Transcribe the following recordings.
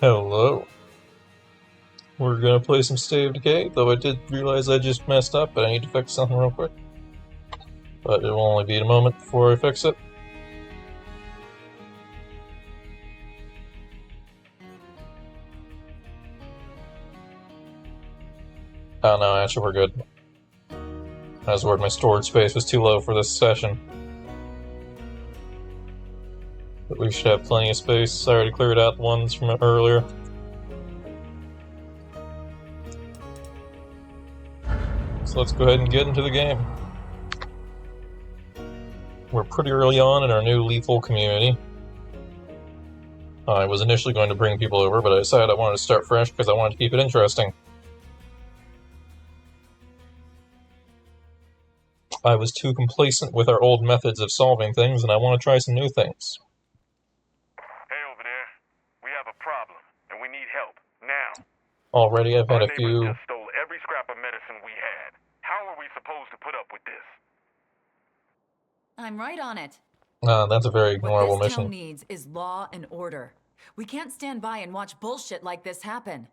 Hello. We're gonna play some State of Decay, though I did realize I just messed up, but I need to fix something real quick. But it will only be a moment before I fix it. Oh no, actually we're good. I was worried my storage space was too low for this session. But we should have plenty of space. I already cleared out the ones from earlier. So let's go ahead and get into the game. We're pretty early on in our new lethal community. I was initially going to bring people over, but I decided I wanted to start fresh because I wanted to keep it interesting. I was too complacent with our old methods of solving things, and I want to try some new things. Hey over there. We have a problem, and we need help, now. Already I've had Our a few... neighbors just stole every scrap of medicine we had. How are we supposed to put up with this? I'm right on it. that's a very ignorable What this mission. town needs is law and order. We can't stand by and watch bullshit like this happen.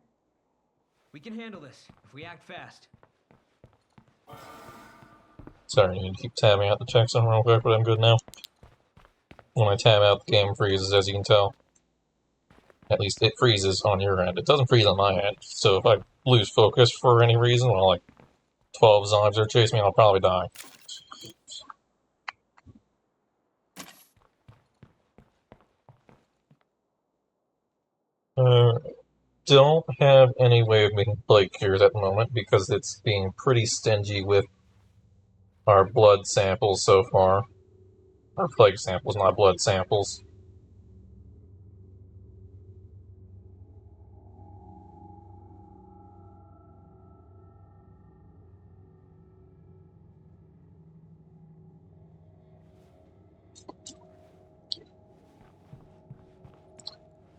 We can handle this if we act fast. Sorry, I need to keep tabbing out the checksum real quick, but I'm good now. When I tab out, the game freezes, as you can tell. At least it freezes on your end. It doesn't freeze on my end, so if I lose focus for any reason, while like 12 zombies are chasing me, I'll probably die. Don't have any way of making plague cures at the moment because it's being pretty stingy with our blood samples so far. Our plague samples, not blood samples.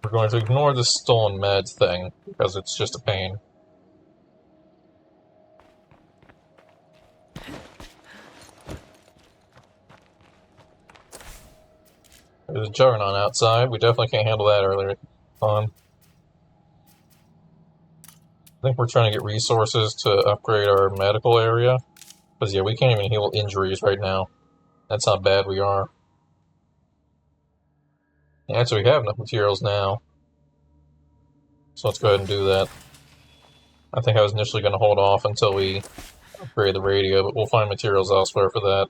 We're going to ignore the stolen meds thing because it's just a pain. There's a juggernaut outside. We definitely can't handle that earlier on. I think we're trying to get resources to upgrade our medical area. Because, yeah, we can't even heal injuries right now. That's how bad we are. Yeah, so we have enough materials now. So let's go ahead and do that. I think I was initially going to hold off until we upgrade the radio, but we'll find materials elsewhere for that.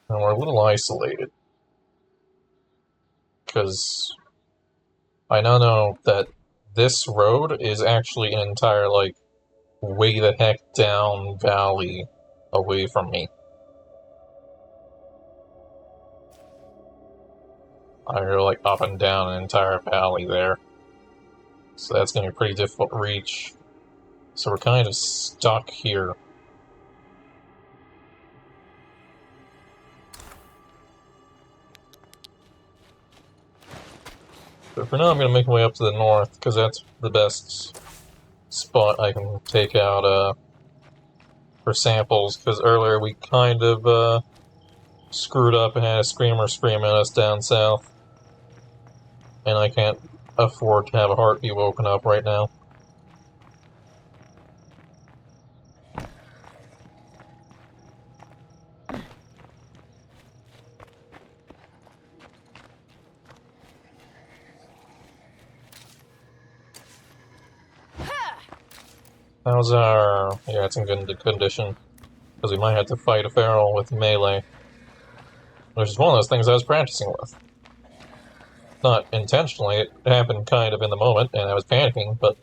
And we're a little isolated. Because I now know that this road is actually an entire, like, way the heck down valley away from me. I go, like, up and down an entire valley there. So that's going to be pretty difficult to reach. So we're kind of stuck here. But for now, I'm going to make my way up to the north, because that's the best spot I can take out for samples, because earlier we kind of screwed up and had a screamer scream at us down south. And I can't afford to have a heartbeat woken up right now. How's our... yeah, it's in good condition. Because we might have to fight a feral with melee. Which is one of those things I was practicing with. Not intentionally, it happened kind of in the moment, and I was panicking, but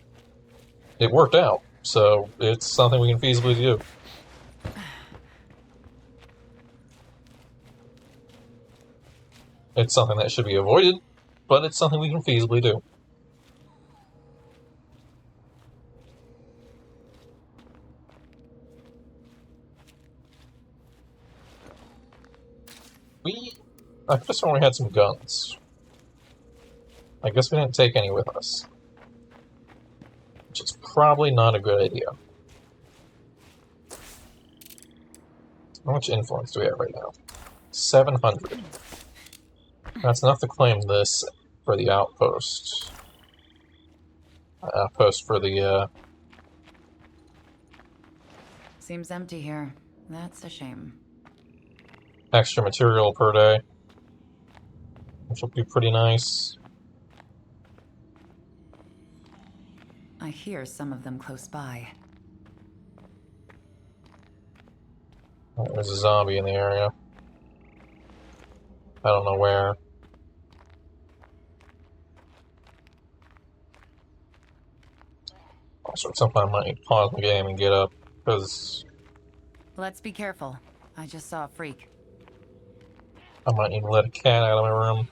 it worked out. So it's something we can feasibly do. It's something that should be avoided, but it's something we can feasibly do. I just only had some guns. I guess we didn't take any with us. Which is probably not a good idea. How much influence do we have right now? 700. That's enough to claim this for the outpost. Outpost for the, Seems empty here. That's a shame. extra material per day. Which will be pretty nice. I hear some of them close by. Oh, there's a zombie in the area. I don't know where. Also, at some point I might need to pause the game and get up, because Let's be careful. I just saw a freak. I might need to let a cat out of my room.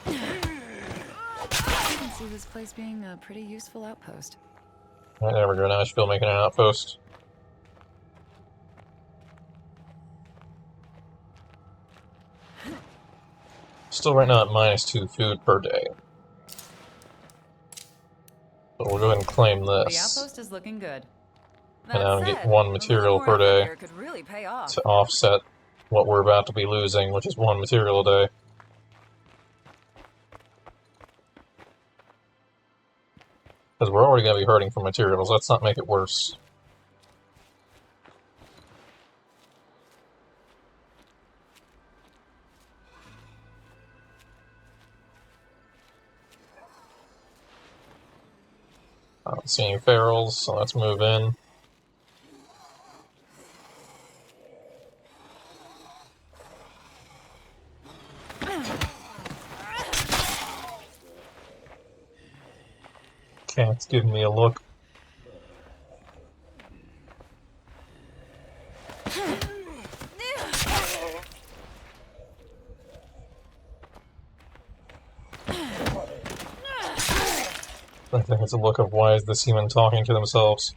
I can see this place being a pretty useful outpost. Alright, there we go. Now I should be making an outpost. Still right now at -2 food per day. But we'll go ahead and claim The this. outpost is looking good. And That now we get said, 1 a little material more per effort day here could really pay off. to offset what we're about to be losing, which is 1 material a day. Because we're already going to be hurting for materials. Let's not make it worse. I don't see any ferals, so let's move in. Cat's giving me a look. I think it's a look of why is this human talking to themselves.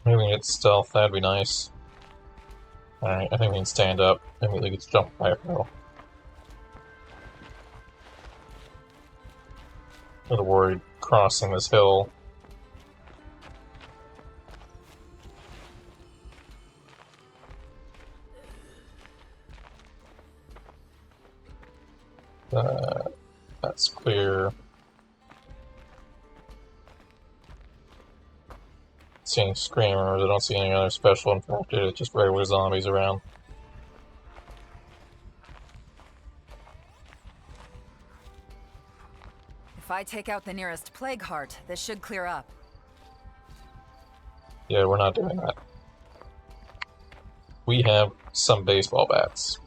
Maybe we can get stealth, that'd be nice. Alright, I think we can stand up. Immediately gets jumped by a girl. A little worried crossing this hill. That's clear. Seeing screamers, I don't see any other special infected, it's just regular zombies around. If I take out the nearest plague heart, this should clear up. Yeah, we're not doing that. We have some baseball bats.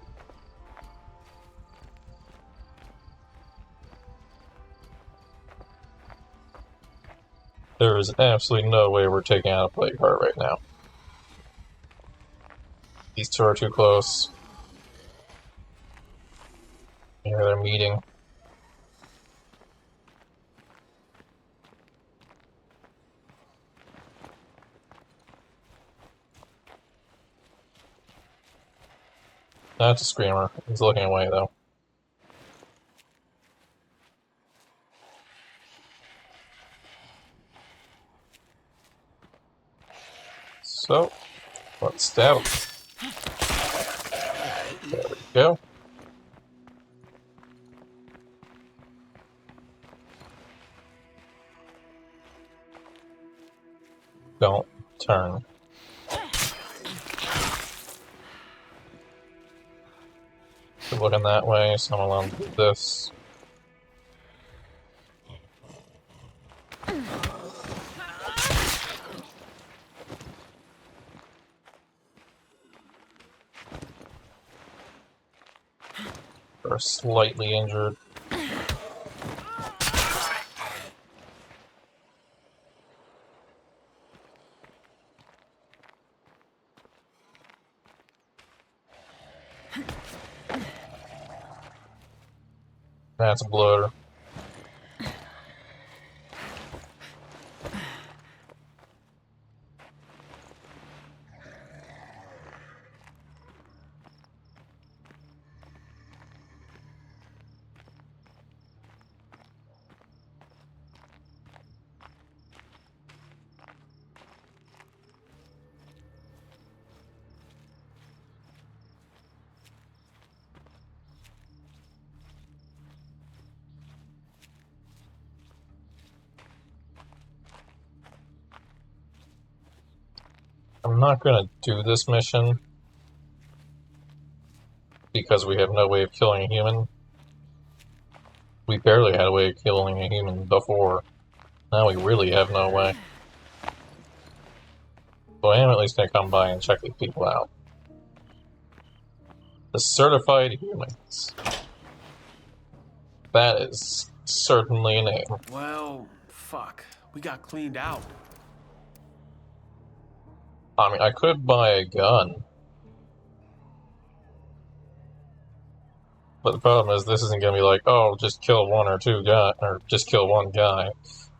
There is absolutely no way we're taking out a plague heart right now. These two are too close. Here they're meeting. That's a screamer. He's looking away though. So, let's stab him. There we go. Don't turn. We're looking that way, so I'm allowed to do this. We're slightly injured. That's a bloater. I'm not gonna do this mission because we have no way of killing a human. We barely had a way of killing a human before. Now we really have no way. So I am at least gonna come by and check these people out. The certified humans. That is certainly a name. Well, fuck. We got cleaned out. I mean, I could buy a gun. But the problem is, this isn't gonna be like, oh, just kill one or two guys, or just kill one guy.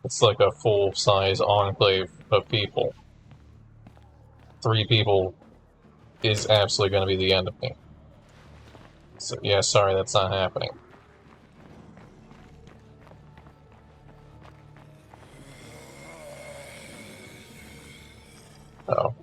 It's like a full-size enclave of people. 3 people is absolutely gonna be the end of me. So, yeah, sorry, that's not happening. Oh.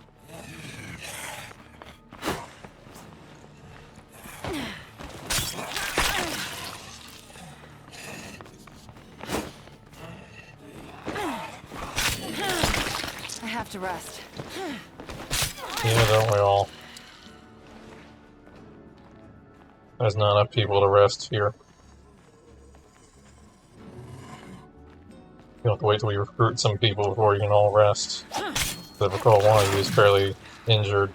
I have to rest. Yeah, don't we all? There's not enough people to rest here. You have to wait till we recruit some people before you can all rest. I recall one of you is fairly injured,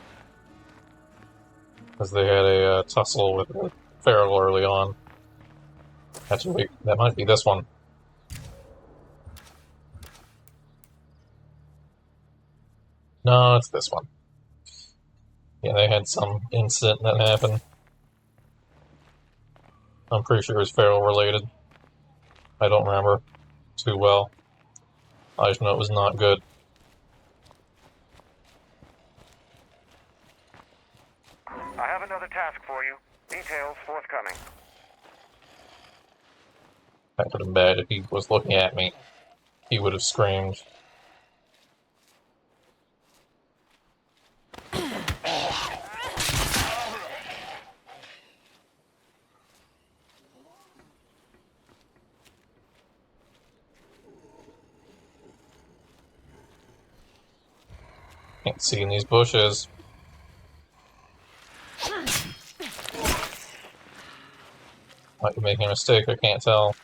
because they had a tussle with a feral early on. Actually, wait, that might be this one. No, it's this one. Yeah, they had some incident that happened. I'm pretty sure it was feral related. I don't remember too well. I just know it was not good. I have another task for you. Details forthcoming. That would have been bad if he was looking at me. He would have screamed. Can't see in these bushes. Might be making a mistake, I can't tell.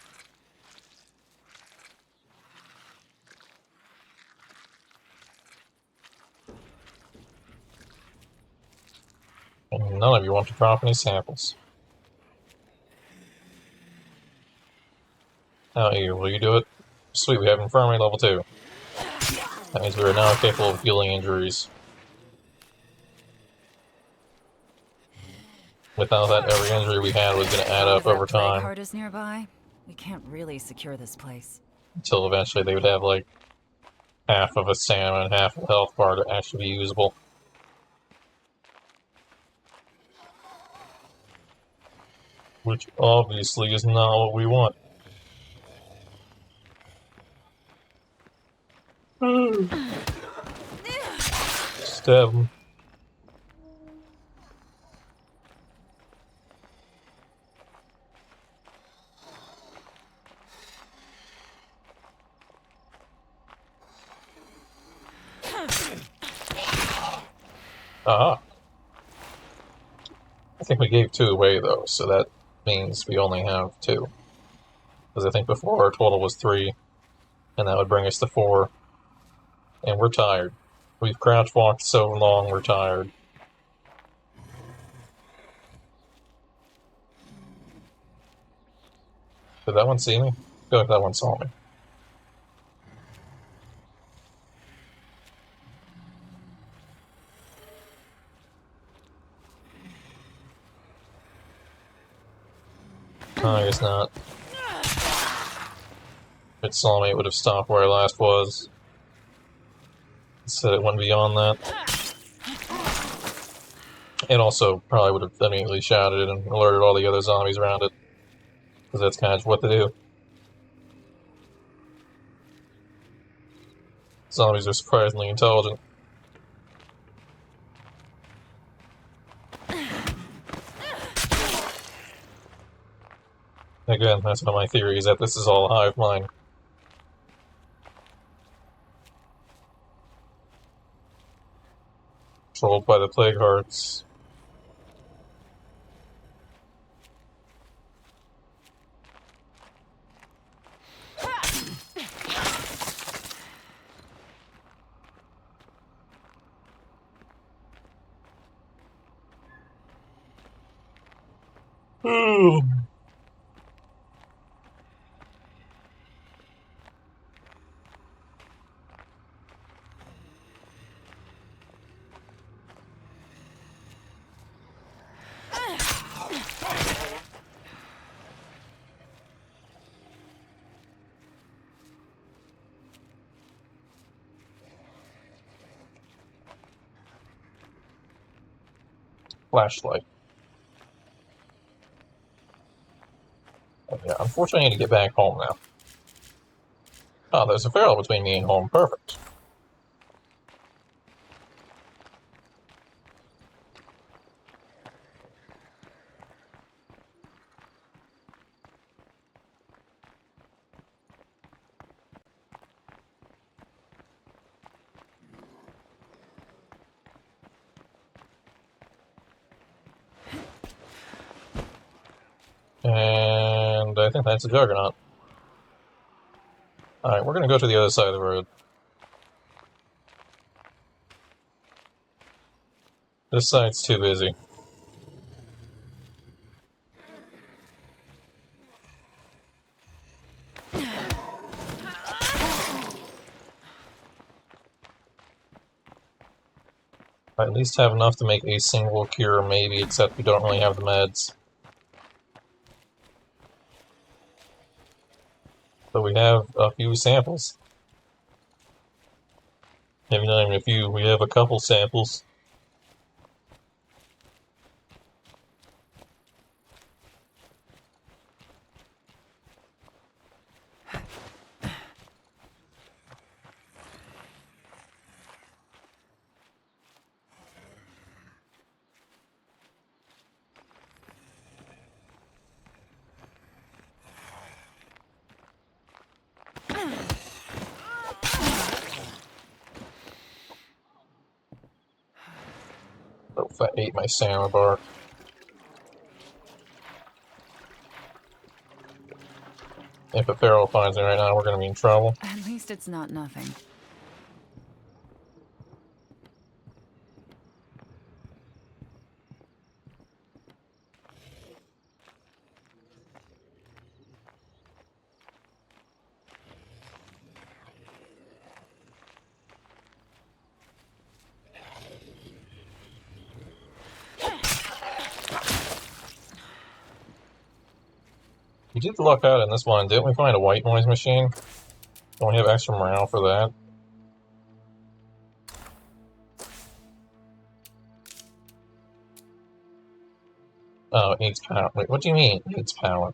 And none of you want to drop any samples. Now you, will you do it? Sweet, we have infirmary level 2. That means we are now capable of healing injuries. Without that, every injury we had was going to add up over time. Card is nearby. We can't really secure this place. Until eventually they would have like half of a stamina and half of a health bar to actually be usable. Which obviously is not what we want. Stab him. Aha. I think we gave 2 away though, so that means we only have 2. Because I think before our total was 3, and that would bring us to 4. And we're tired. We've crouch walked so long, we're tired. Did that one see me? I feel like that one saw me. Oh, I guess not. If it saw me, it would have stopped where I last was. It said it went beyond that. It also probably would have immediately shouted and alerted all the other zombies around it. Because that's kind of what they do. Zombies are surprisingly intelligent. Again, that's one of my theories, that this is all a hive mind. Controlled by the plague hearts. Ooh. Flashlight. Oh, yeah, unfortunately I need to get back home now. Oh, there's a feral between me and home. Perfect. And I think that's a juggernaut. Alright, we're gonna go to the other side of the road. This side's too busy. I at least have enough to make a single cure, maybe, except we don't really have the meds. But we have a few samples. Maybe not even a few, we have a couple samples. Oh, if I ate my salmon bar. If a feral finds me right now, we're gonna be in trouble. At least it's not nothing. We did luck out in this one, didn't we find a white noise machine? Don't we have extra morale for that? Oh, it needs power. Wait, what do you mean it needs power?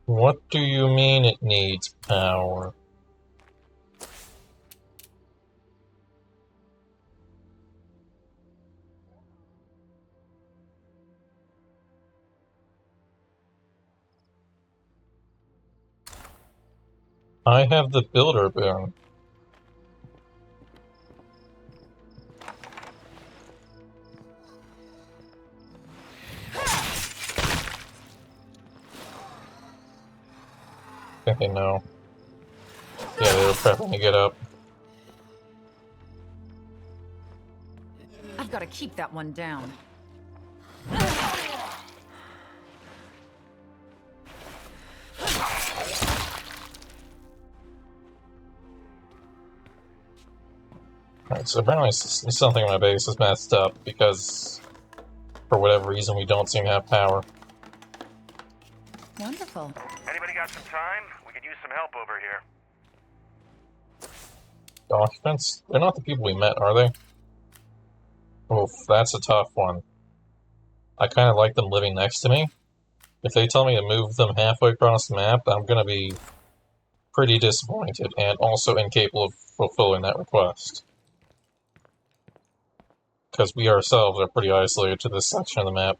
What do you mean it needs power? I have the builder boon. I think they know. Yeah, they were prepping to get up. I've got to keep that one down. Alright, so apparently something in my base is messed up because For whatever reason, we don't seem to have power. Wonderful. Anybody got some time? We could use some help over here. Occupants? They're not the people we met, are they? Oof, that's a tough one. I kind of like them living next to me. If they tell me to move them halfway across the map, I'm going to be pretty disappointed and also incapable of fulfilling that request. Because we ourselves are pretty isolated to this section of the map.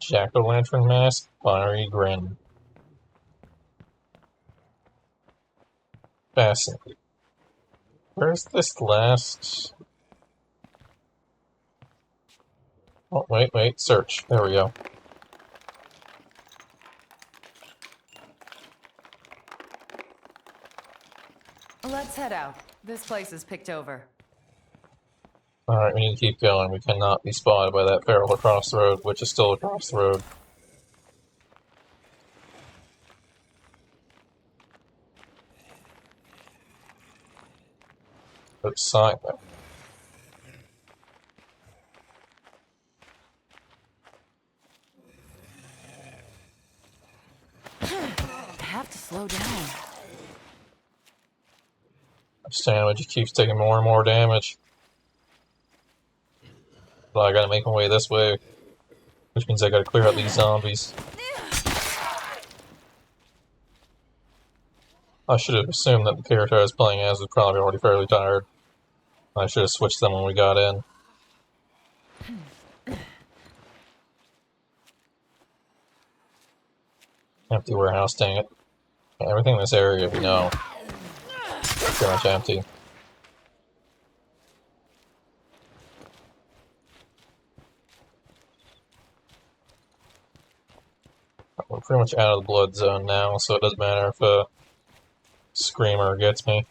Jack-o'-lantern mask, fiery grin. Fascinating. Where's this last... Oh, wait, search. There we go. Let's head out. This place is picked over. Alright, we need to keep going. We cannot be spotted by that feral across the road, which is still across the road. Outside, though. I have to slow down. Sandwich just keeps taking more and more damage. But I gotta make my way this way, which means I gotta clear out these zombies. I should have assumed that the character I was playing as was probably already fairly tired. I should have switched them when we got in. Empty warehouse, dang it. Everything in this area we know. Pretty much empty. We're pretty much out of the blood zone now, so it doesn't matter if a screamer gets me.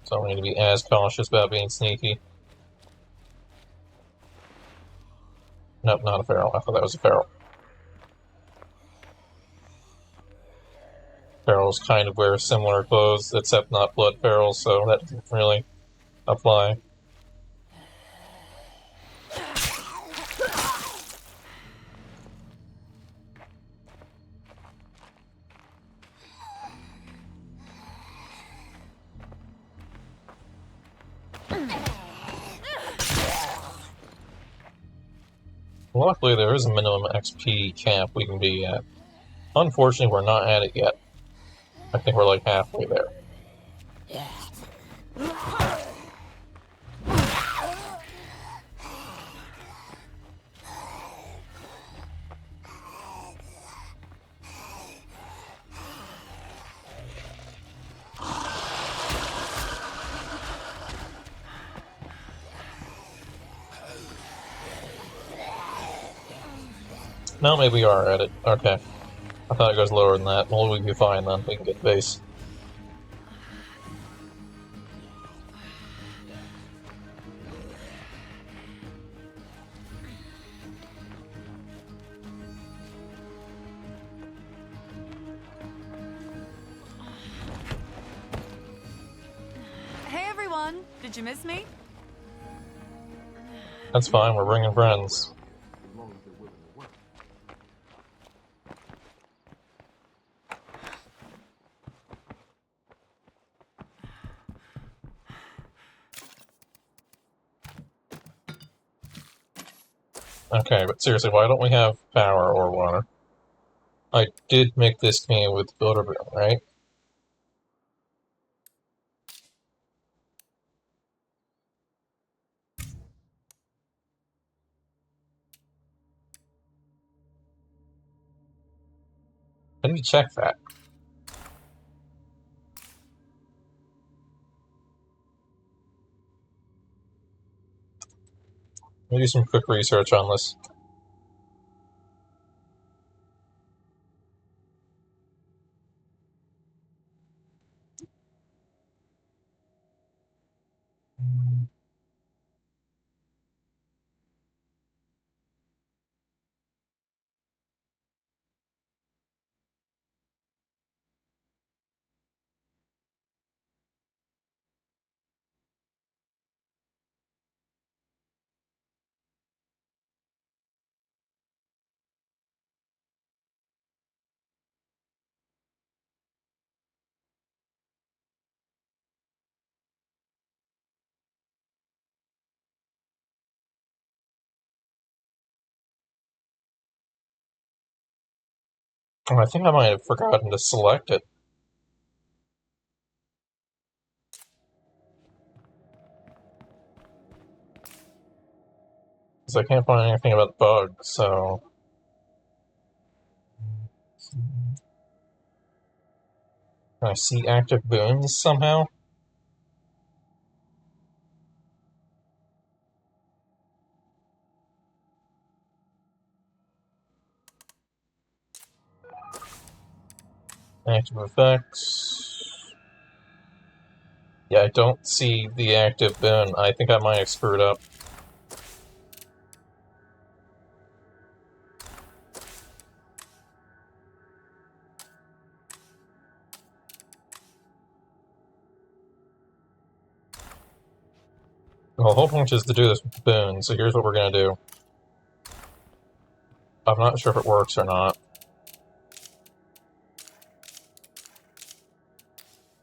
So I need to be as cautious about being sneaky. Nope, not a feral. I thought that was a feral. Ferals kind of wear similar clothes, except not blood ferals, so that doesn't really apply. Luckily, there is a minimum XP camp we can be at. Unfortunately, we're not at it yet. I think we're like halfway there. No, maybe we are at it. Okay. I thought it goes lower than that. Well, we'll be fine then. We can get base. Hey everyone, did you miss me? That's fine, we're bringing friends. Okay, but seriously, why don't we have power or water? I did make this game with Builder Boom, right? I need to check that. Let me do some quick research on this. Oh, I think I might have forgotten to select it. Because I can't find anything about the bug, so... Can I see active boons somehow? Active effects... Yeah, I don't see the active boon. I think I might have screwed up. Well, the whole point is to do this with boon, so here's what we're gonna do. I'm not sure if it works or not.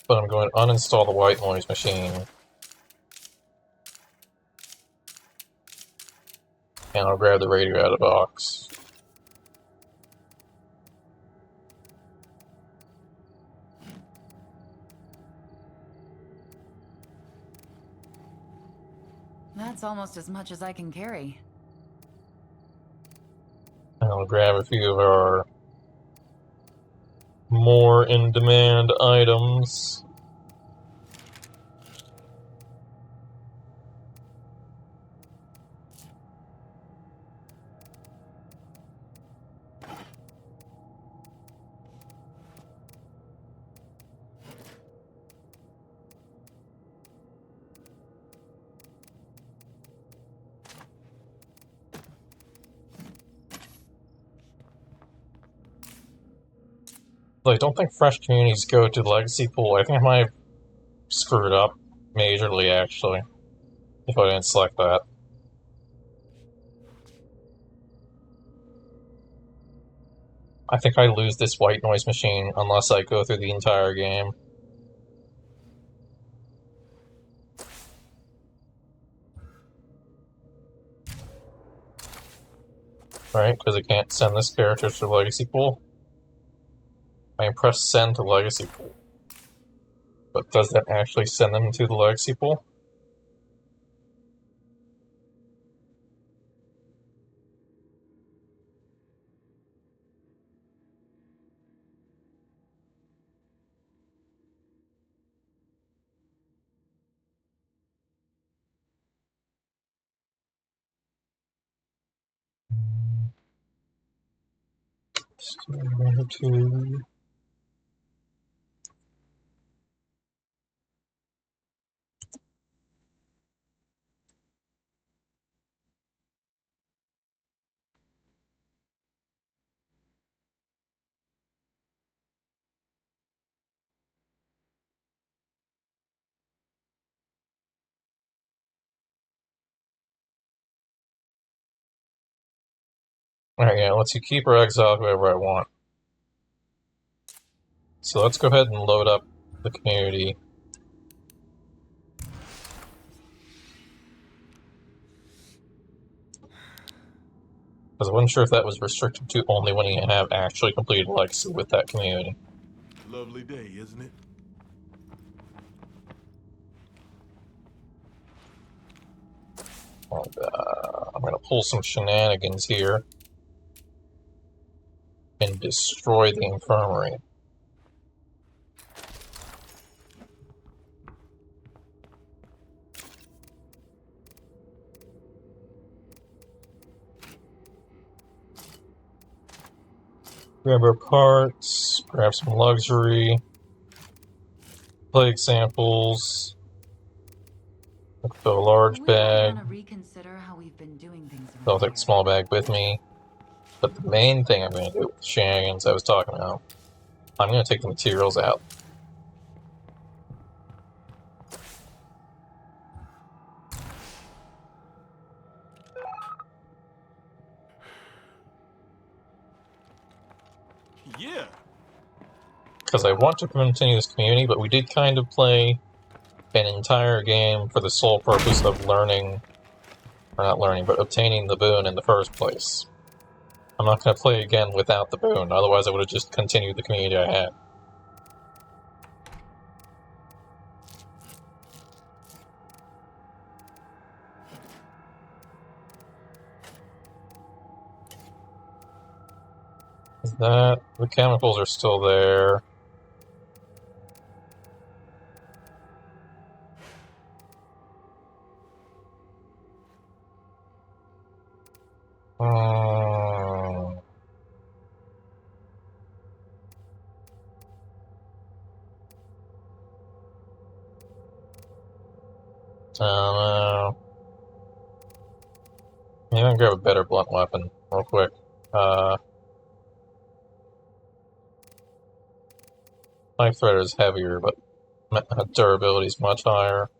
But I'm going to uninstall the white noise machine. And I'll grab the radio out of the box. That's almost as much as I can carry. And I'll grab a few of our more in-demand items. I don't think fresh communities go to the legacy pool. I think I might have screwed up majorly, actually, if I didn't select that. I think I lose this white noise machine unless I go through the entire game. Right, because I can't send this character to the legacy pool. I can press send to legacy pool. But does that actually send them to the legacy pool? Alright, yeah, it lets you keep or exile whoever I want. So let's go ahead and load up the community. Because I wasn't sure if that was restricted to only when you have actually completed Legacy with that community. Lovely day, isn't it? And, I'm going to pull some shenanigans here and destroy the infirmary. Grab our parts, grab some luxury, plague samples, fill a large bag. Want to reconsider how we've been doing things So I'll around take the small bag with me. But the main thing I'm going to do with the shenanigans I was talking about, I'm going to take the materials out. Yeah. Because I want to continue this community, but we did kind of play an entire game for the sole purpose of learning, or not learning, but obtaining the boon in the first place. I'm not going to play again without the boon, otherwise I would have just continued the community I had. Is that... the chemicals are still there. I don't know. Maybe I can grab a better blunt weapon real quick. Knife threader is heavier, but durability is much higher.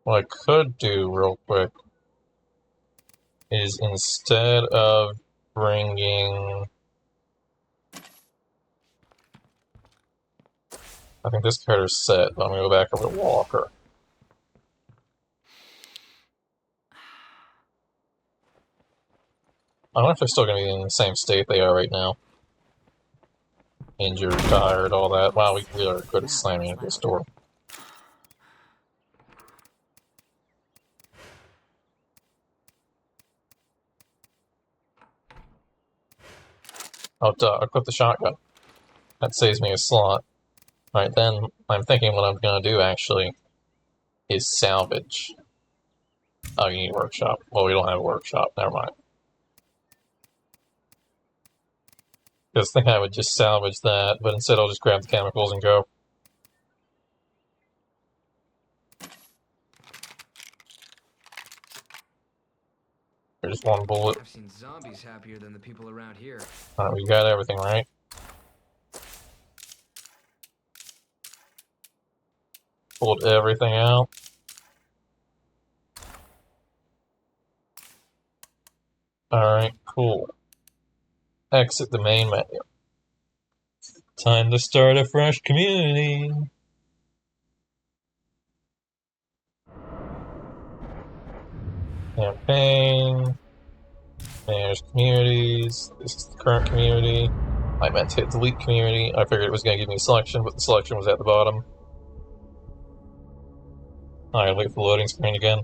What I could do real quick is instead of bringing... I think this character's set, but I'm going to go back over to Walker. I wonder if they're still going to be in the same state they are right now. Injured, tired, all that. Wow, we really are good at slamming at this door. Oh, duh, I put the shotgun. That saves me a slot. Alright, then I'm thinking what I'm going to do, actually, is salvage. Oh, you need a workshop. Well, we don't have a workshop. Never mind. Because I think I would just salvage that, but instead I'll just grab the chemicals and go. There's one bullet. I've seen zombies happier than the people around here. Alright, we got everything, right? Pulled everything out. Alright, cool. Exit the main menu. Time to start a fresh community. Campaign. Manage communities. This is the current community. I meant to hit delete community. I figured it was going to give me a selection, but the selection was at the bottom. Alright, wait for the loading screen again.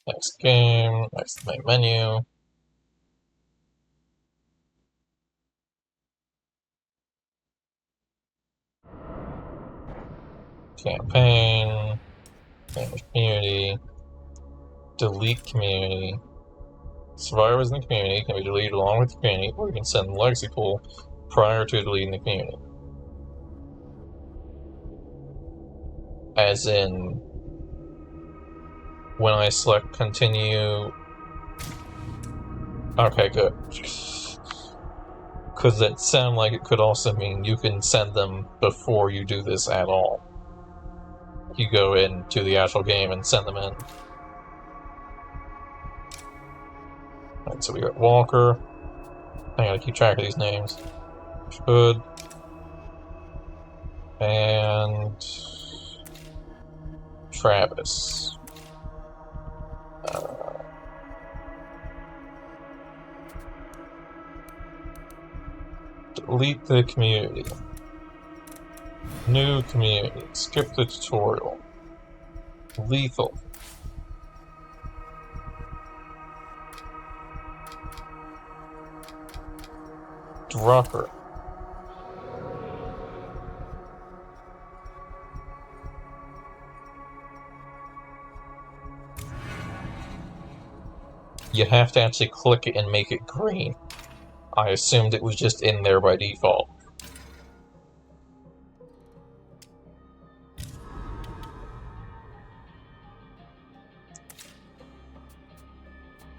Next game, next main menu. Campaign. Manage community. Delete community. Survivors in the community can be deleted along with the community, or you can send the legacy pool prior to deleting the community. As in, when I select continue... Okay, good. Because it sounded like it could also mean you can send them before you do this at all. You go into the actual game and send them in. Alright, so we got Walker. I gotta keep track of these names. Hood. And... Travis. Delete the community. New community. Skip the tutorial. Lethal. Drucker. You have to actually click it and make it green. I assumed it was just in there by default.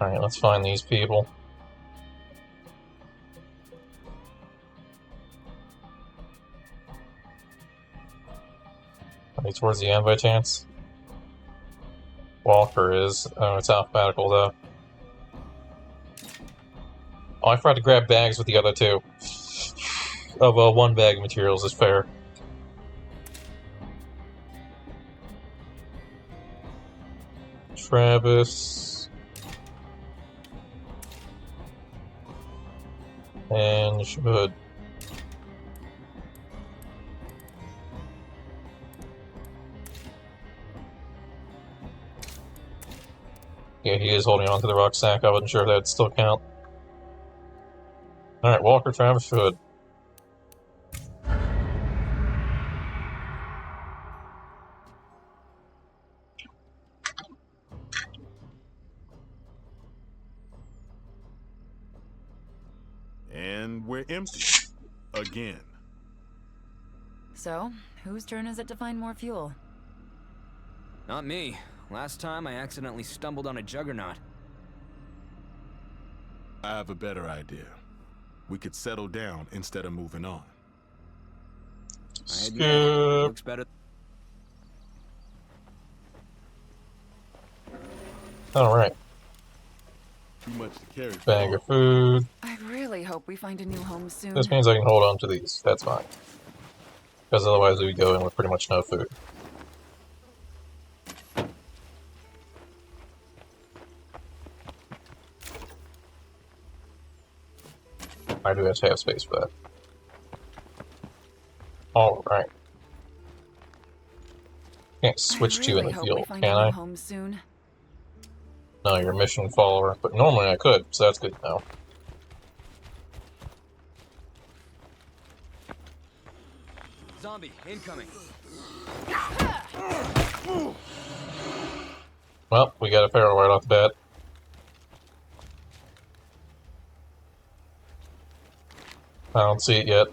Alright, let's find these people. Are they towards the end by chance? Walker is. Oh, it's alphabetical though. Oh, I forgot to grab bags with the other two. Of one bag of materials is fair. Travis. And Should. Yeah, he is holding on to the rucksack. I wasn't sure if that'd still count. Alright, Walker, Travis, Should. And we're empty. Again. So, whose turn is it to find more fuel? Not me. Last time I accidentally stumbled on a juggernaut. I have a better idea. We could settle down instead of moving on. I admit, it looks better. Alright. Too much to carry. Bag of food. I really hope we find a new home soon. This means I can hold on to these. That's fine. Because otherwise we would go in with pretty much no food. I do have to have space for that. Alright. Can't switch to in the field, can I? Home soon. No, you're a mission follower. But normally I could, so that's good to know. Zombie, incoming. Well, we got a feral right off the bat. I don't see it yet.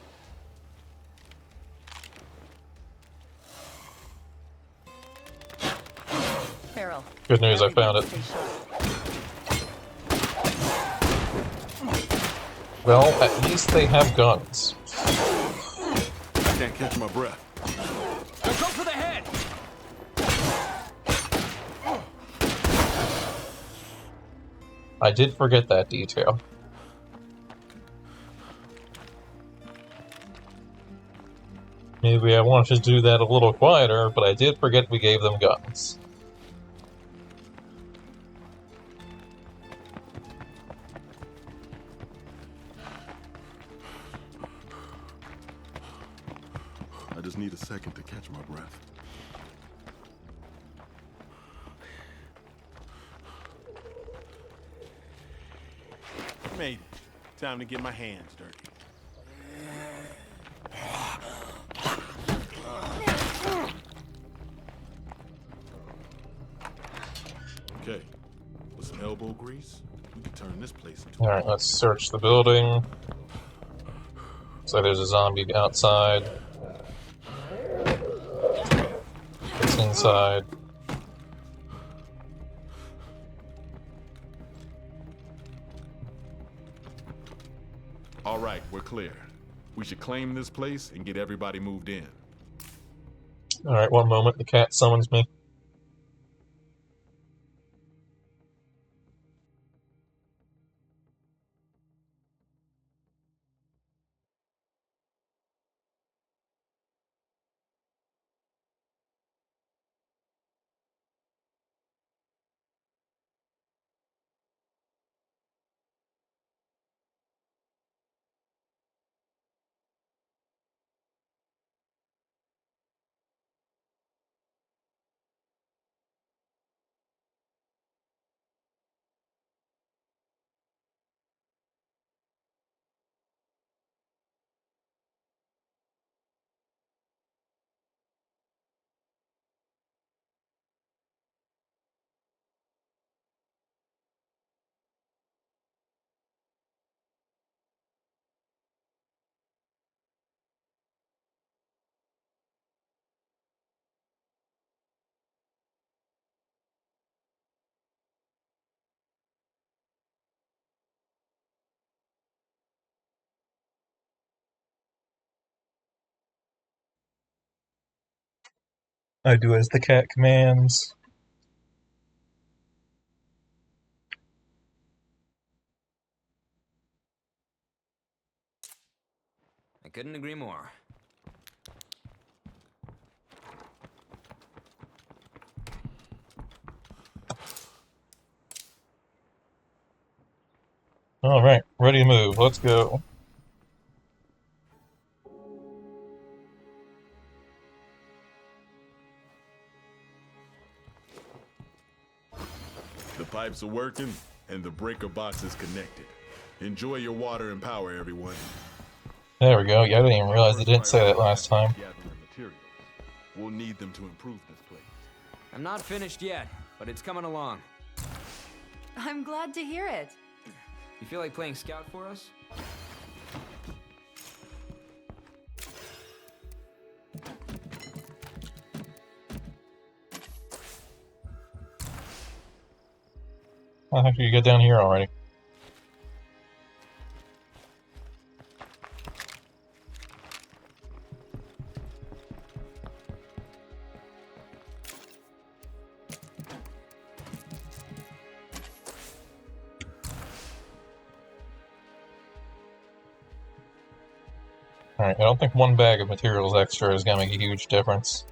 Feral. Good news, I found it. Well, at least they have guns. I can't catch my breath. Go for the head! I did forget that detail. Maybe I wanted to do that a little quieter, but I did forget we gave them guns. I just need a second to catch my breath. Made it. Time to get my hands dirty. Okay, with some elbow grease, we can turn this place into. Alright, let's search the building. So there's a zombie outside. It's inside. All right, we're clear. We should claim this place and get everybody moved in. Alright, one moment, the cat summons me. I do as the cat commands. couldn't agree more. Alright, ready to move. Let's go. The pipes are working, and the breaker box is connected. Enjoy your water and power, everyone. There we go. Yeah, I didn't even realize they didn't say that last time. Gathering materials. We'll need them to improve this place. I'm not finished yet, but it's coming along. I'm glad to hear it. You feel like playing scout for us? I think you get down here already. Alright, I don't think one bag of materials extra is gonna make a huge difference.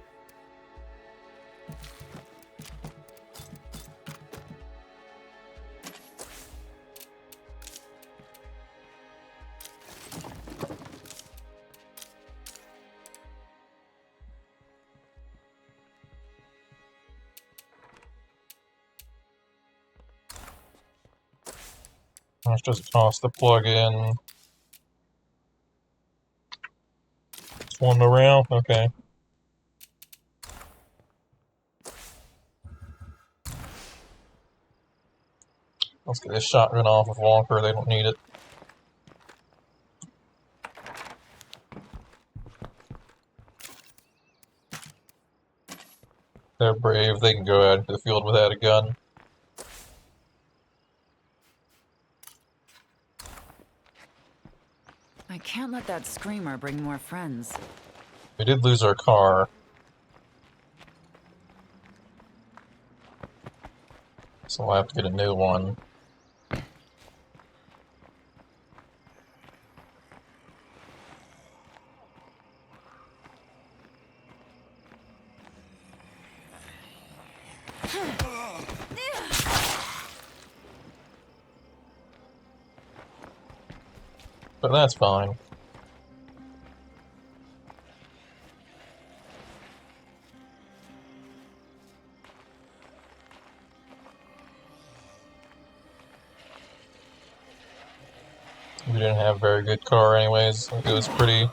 Let's just toss the plug in. It's one around? Okay. Let's get this shotgun off of Walker, they don't need it. They're brave, they can go out into the field without a gun. I can't let that screamer bring more friends. We did lose our car. So we'll have to get a new one. But that's fine. We didn't have a very good car anyways. It was pretty...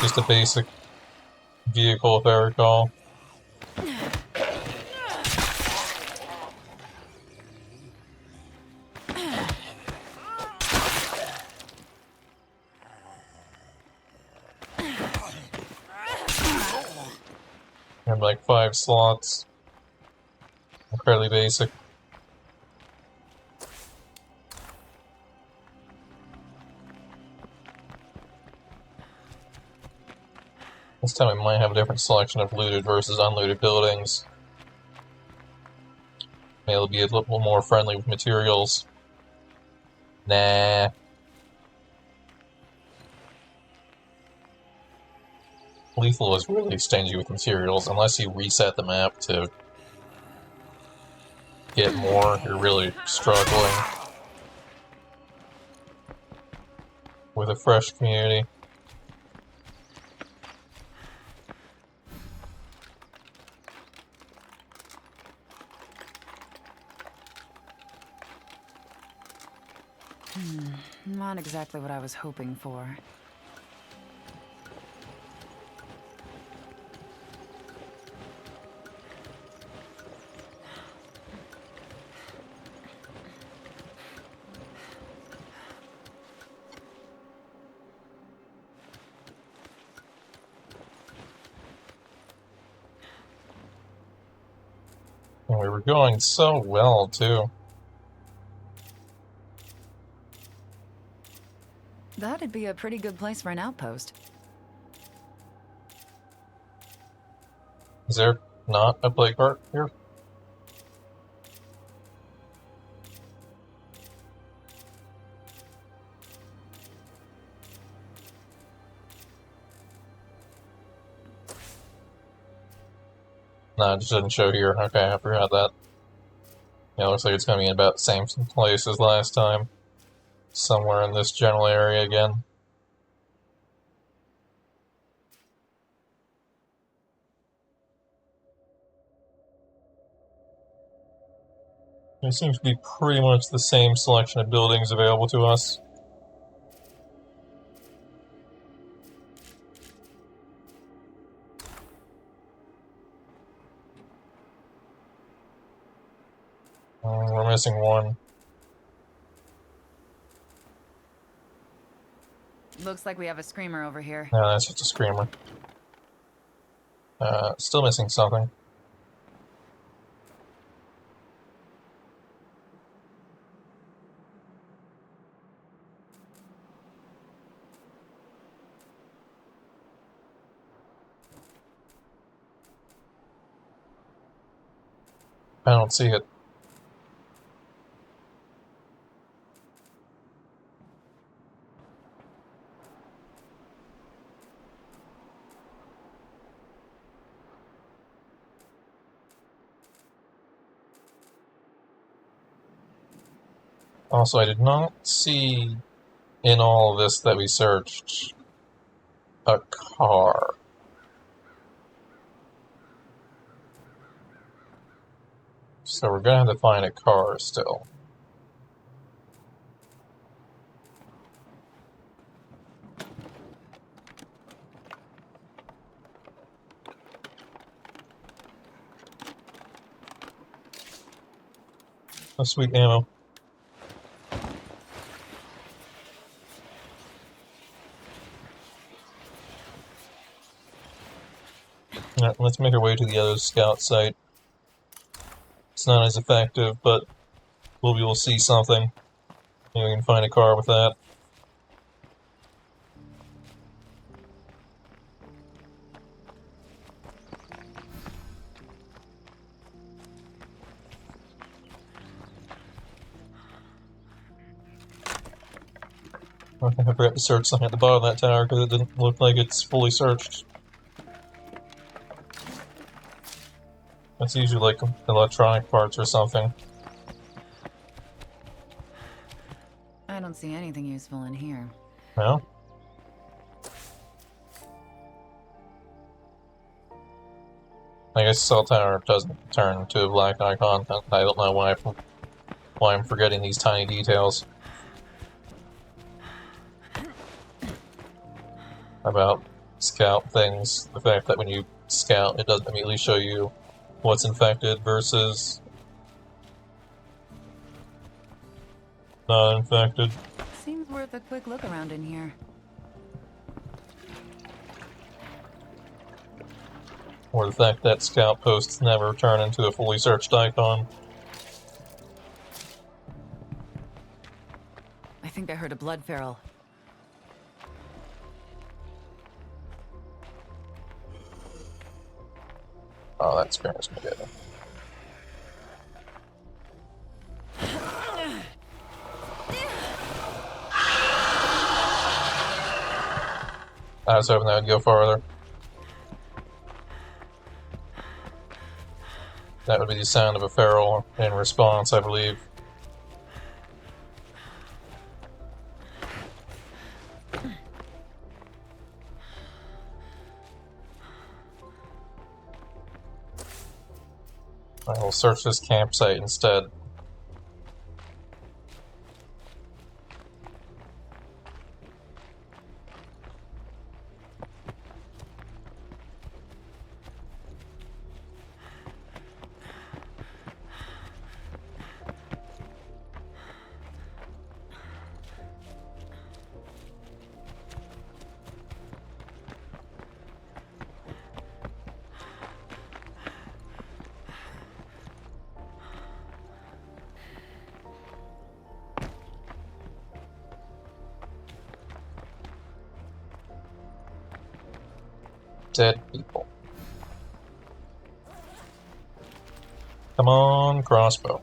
just a basic vehicle if I recall. Had like 5 slots. Fairly basic. This time we might have a different selection of looted versus unlooted buildings. Maybe it'll be a little more friendly with materials. Nah. Lethal is really stingy with materials, unless you reset the map to get more, you're really struggling with a fresh community. Not exactly what I was hoping for. And we were going so well, too. That'd be a pretty good place for an outpost. Is there not a plague cart here? No, it just didn't show here. Okay, I forgot that. Yeah, looks like it's going to be in about the same place as last time. Somewhere in this general area again. There seems to be pretty much the same selection of buildings available to us. We're missing one. Looks like we have a screamer over here. No, that's just a screamer. Still missing something. I don't see it. Also, I did not see in all of this that we searched a car. So we're gonna have to find a car still. Oh, sweet ammo. Alright, let's make our way to the other scout site. It's not as effective, but we'll be able to see something. Maybe we can find a car with that. I think I forgot to search something at the bottom of that tower because it didn't look like it's fully searched. That's usually like electronic parts or something. I don't see anything useful in here. No? I guess cell tower doesn't turn to a black icon. I don't know why I'm forgetting these tiny details about scout things. The fact that when you scout, it doesn't immediately show you what's infected versus not infected. Seems worth a quick look around in here. Or the fact that scout posts never turn into a fully searched icon. I think I heard a blood feral. Oh, that scares me. I was hoping that would go farther. That would be the sound of a feral in response, I believe. I will search this campsite instead. Dead people. Come on, crossbow.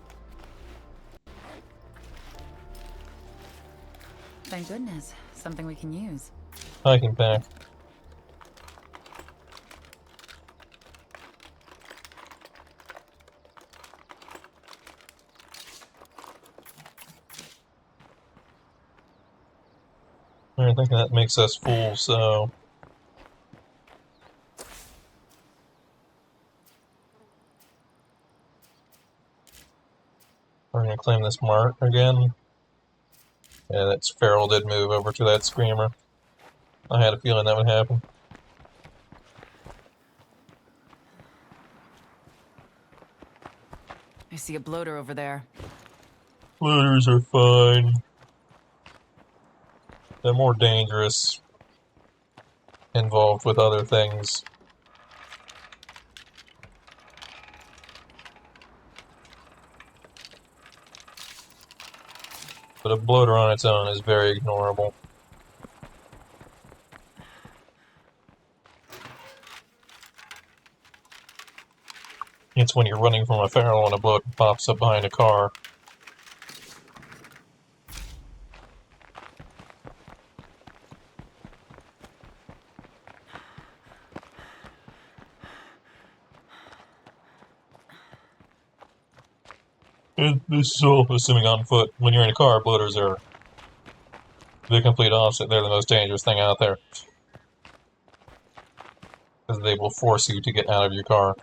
Thank goodness. Something we can use. Hiking pack. I think that makes us full, so... We're gonna claim this mark again. Yeah, that feral did move over to that screamer. I had a feeling that would happen. I see a bloater over there. Looters are fine. They're more dangerous. Involved with other things. But a bloater on its own is very ignorable. It's when you're running from a feral and a bloater pops up behind a car. And this is all assuming on foot. When you're in a car, bloaters are the complete opposite. They're the most dangerous thing out there. Because they will force you to get out of your car.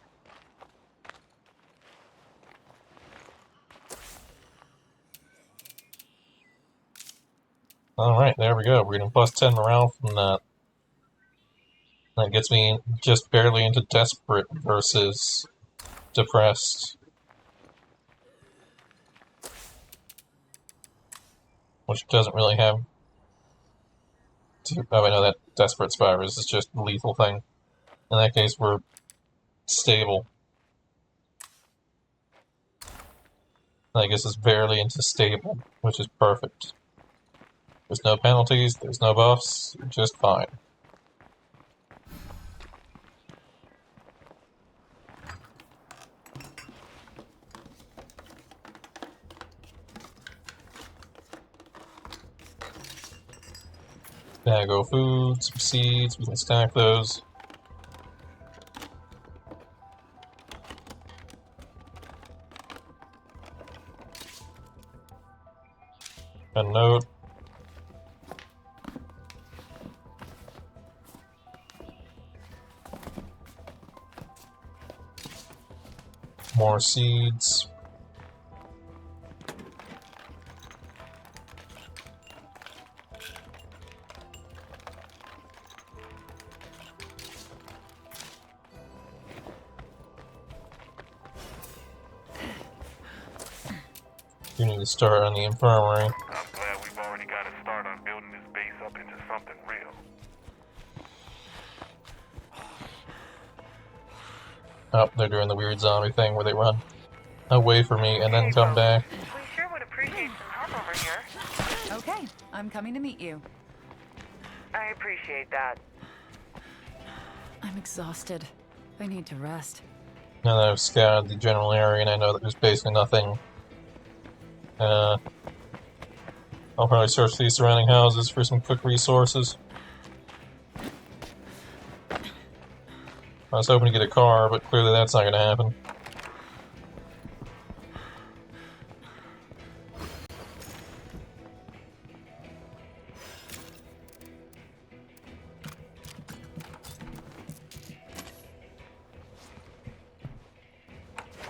Alright, there we go. We're getting plus 10 morale from that. That gets me just barely into desperate versus depressed. Which doesn't really have... Oh, I know that desperate virus is just a lethal thing. In that case, we're stable. I guess it's barely into stable, which is perfect. There's no penalties, there's no buffs, just fine. Bag of food, some seeds, we can stack those. A note. More seeds. You need to start on the infirmary. I'm glad we've already got a start on building this base up into something real. Oh, they're doing the weird zombie thing where they run away from me and then come back. We sure would appreciate some help over here. Okay, I'm coming to meet you. I appreciate that. I'm exhausted. I need to rest. Now that I've scouted the general area and I know that there's basically nothing, I'll probably search these surrounding houses for some quick resources. I was hoping to get a car, but clearly that's not going to happen.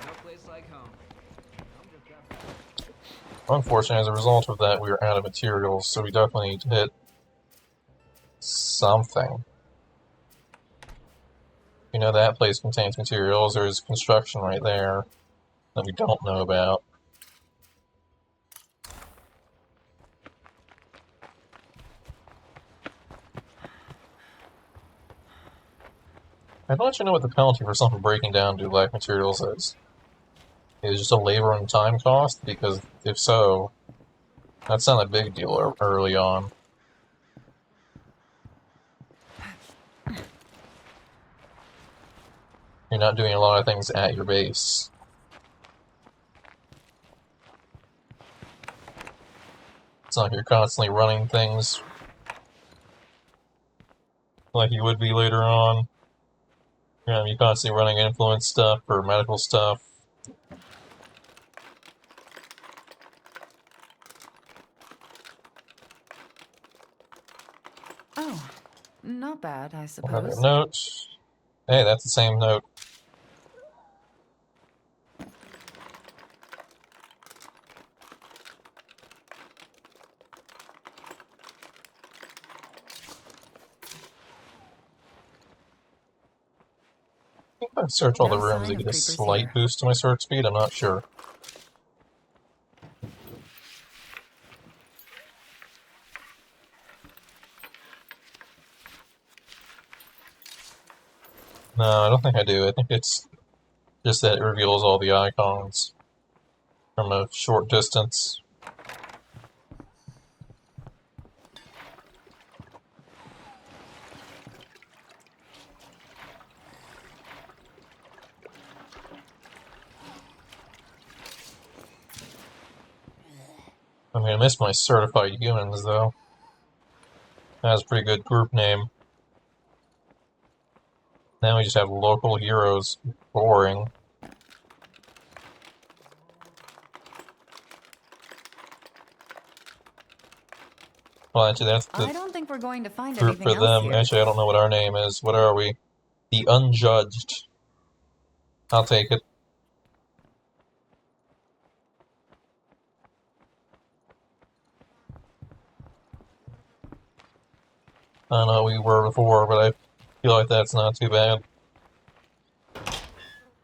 No place like home. Unfortunately, as a result of that, we are out of materials, so we definitely need to hit something. You know that place contains materials, there's construction right there that we don't know about. I'd like to know what the penalty for something breaking down due to lack of materials is. Is it just a labor and time cost? Because if so, that's not a big deal early on. You're not doing a lot of things at your base. It's not like you're constantly running things like you would be later on. You're constantly running influence stuff or medical stuff. Not bad, I Another suppose. note. Hey, that's the same note. I think if I search all the No rooms, sign I of get a creepers slight here. boost to my search speed. I'm not sure. No, I don't think I do. I think it's just that it reveals all the icons from a short distance. I mean, I miss my certified humans, though. That's a pretty good group name. Now we just have local heroes. Boring. Well, actually, that's the I don't think we're going to find group anything for else them. here. Actually, I don't know what our name is. What are we? The Unjudged. I'll take it. I don't know what we were before, but I feel like that's not too bad.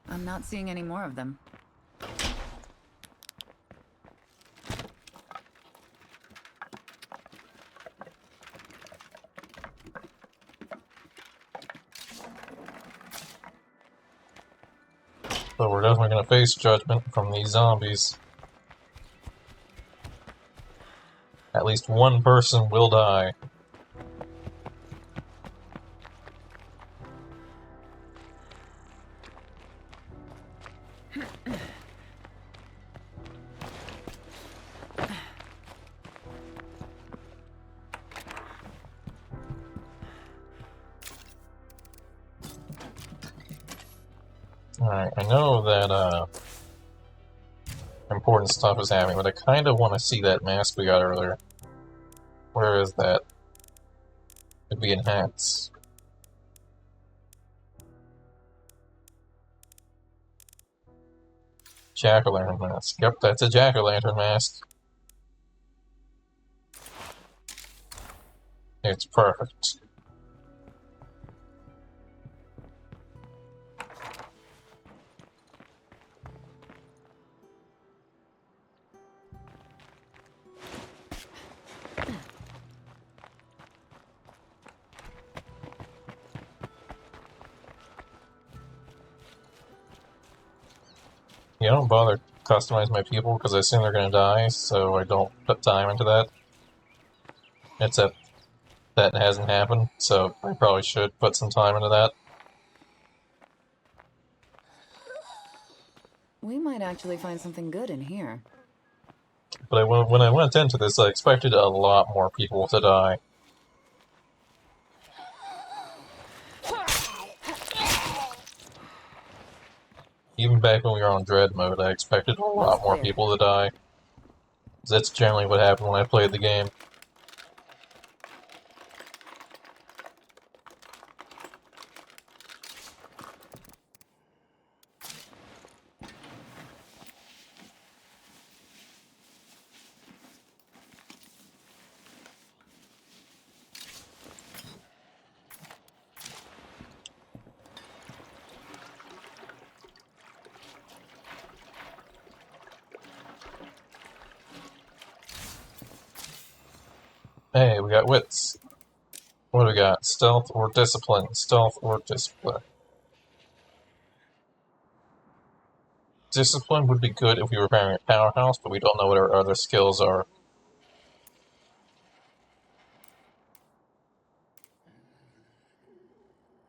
I'm not seeing any more of them. So we're definitely going to face judgment from these zombies. At least one person will die. Alright, I know that important stuff is happening, but I kind of want to see that mask we got earlier. Where is that? It'd be in hats. Jack-o'-lantern mask. Yep, that's a jack-o'-lantern mask. It's perfect. Yeah, I don't bother customizing my people because I assume they're going to die, so I don't put time into that. Except that hasn't happened, so I probably should put some time into that. We might actually find something good in here. But when I went into this, I expected a lot more people to die. Even back when we were on Dread mode, I expected a lot more Clear. people to die. 'Cause that's generally what happened when I played the game. Hey, we got wits. What do we got? Stealth or discipline? Stealth or discipline? Discipline would be good if we were pairing a powerhouse, but we don't know what our other skills are.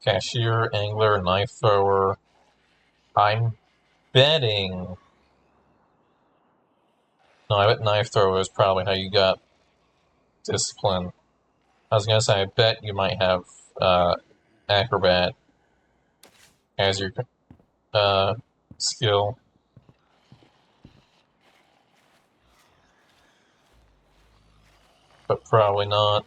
Cashier, angler, knife thrower. I'm betting. No, I bet knife thrower is probably how you got discipline. I was gonna say, I bet you might have acrobat as your skill. But probably not.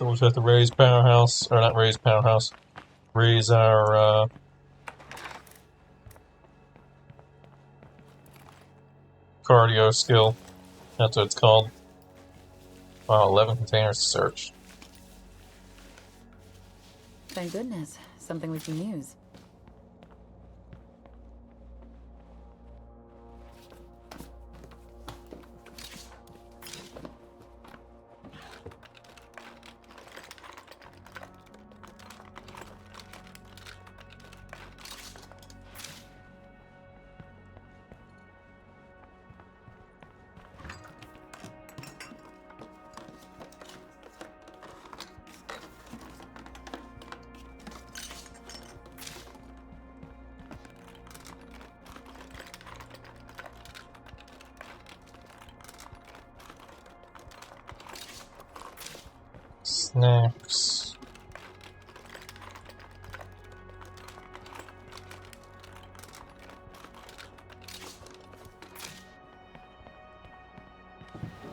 So we'll just have to raise powerhouse, or not raise powerhouse, raise our cardio skill. That's what it's called. Wow, 11 containers to search. Thank goodness. Something we can use. Snacks.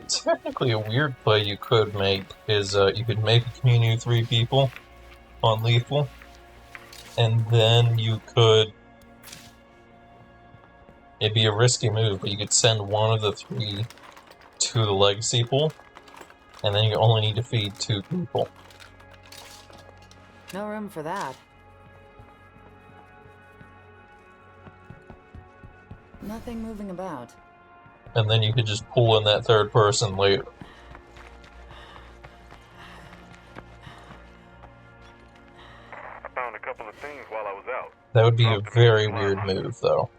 Technically, a weird play you could make is you could make a community of 3 people on Lethal, and then you could. It'd be a risky move, but you could send one of the 3 to the legacy pool, and then you only need to feed 2 people. No room for that. Nothing moving about. And then you could just pull in that 3rd person later. I found a couple of things while I was out. That would be a very weird move, though.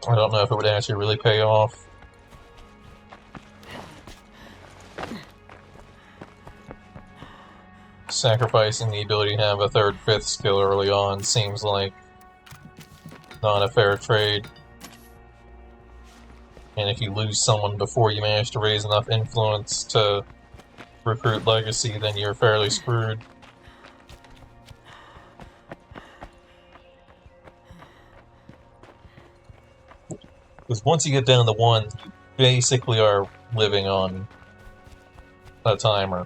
I don't know if it would actually really pay off. Sacrificing the ability to have a 3rd, 5th skill early on seems like not a fair trade. And if you lose someone before you manage to raise enough influence to recruit legacy, then you're fairly screwed. Because once you get down to 1, you basically are living on a timer.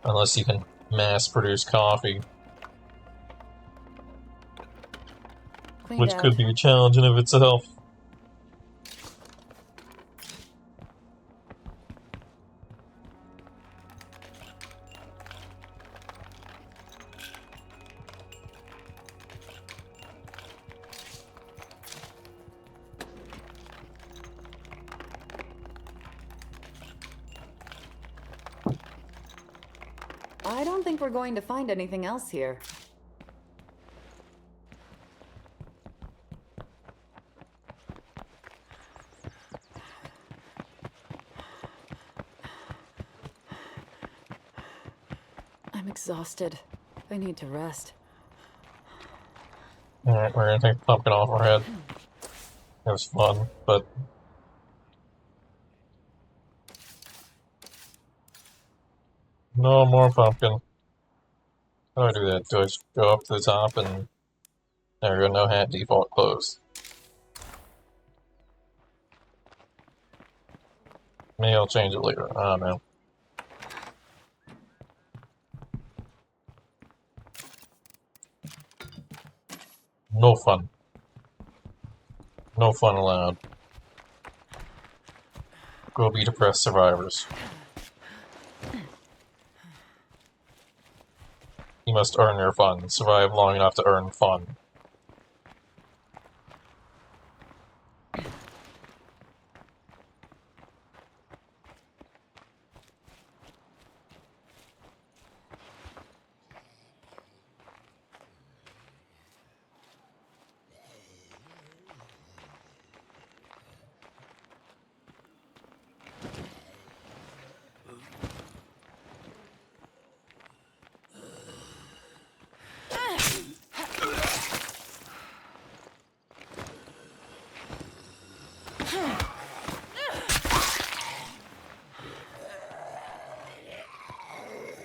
Unless you can mass produce coffee. Cleaned Which out. could be a challenge in of itself. I don't think we're going to find anything else here. I'm exhausted. I need to rest. Alright, we're gonna take the pumpkin off our head. It was fun, but... No more pumpkin. How do I do that? Do I just go up to the top and... There we go, no hat, default closed. Maybe I'll change it later, I don't know. No fun. No fun allowed. Go be depressed survivors. You must earn your fun. Survive long enough to earn fun.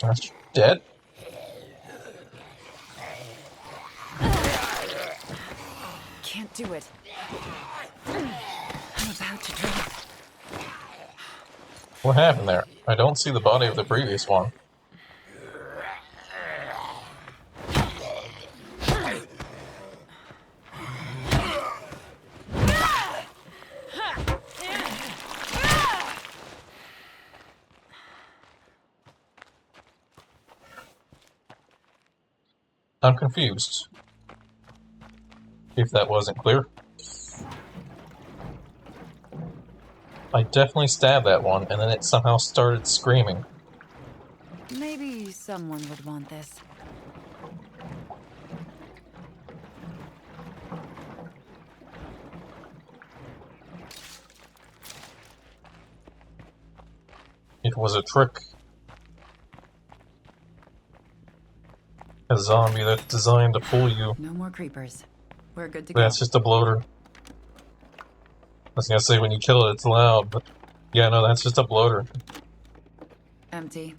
That's dead? Can't do it. to drink. What happened there? I don't see the body of the previous one. I'm confused. If that wasn't clear. I definitely stabbed that one, and then it somehow started screaming. Maybe someone would want this. It was a trick. A zombie that's designed to fool you. No more creepers. We're good to go. That's just a bloater. I was gonna say when you kill it, it's loud, but yeah, no, that's just a bloater. Empty.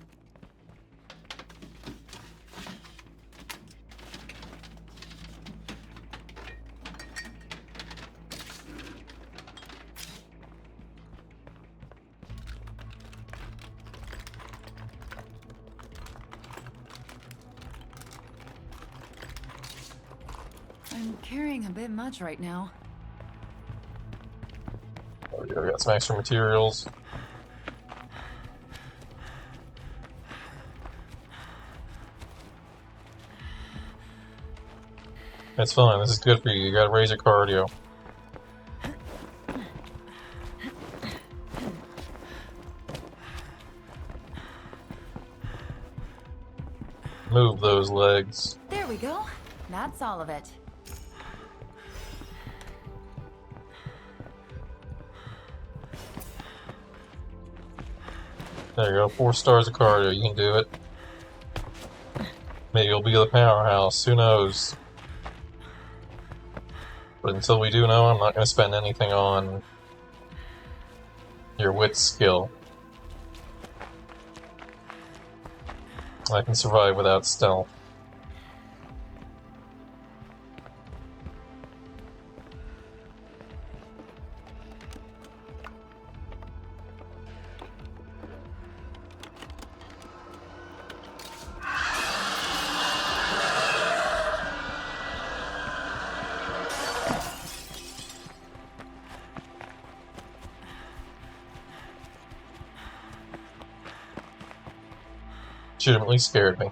I'm carrying a bit much right now. We got some extra materials. That's fine, this is good for you. You gotta raise your cardio. Move those legs. There we go. That's all of it. There you go, 4 stars of cardio, you can do it. Maybe you'll be the powerhouse, who knows? But until we do know, I'm not going to spend anything on your wit skill. I can survive without stealth. Legitimately scared me.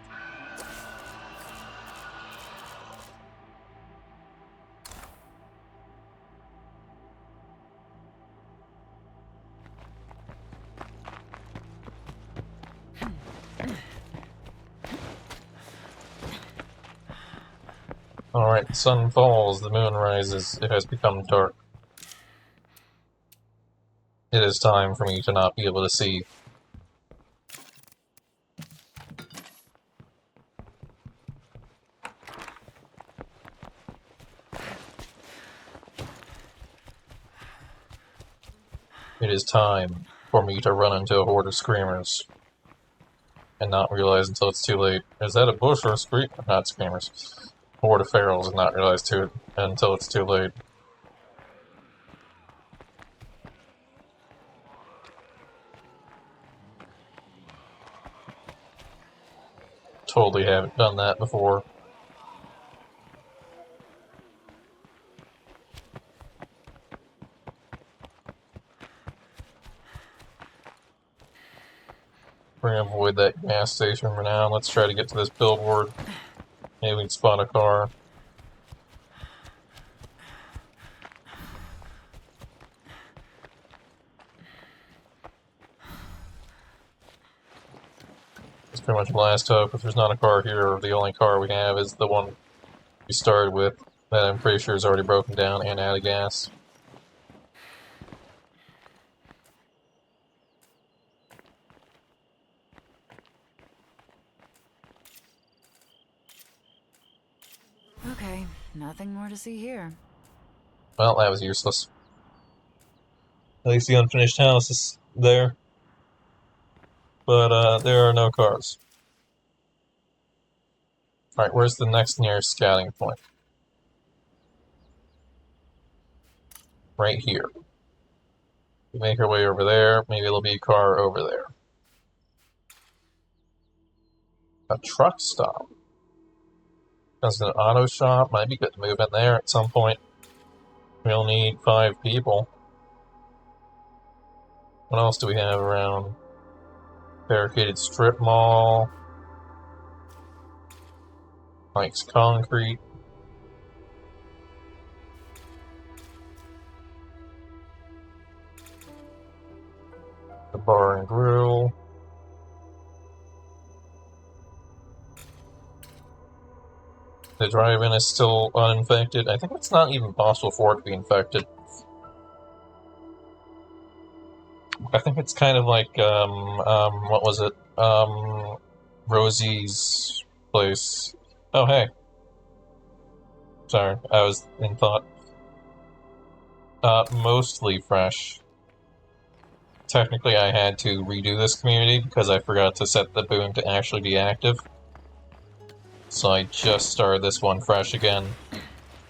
Alright, the sun falls, the moon rises, it has become dark. It is time for me to not be able to see. It is time for me to run into a horde of screamers and not realize until it's too late. Is that a bush or a scream? Not screamers. Horde of ferals and not realize until it's too late. Totally haven't done that before. We're gonna avoid that gas station for now. Let's try to get to this billboard. Maybe we can spot a car. It's pretty much last hope. If there's not a car here, the only car we have is the one we started with. That I'm pretty sure is already broken down and out of gas. Okay, nothing more to see here. Well, that was useless. At least the unfinished house is there. But there are no cars. Alright, where's the next nearest scouting point? Right here. We make our way over there. Maybe there'll be a car over there. A truck stop. That's an auto shop. Might be good to move in there at some point. We'll need 5 people. What else do we have around? Barricaded strip mall. Mike's Concrete. The Bar and Grill. The drive-in is still uninfected. I think it's not even possible for it to be infected. I think it's kind of like, what was it? Rosie's place. Oh, hey. Sorry, I was in thought. Mostly fresh. Technically, I had to redo this community because I forgot to set the boon to actually be active. So I just started this one fresh again.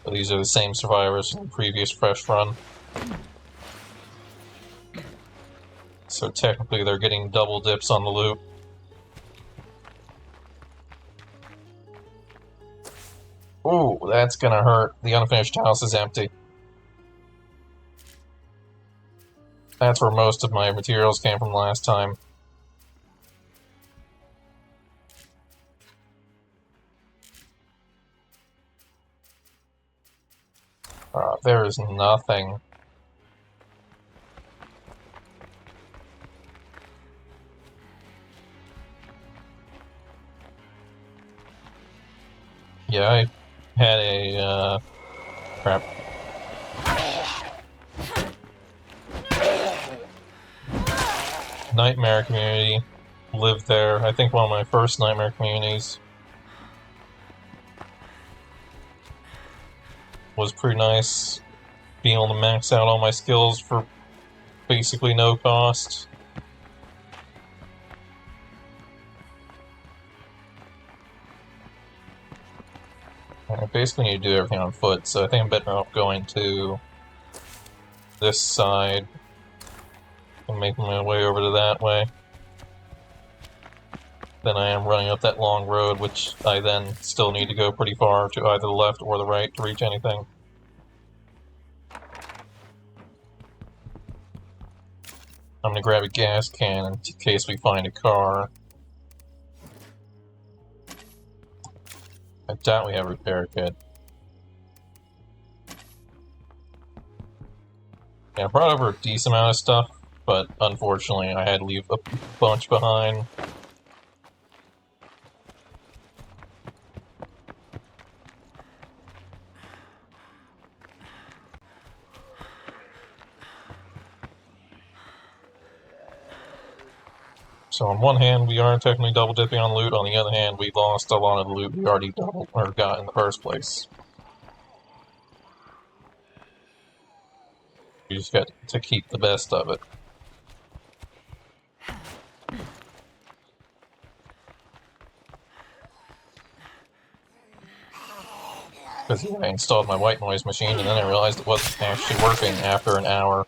But these are the same survivors from the previous fresh run. So technically they're getting double dips on the loot. Ooh, that's gonna hurt. The unfinished house is empty. That's where most of my materials came from last time. There is nothing. Yeah, I had a, crap. Nightmare community. Lived there. I think one of my first nightmare communities. Was pretty nice. Being able to max out all my skills for basically no cost. I basically need to do everything on foot, so I think I'm better off going to this side and making my way over to that way than I am running up that long road, which I then still need to go pretty far to either the left or the right to reach anything. I'm gonna grab a gas can in case we find a car. I doubt we have a repair kit. Yeah, I brought over a decent amount of stuff, but unfortunately I had to leave a bunch behind. So on one hand, we are technically double dipping on loot. On the other hand, we lost a lot of the loot we already double or got in the first place. We just got to keep the best of it. Because I installed my white noise machine and then I realized it wasn't actually working after an hour.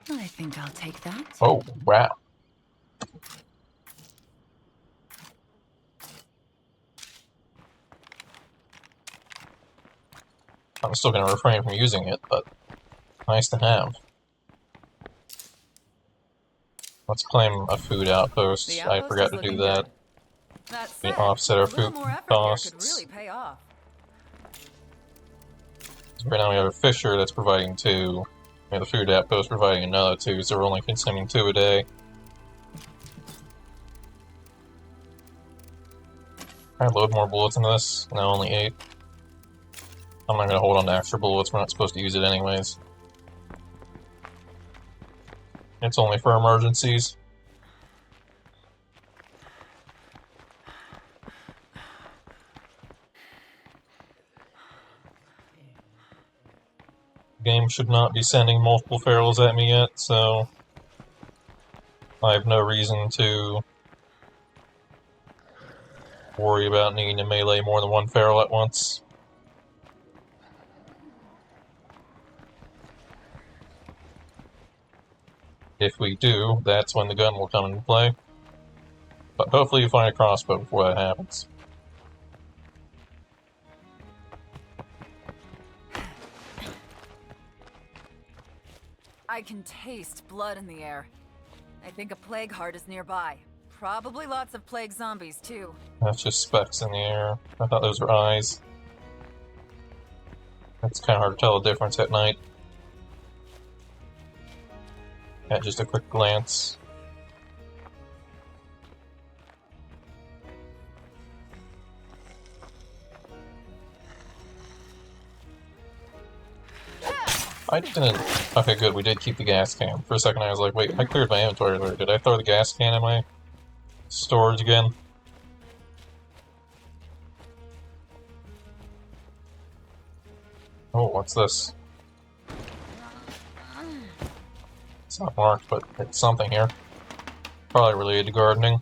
I think I'll take that. Oh, wow. I'm still going to refrain from using it, but nice to have. Let's claim a food outpost. The I outpost forgot is to do looking that. good. That We said, offset our a little food more effort costs. here could really pay off. Right now we have a fisher that's providing 2. We have the food outpost providing another 2, so we're only consuming 2 a day. Can I load more bullets into this? No, only 8. I'm not going to hold on to extra bullets, we're not supposed to use it anyways. It's only for emergencies. game should not be sending multiple ferals at me yet, so I have no reason to worry about needing to melee more than one feral at once. If we do, that's when the gun will come into play. But hopefully you find a crossbow before that happens. I can taste blood in the air. I think a plague heart is nearby. Probably lots of plague zombies, too. That's just specks in the air. I thought those were eyes. It's kind of hard to tell the difference at night. At just a quick glance. I didn't... Okay, good, we did keep the gas can. For a second I was like, wait, I cleared my inventory earlier. Did I throw the gas can in my storage again? Oh, what's this? It's not marked, but it's something here. Probably related to gardening.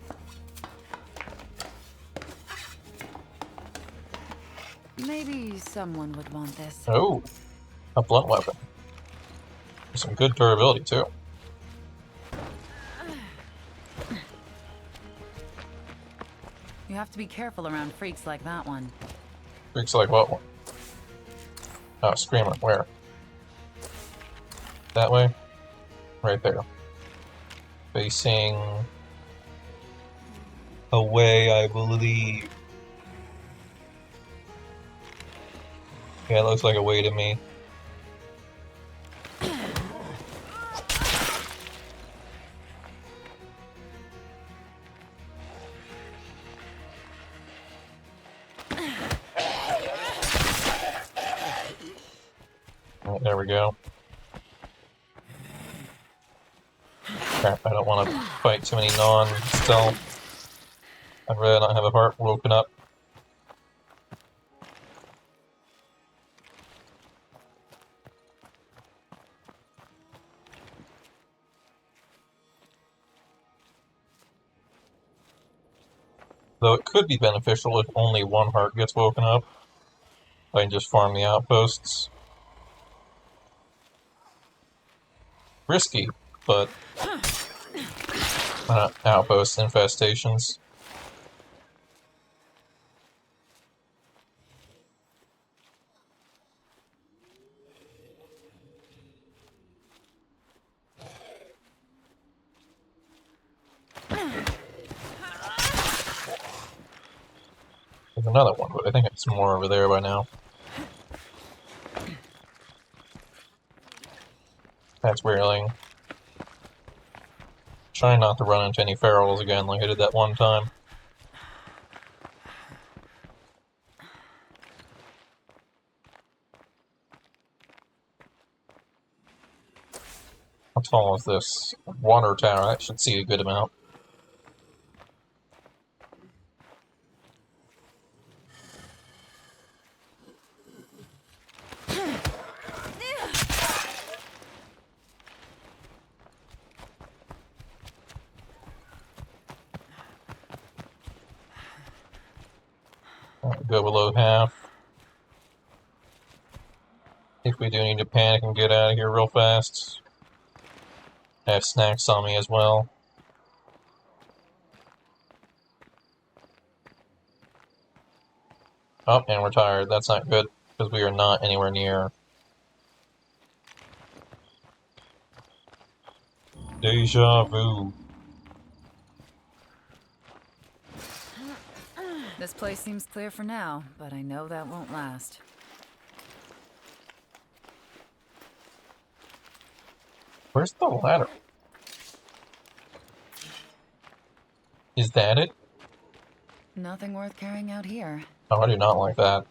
Maybe someone would want this. Oh, a blunt weapon. Some good durability, too. You have to be careful around freaks like that one. Freaks like what one? Oh, Screamer, where? That way? Right there. Facing away, I believe. Yeah, it looks like away to me. Right, there we go. Crap, I don't want to fight too many non-stealth. I'd rather not have a heart woken up. Though it could be beneficial if only one heart gets woken up. I can just farm the outposts. Risky, but outpost infestations. There's another one, but I think it's more over there by now. That's Weirling. Trying not to run into any ferals again like I did that one time. How tall is this? Water tower, that should see a good amount. Go below half. If we do need to panic and get out of here real fast. I have snacks on me as well. Oh, and we're tired. That's not good, because we are not anywhere near. Deja vu. This place seems clear for now, but I know that won't last. Where's the ladder? Is that it? Nothing worth carrying out here. Oh, I do not like that.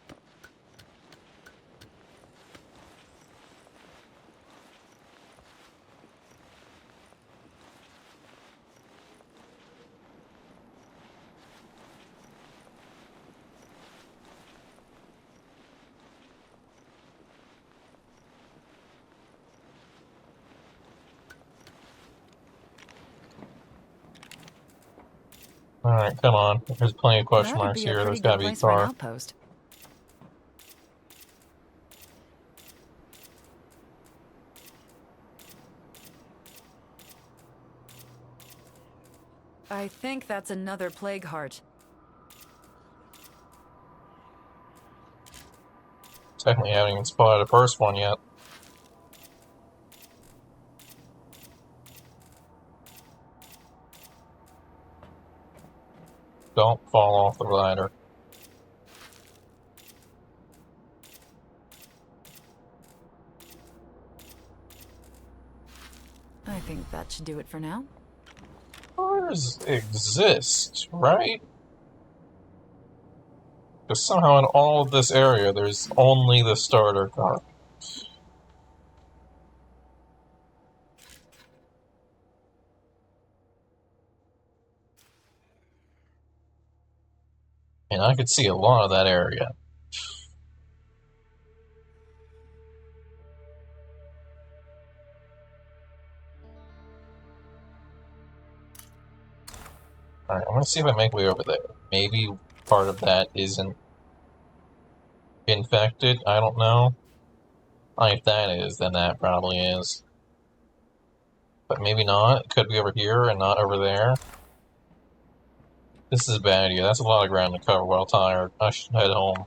Alright, come on. There's plenty of question That'd marks be a here. pretty There's good gotta be a place for an car. outpost. I think that's another plague heart. Technically haven't even spotted a first one yet. Don't fall off the ladder. I think that should do it for now. Cars exist, right? Because somehow in all of this area, there's only the starter car. And I could see a lot of that area. Alright, I'm gonna see if I make my way over there. Maybe part of that isn't infected, I don't know. If that is, then that probably is. But maybe not. It could be over here and not over there. This is a bad idea. That's a lot of ground to cover while tired. I should head home.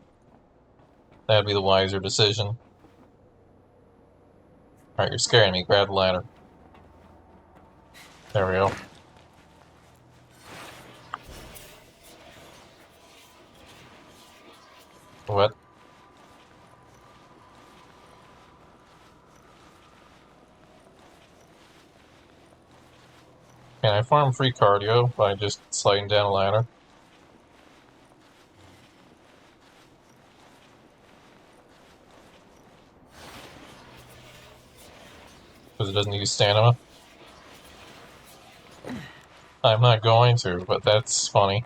That'd be the wiser decision. Alright, you're scaring me. Grab the ladder. There we go. What? Can I farm free cardio by just sliding down a ladder? Because it doesn't use stamina? I'm not going to, but that's funny.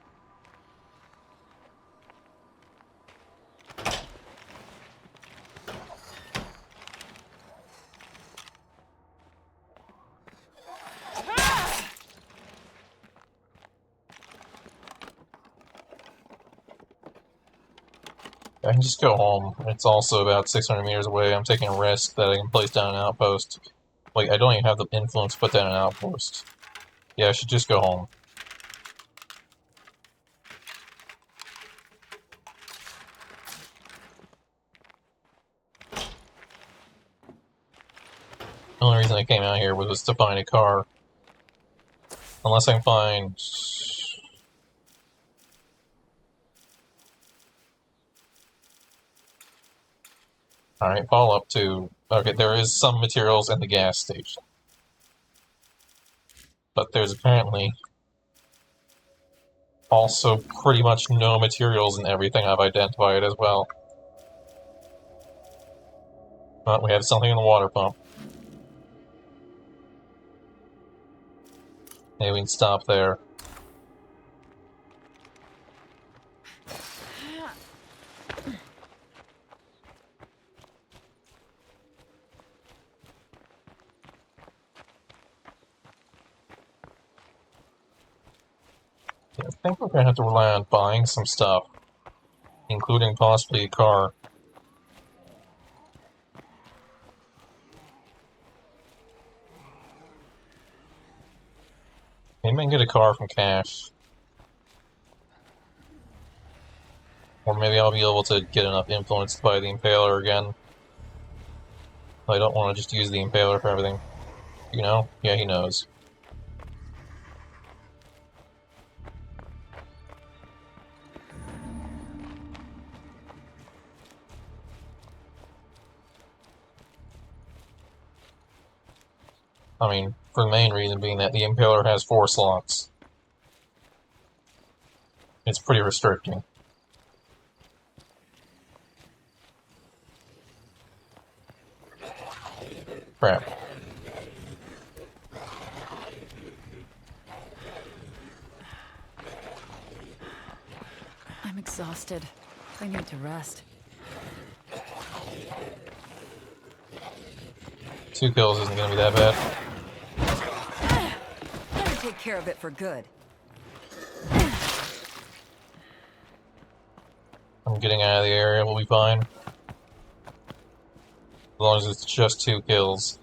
I can just go home. It's also about 600 meters away. I'm taking a risk that I can place down an outpost. Like, I don't even have the influence to put down an outpost. Yeah, I should just go home. The only reason I came out here was to find a car. Unless I can find... Alright, follow up to... Okay, there is some materials in the gas station. But there's apparently also pretty much no materials in everything I've identified as well. But we have something in the water pump. Maybe we can stop there. Yeah, I think we're going to have to rely on buying some stuff, including possibly a car. Maybe I can get a car from Cash. Or maybe I'll be able to get enough influence to buy the Impaler again. I don't want to just use the Impaler for everything. You know? Yeah, he knows. I mean, for the main reason being that the Impaler has 4 slots. It's pretty restricting. Crap. I'm exhausted. I need to rest. 2 kills isn't gonna be that bad. Better take care of it for good. I'm getting out of the area, we'll be fine. As long as it's just 2 kills.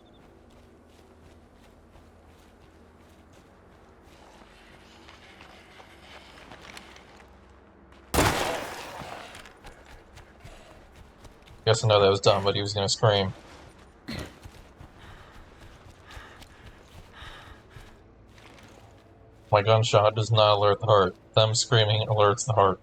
Guess I know that was dumb, but he was gonna scream. My gunshot does not alert the heart. Them screaming alerts the heart.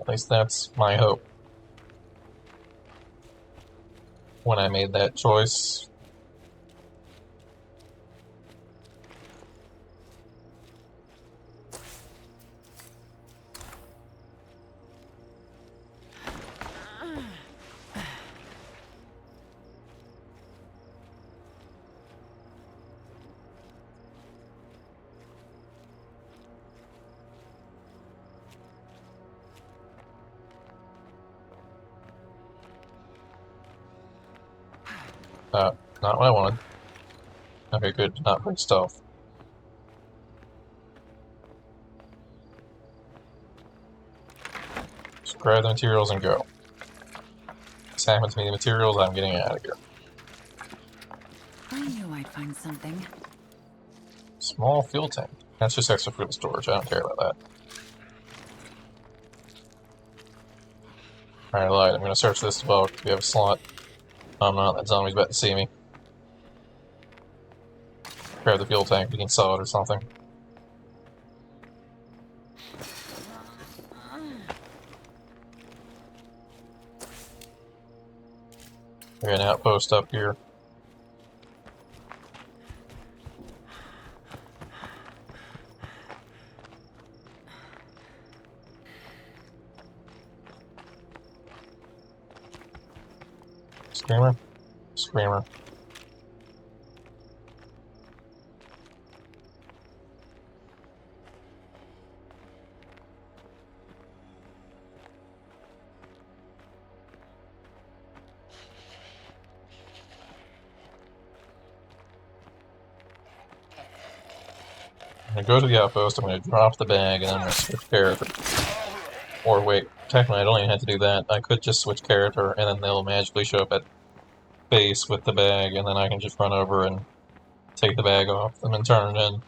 At least that's my hope. When I made that choice. Not what I wanted. Okay, good. Not break stealth. Just grab the materials and go. What's happened to me, the materials, I'm getting out of here. I knew I'd find something. Small fuel tank. That's just extra fuel storage. I don't care about that. Alright, I lied. I'm gonna search this as well because we have a slot. I'm not. That zombie's about to see me. Grab the fuel tank. We can sell it or something. We got an outpost up here. Screamer? Screamer. I'm gonna go to the outpost, I'm gonna drop the bag, and then I'm gonna switch character. Or wait, technically I don't even have to do that. I could just switch character, and then they'll magically show up at base with the bag, and then I can just run over and take the bag off them and turn it in.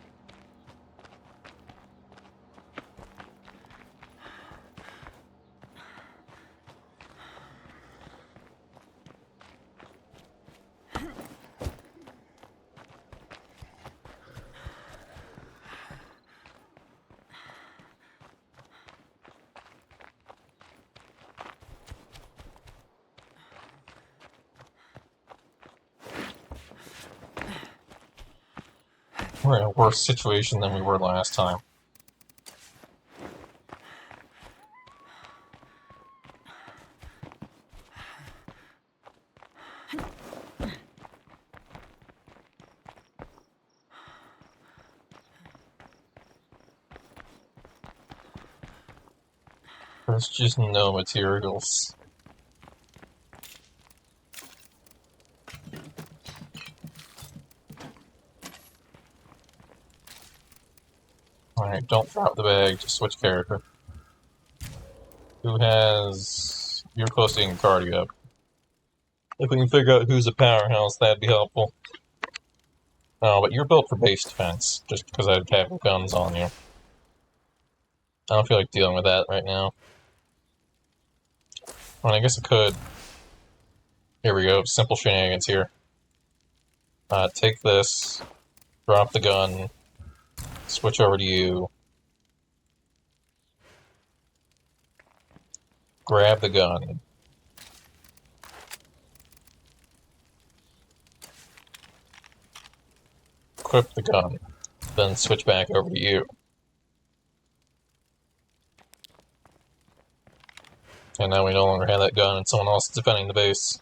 We're in a worse situation than we were last time. There's just no materials. Alright, don't drop the bag, just switch character. Who has... You're close to getting cardio up. If we can figure out who's a powerhouse, that'd be helpful. Oh, but you're built for base defense, just because I have guns on you. I don't feel like dealing with that right now. Well, I guess I could. Here we go, simple shenanigans here. Take this, drop the gun, switch over to you, grab the gun, equip the gun, then switch back over to you. And now we no longer have that gun and someone else is defending the base.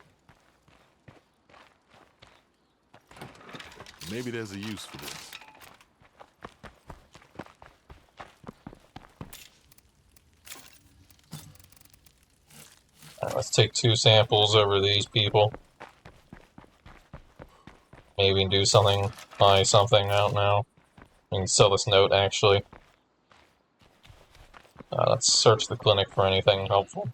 Maybe there's a use for this. Alright, let's take 2 samples over these people. Maybe do something, buy something, I don't know. We can sell this note, actually. Let's search the clinic for anything helpful.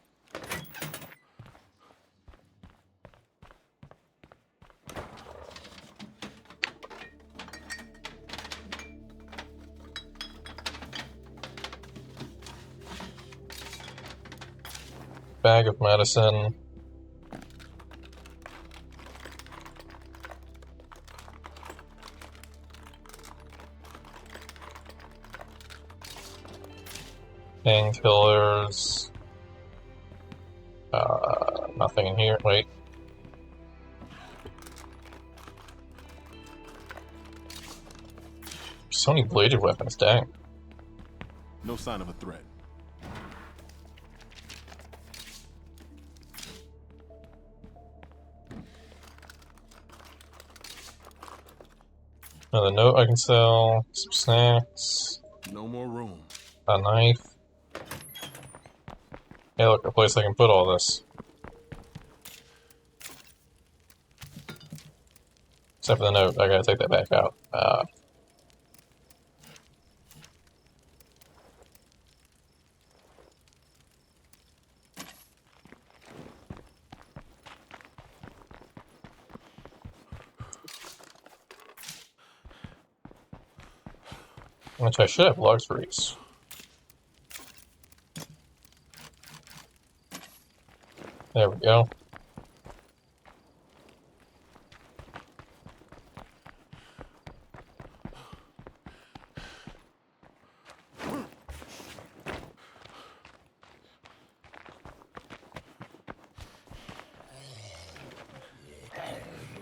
Bag of medicine. Painkillers. Nothing in here. Wait. So many bladed weapons, dang. No sign of a threat. Another note I can sell. Some snacks. No more room. A knife. Hey, look, a place I can put all this. Except for the note, I gotta take that back out. Which I should have logs for these. There we go.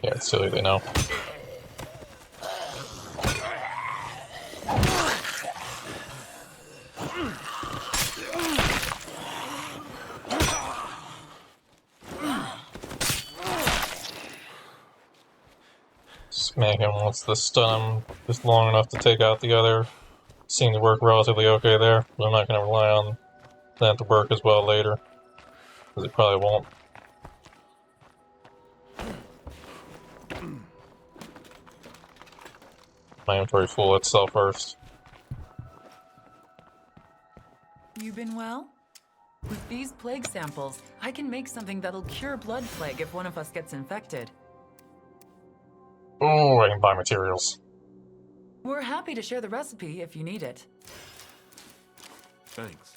Yeah, it's silly they know. Smack him once the stun him just long enough to take out the other. Seemed to work relatively okay there, but I'm not going to rely on that to work as well later, because it probably won't. My inventory full, let's sell first. You been well? With these plague samples, I can make something that'll cure blood plague if one of us gets infected. Oh, I can buy materials. We're happy to share the recipe if you need it. Thanks.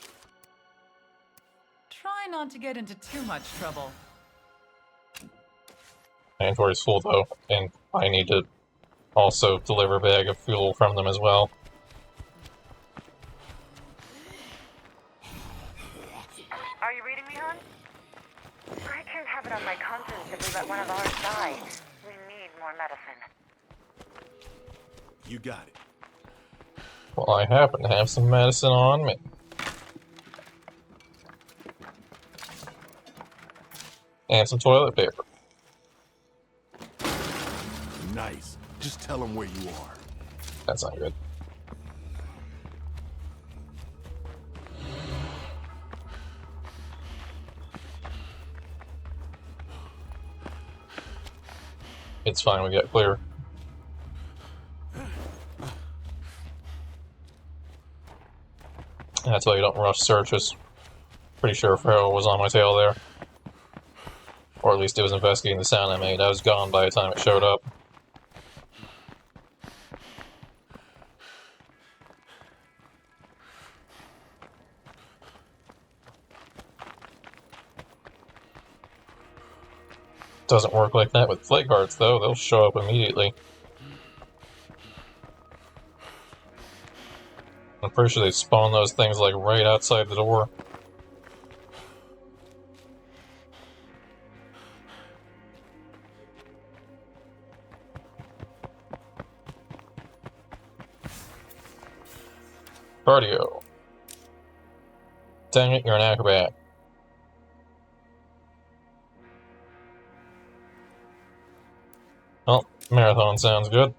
Try not to get into too much trouble. My inventory's full though, and I need to also deliver a bag of fuel from them as well. Are you reading me, hon? I can't have it on my conscience if we let one of ours die. We need more medicine. You got it. Well, I happen to have some medicine on me. And some toilet paper. Nice. Just tell them where you are. That's not good. It's fine, we got clear. That's why you don't rush searches. Pretty sure Farrell was on my tail there. Or at least it was investigating the sound I made. I was gone by the time it showed up. Doesn't work like that with plague hearts, though. They'll show up immediately. I'm pretty sure they spawn those things like right outside the door. Cardio. Dang it, you're an acrobat. Marathon sounds good.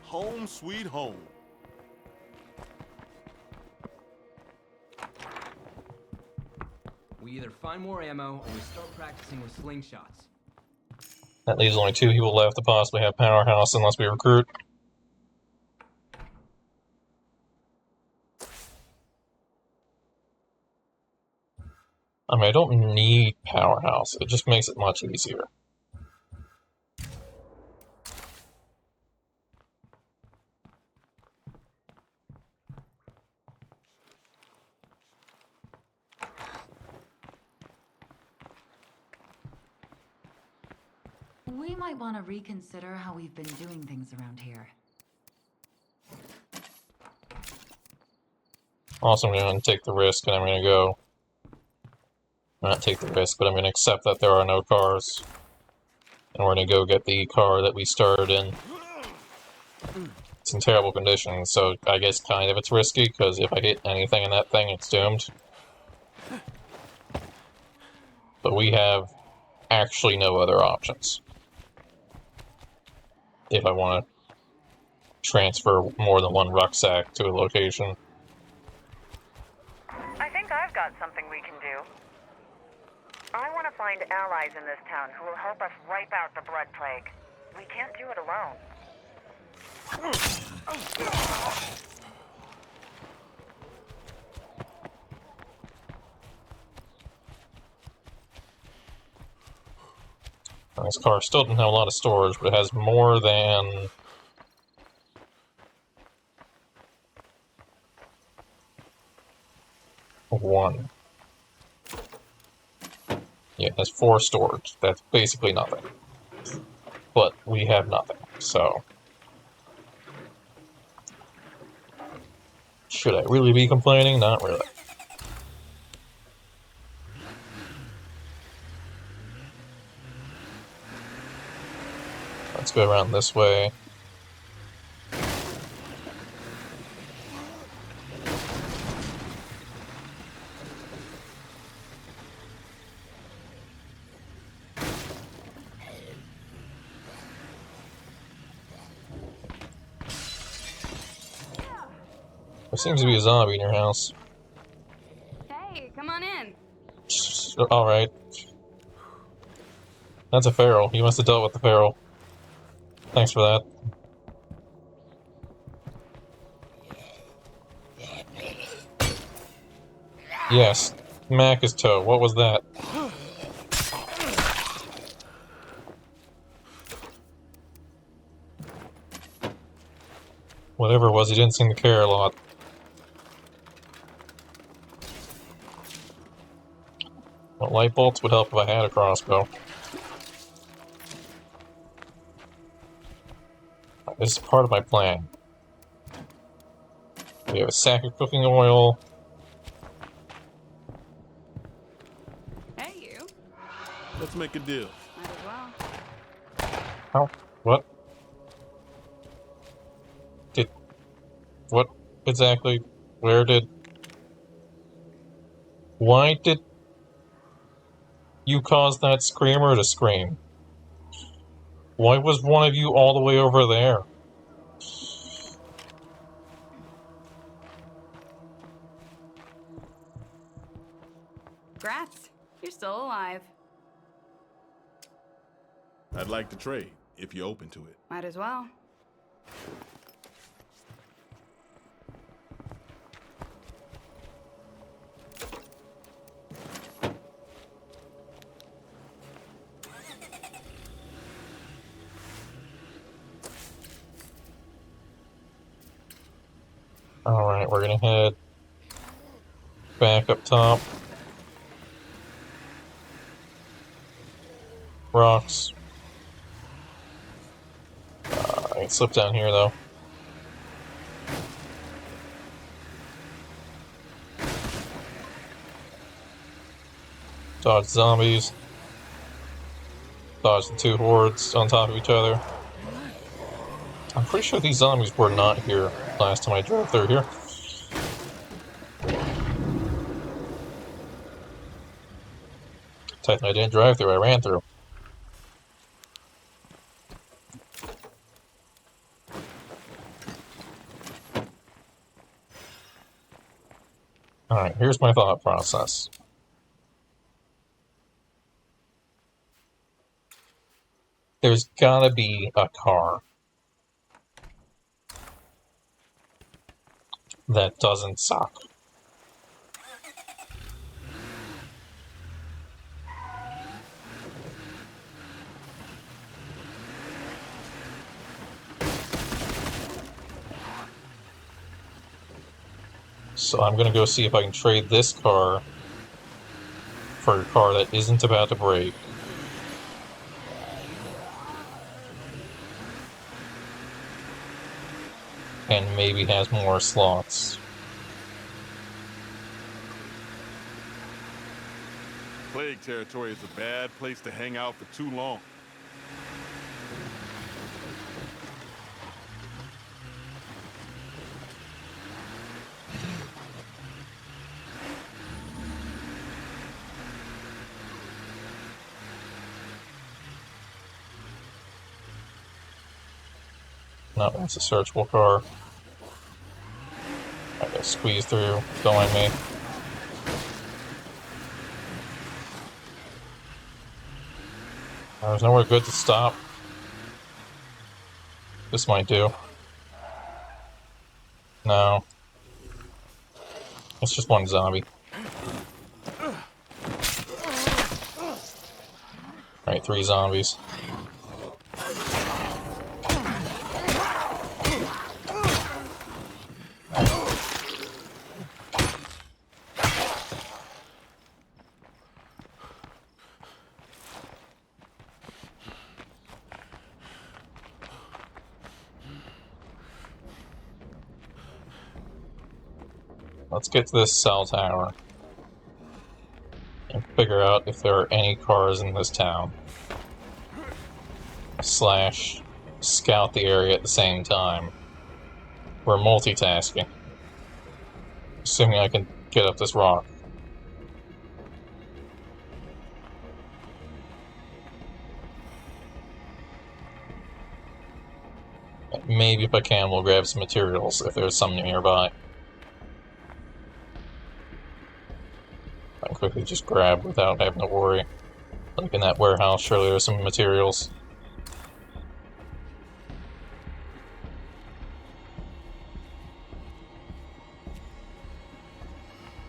Home sweet home. We either find more ammo or we start practicing with slingshots. That leaves only 2 people left to possibly have Powerhouse unless we recruit. I mean, I don't need Powerhouse. It just makes it much easier. We might want to reconsider how we've been doing things around here. Also, I'm going to take the risk and I'm going to go... Not take the risk, but I'm going to accept that there are no cars. And we're going to go get the car that we started in. It's in terrible condition, so I guess kind of it's risky, because if I hit anything in that thing, it's doomed. But we have actually no other options. If I want to transfer more than one rucksack to a location. I think I've got something we can do. I want to find allies in this town who will help us wipe out the blood plague. We can't do it alone. This car still doesn't have a lot of storage, but it has more than... one. Yeah, it has 4 storage. That's basically nothing. But we have nothing, so... Should I really be complaining? Not really. Let's go around this way. There seems to be a zombie in your house. Hey, come on in. Alright. That's a feral. You must have dealt with the feral. Thanks for that. Yes. Mac is toe. What was that? Whatever it was, he didn't seem to care a lot. Well, light bolts would help if I had a crossbow. This is part of my plan. We have a sack of cooking oil. Hey, you. Let's make a deal. Might as well. How? What? What exactly? Where did... Why did you cause that screamer to scream? Why was one of you all the way over there? Grats. You're still alive. I'd like to trade, if you're open to it. Might as well. Alright, we're gonna head back up top. Rocks. I can slip down here though. Dodge zombies. Dodge the 2 hordes on top of each other. I'm pretty sure these zombies were not here last time I drove through here. Technically I didn't drive through, I ran through. Alright, here's my thought process. There's gotta be a car that doesn't suck. So I'm gonna go see if I can trade this car for a car that isn't about to break. And maybe has more slots. Plague territory is a bad place to hang out for too long. No, that's a searchable car. I gotta squeeze through, don't mind me. There's nowhere good to stop. This might do. No. It's just one zombie. Alright, 3 zombies. Let's get to this cell tower and figure out if there are any cars in this town. / scout the area at the same time. We're multitasking. Assuming I can get up this rock. Maybe if I can, we'll grab some materials if there's some nearby. I can quickly just grab without having to worry. Like in that warehouse, surely there's some materials.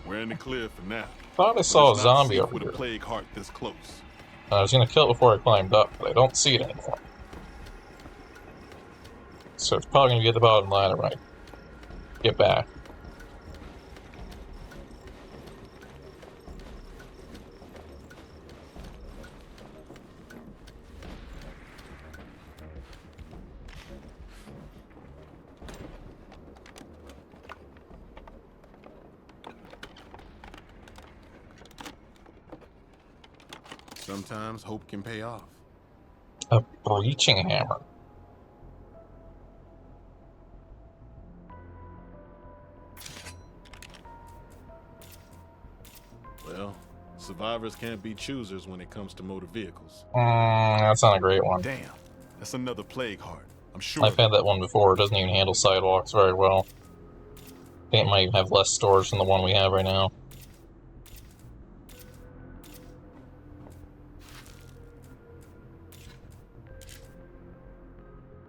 We're in the clear for now. Thought I saw a But it's not zombie safe over with here. a plague heart this close. I was gonna kill it before I climbed up, but I don't see it anymore. So it's probably gonna be at the bottom ladder when I get back. Sometimes hope can pay off. A breaching hammer. Well, survivors can't be choosers when it comes to motor vehicles. That's not a great one. Damn, that's another plague heart. I'm sure. I've had that one before. It doesn't even handle sidewalks very well. I think it might even have less storage than the one we have right now.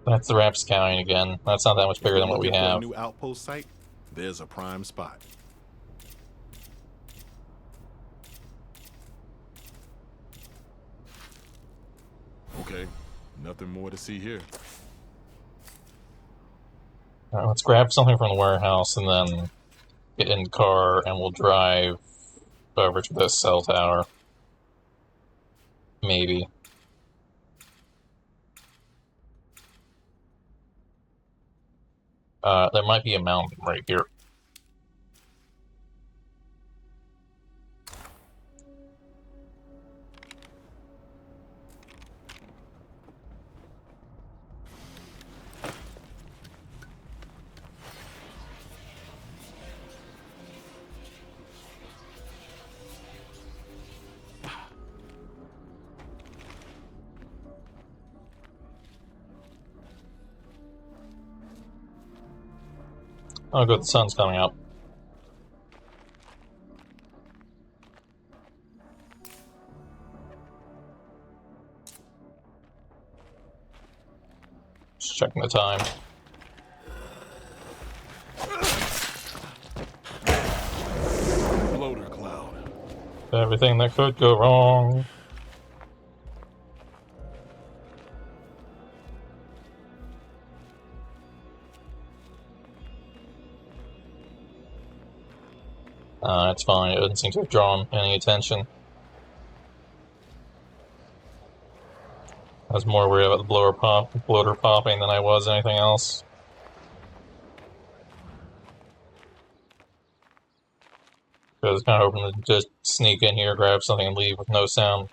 That's the rapscallion again. That's not that much bigger than what we Looking for a have. new outpost site? There's a prime spot. Okay, nothing more to see here. Alright, let's grab something from the warehouse and then get in the car and we'll drive over to this cell tower. Maybe. There might be a mountain right here. Oh good, the sun's coming up. Just checking the time. Bloater cloud. Everything that could go wrong. It's fine. It doesn't seem to have drawn any attention. I was more worried about the bloater popping than I was anything else. I was kind of hoping to just sneak in here, grab something, and leave with no sound.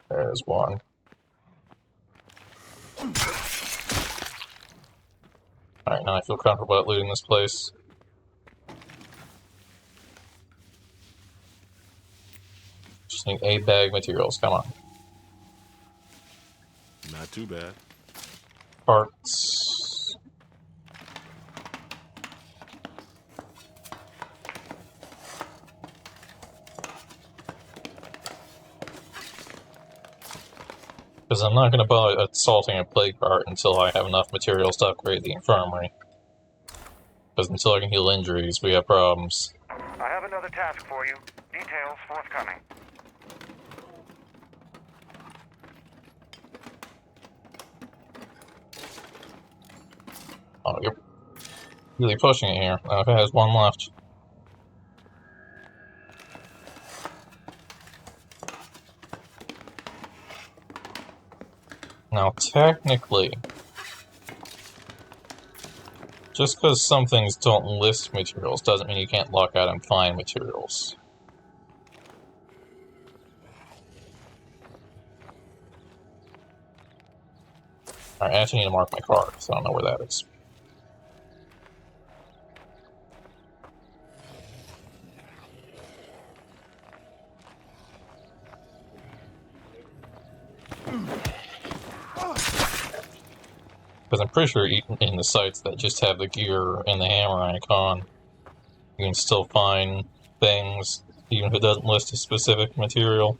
There's one. Alright, now I feel comfortable about looting this place. Just need 8 bag materials, come on. Not too bad. Parts. Because I'm not going to bother assaulting a plague cart until I have enough materials to upgrade the infirmary. Because until I can heal injuries, we have problems. I have another task for you. Details forthcoming. Oh, you're really pushing it here. Okay, there's one left. Now, technically, just because some things don't list materials doesn't mean you can't lock out and find materials. Alright, I actually need to mark my car, because I don't know where that is. Because I'm pretty sure in the sites that just have the gear and the hammer icon, you can still find things, even if it doesn't list a specific material.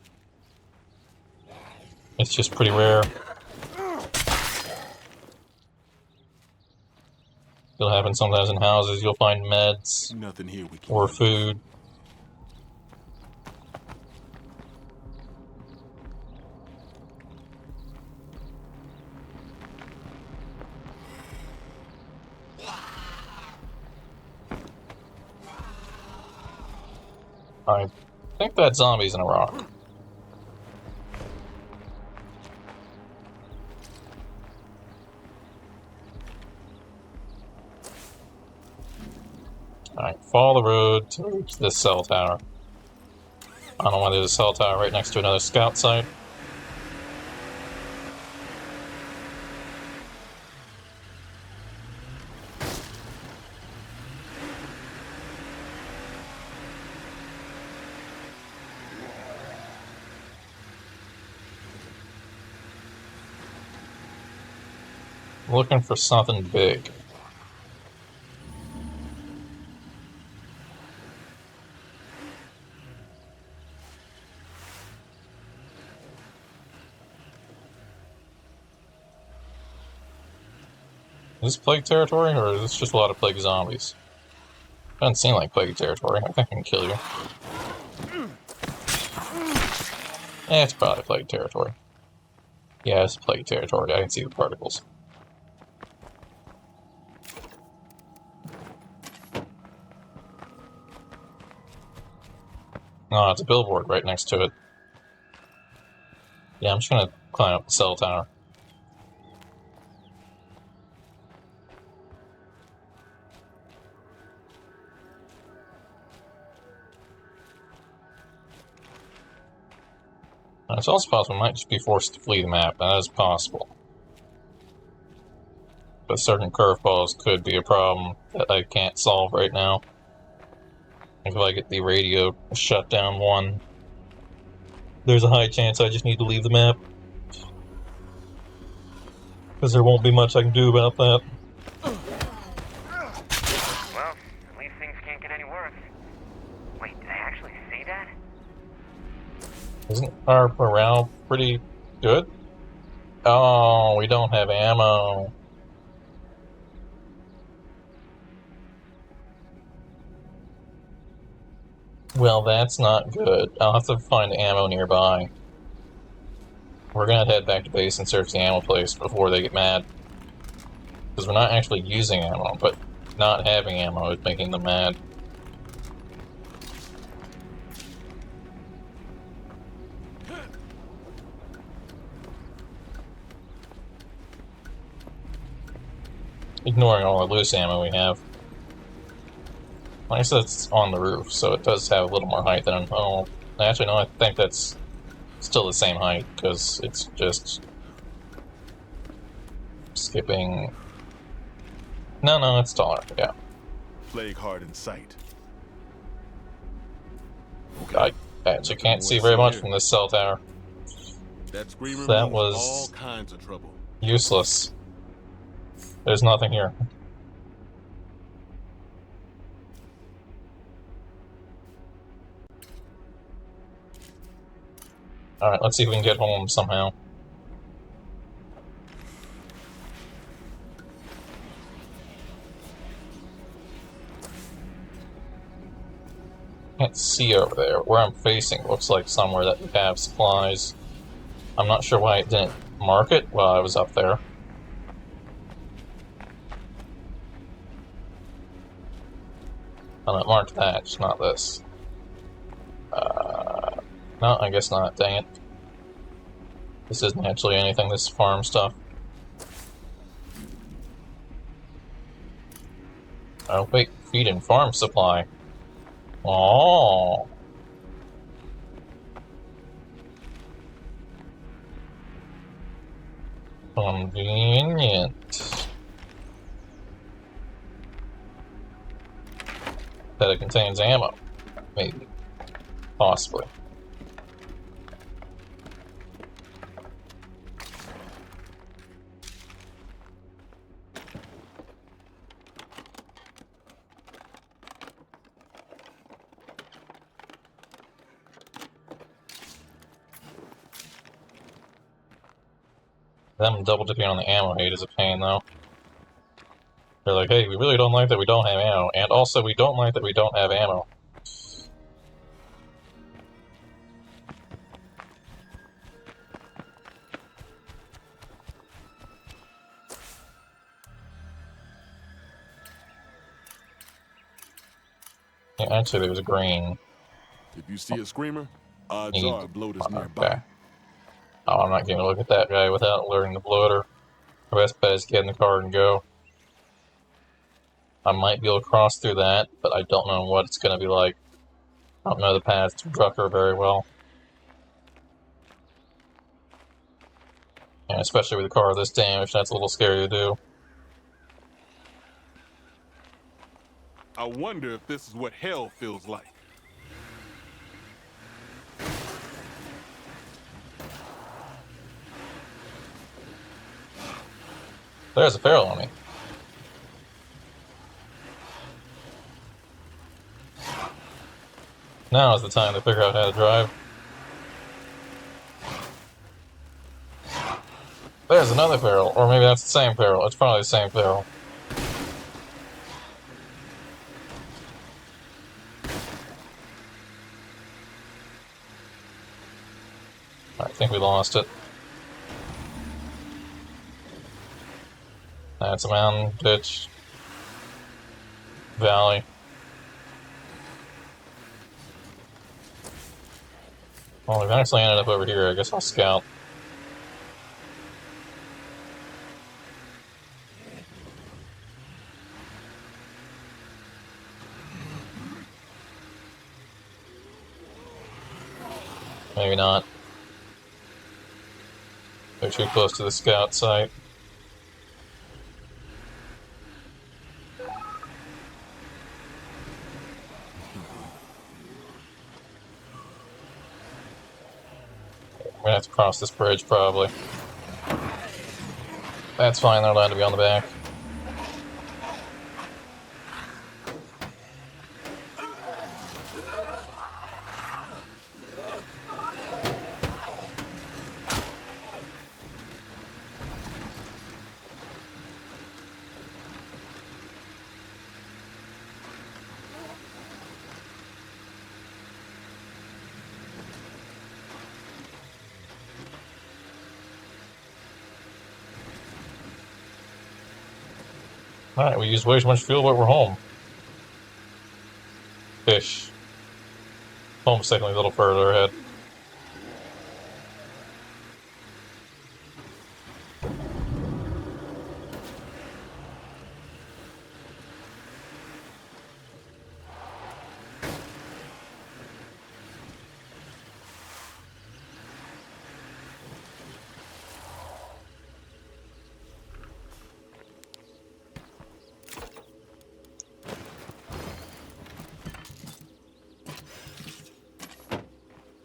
It's just pretty rare. It'll happen sometimes in houses, you'll find meds Nothing here we can or use. food. I think that zombie's in a rock. Alright, follow the road to reach this cell tower. I don't know why there's a cell tower right next to another scout site. Looking for something big. Is this plague territory, or is this just a lot of plague zombies? Doesn't seem like plague territory. I think I can kill you. It's probably plague territory. Yeah, it's plague territory. I can see the particles. Oh, it's a billboard right next to it. Yeah, I'm just gonna climb up the cell tower. It's also possible I might just be forced to flee the map. That is possible. But certain curveballs could be a problem that I can't solve right now. If I get the radio shut down one, there's a high chance I just need to leave the map. Because there won't be much I can do about that. Well, at least things can't get any worse. Wait, did I actually say that? Isn't our morale pretty good? Oh, we don't have ammo. Well, that's not good. I'll have to find ammo nearby. We're gonna head back to base and search the ammo place before they get mad. Because we're not actually using ammo, but not having ammo is making them mad. Ignoring all the loose ammo we have. Like I said, it's on the roof, so it does have a little more height than... Oh, actually, no, I think that's still the same height, because it's just... skipping... No, it's taller, yeah. Plague hard in sight. I actually can't see very much from this cell tower. That screamer That means was all kinds of trouble. useless. There's nothing here. Alright, let's see if we can get home somehow. Can't see over there. Where I'm facing looks like somewhere that we have supplies. I'm not sure why it didn't mark it while I was up there. Oh, it marked that, just not this. No, I guess not, dang it. This isn't actually anything, this is farm stuff. Oh, wait, feed and farm supply. Oh. Convenient. That it contains ammo. Maybe. Possibly. Them double dipping on the ammo hate is a pain, though. They're like, hey, we really don't like that we don't have ammo, and also we don't like that we don't have ammo. Yeah, actually, there was a green. If you see a screamer, odds are a bloat is nearby. Okay. Oh, I'm not going to look at that guy without alerting the bloater. The best bet is get in the car and go. I might be able to cross through that, but I don't know what it's going to be like. I don't know the path to Drucker very well. And especially with a car this damaged, that's a little scary to do. I wonder if this is what hell feels like. There's a feral on me. Now is the time to figure out how to drive. There's another feral, or maybe that's the same feral. It's probably the same feral. I think we lost it. That's a mountain, ditch, valley. Well, we've actually ended up over here. I guess I'll scout. Maybe not. They're too close to the scout site. We're gonna have to cross this bridge, probably. That's fine, they're allowed to be on the back. Alright, we used way too much fuel, but we're home. Fish. Home's technically a little further ahead.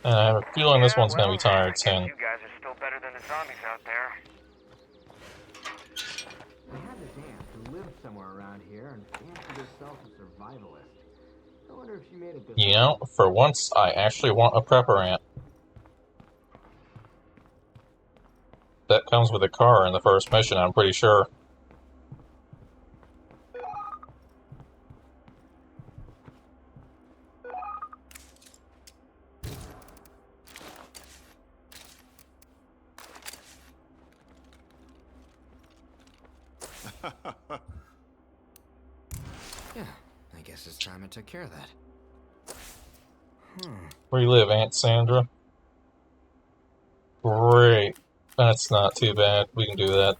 And I have a feeling this one's gonna be tired I guess soon. you guys are still better than the zombies out there. I had this aunt who lived somewhere around here and fancied herself a survivalist. I wonder if she made a good You know, for once, I actually want a prepper ant. That comes with a car in the first mission, I'm pretty sure. Yeah, I guess it's time I took care of that. Where you live, Aunt Sandra? Great. That's not too bad. We can do that.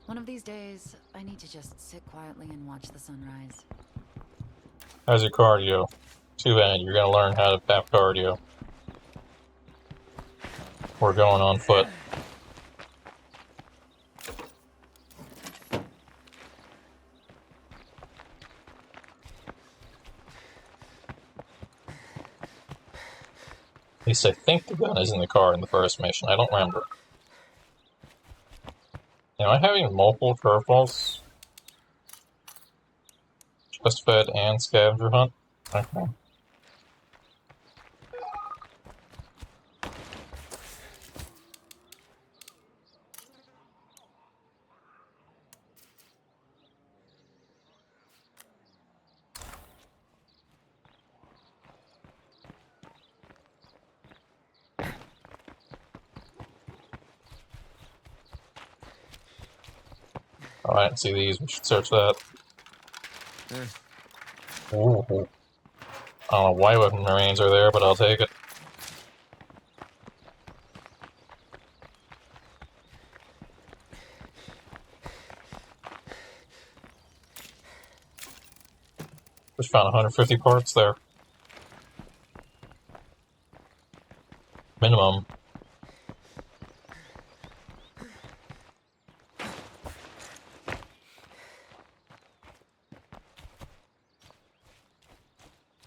One of these days, I need to just sit quietly and watch the sunrise. How's your cardio? Too bad, you're gonna learn how to have cardio. We're going on foot. At least I think the gun is in the car in the first mission. I don't remember. Am I having multiple curveballs? Just fed and scavenger hunt? Okay. Oh, I didn't see these. We should search that. Ooh. I don't know why weapon remains are there, but I'll take it. Just found 150 parts there. Minimum.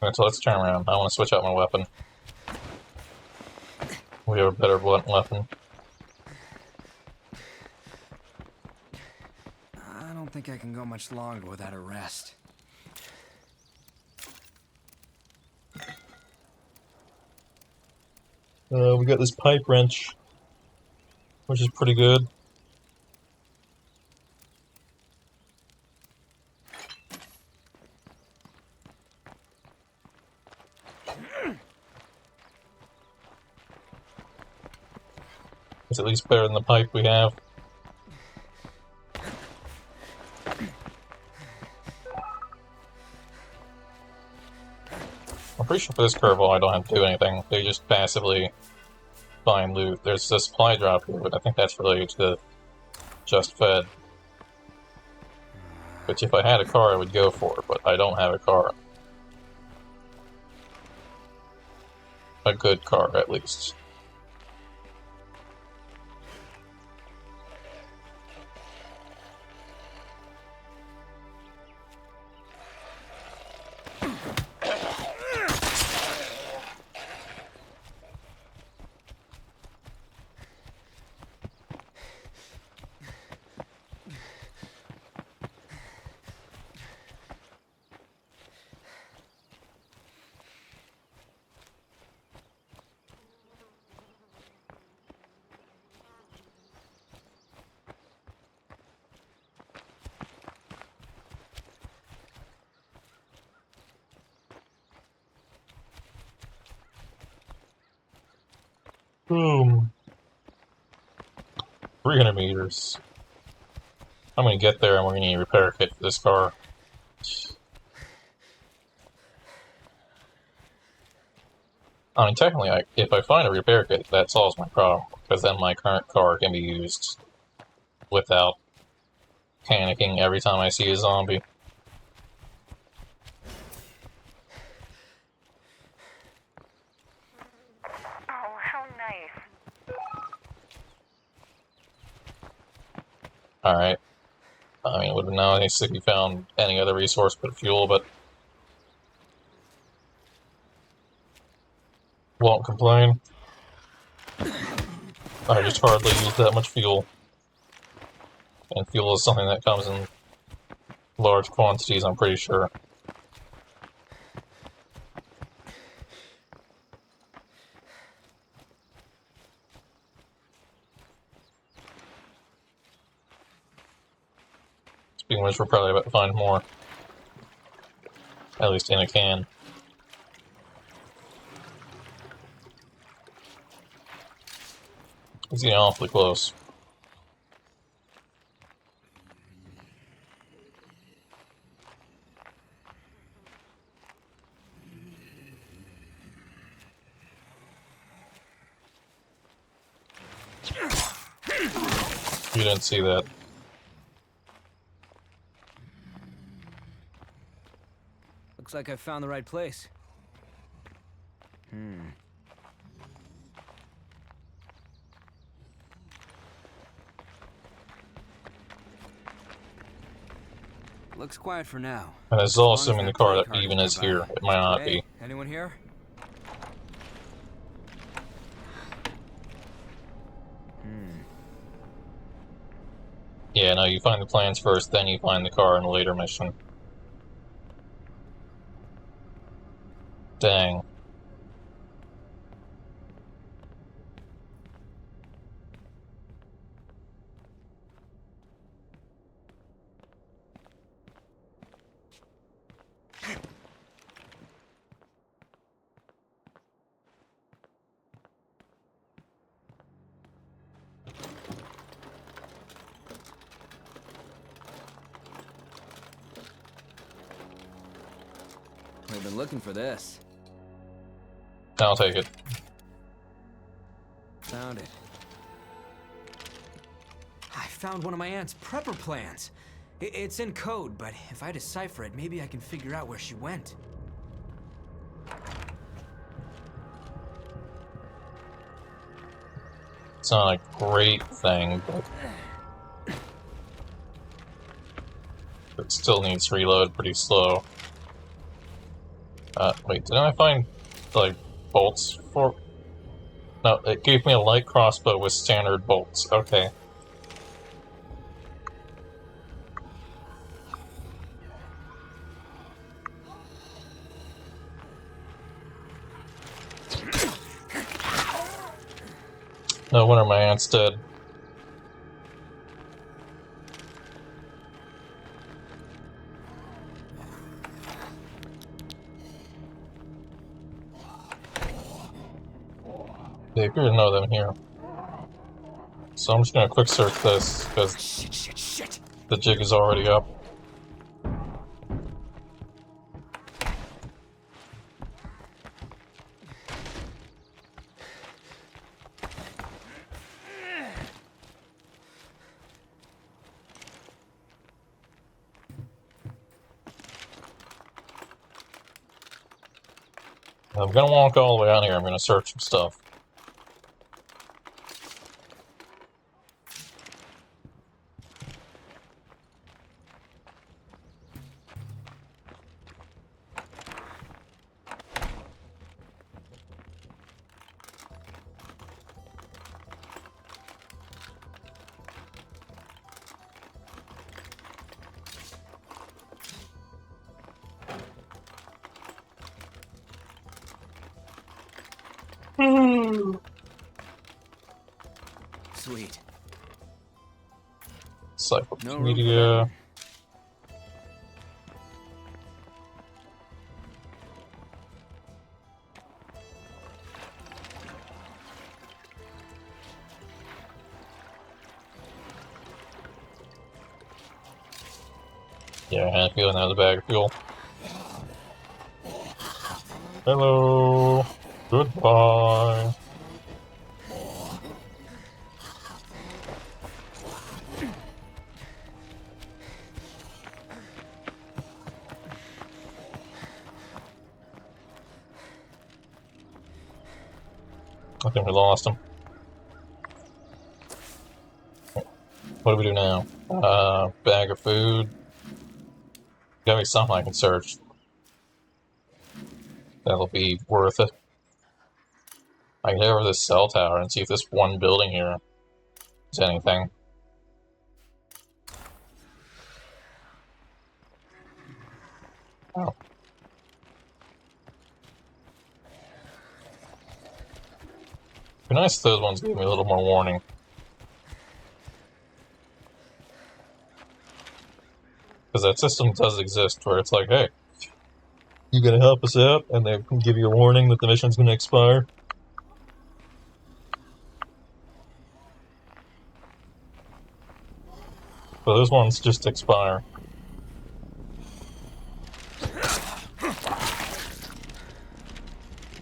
Alright, so let's turn around. I want to switch out my weapon. We have a better weapon. I don't think I can go much longer without a rest. We got this pipe wrench, which is pretty good. It's at least better than the pipe we have. I'm pretty sure for this curveball I don't have to do anything. They just passively find loot. There's a supply drop here, but I think that's related to just fed. Which if I had a car I would go for, but I don't have a car. A good car, at least. Boom. 300 meters. I'm gonna get there and we're gonna need a repair kit for this car. I mean, technically, if I find a repair kit, that solves my problem, because then my current car can be used without panicking every time I see a zombie. Oh, how nice. Alright. I mean, it would have been nice if you found any other resource but fuel, but won't complain. I just hardly use that much fuel. And fuel is something that comes in large quantities, I'm pretty sure. Speaking of which, we're probably about to find more. At least in a can. It's getting awfully close. You didn't see that. Looks like I found the right place. Looks quiet for now. And this is As all long as assuming the that car plague that heart even is nearby. here. It might not Hey, be. anyone here? Yeah, no, you find the plans first, then you find the car in a later mission. Dang. I've been looking for this. I'll take it. Found it. I found one of my aunt's prepper plans. It's in code, but if I decipher it, maybe I can figure out where she went. It's not a great thing, but it still needs to reload pretty slow. Wait, didn't I find, like, bolts for... No, it gave me a light crossbow with standard bolts. Okay. No wonder my aunt's dead. They appear to know them here. So I'm just gonna quick search this, because Shit. the jig is already up. I'm gonna walk all the way out here, I'm gonna search some stuff. Sweet. Encyclopedia. Yeah, I had a feeling that was a bag of fuel. Hello. Goodbye. I think we lost him. What do we do now? Bag of food. Gotta be something I can search. That'll be worth it. I can head over to this cell tower and see if this one building here is anything. Oh. Be nice if those ones gave me a little more warning. Because that system does exist where it's like, hey, you gonna help us out? And they can give you a warning that the mission's gonna expire. So those ones just expire.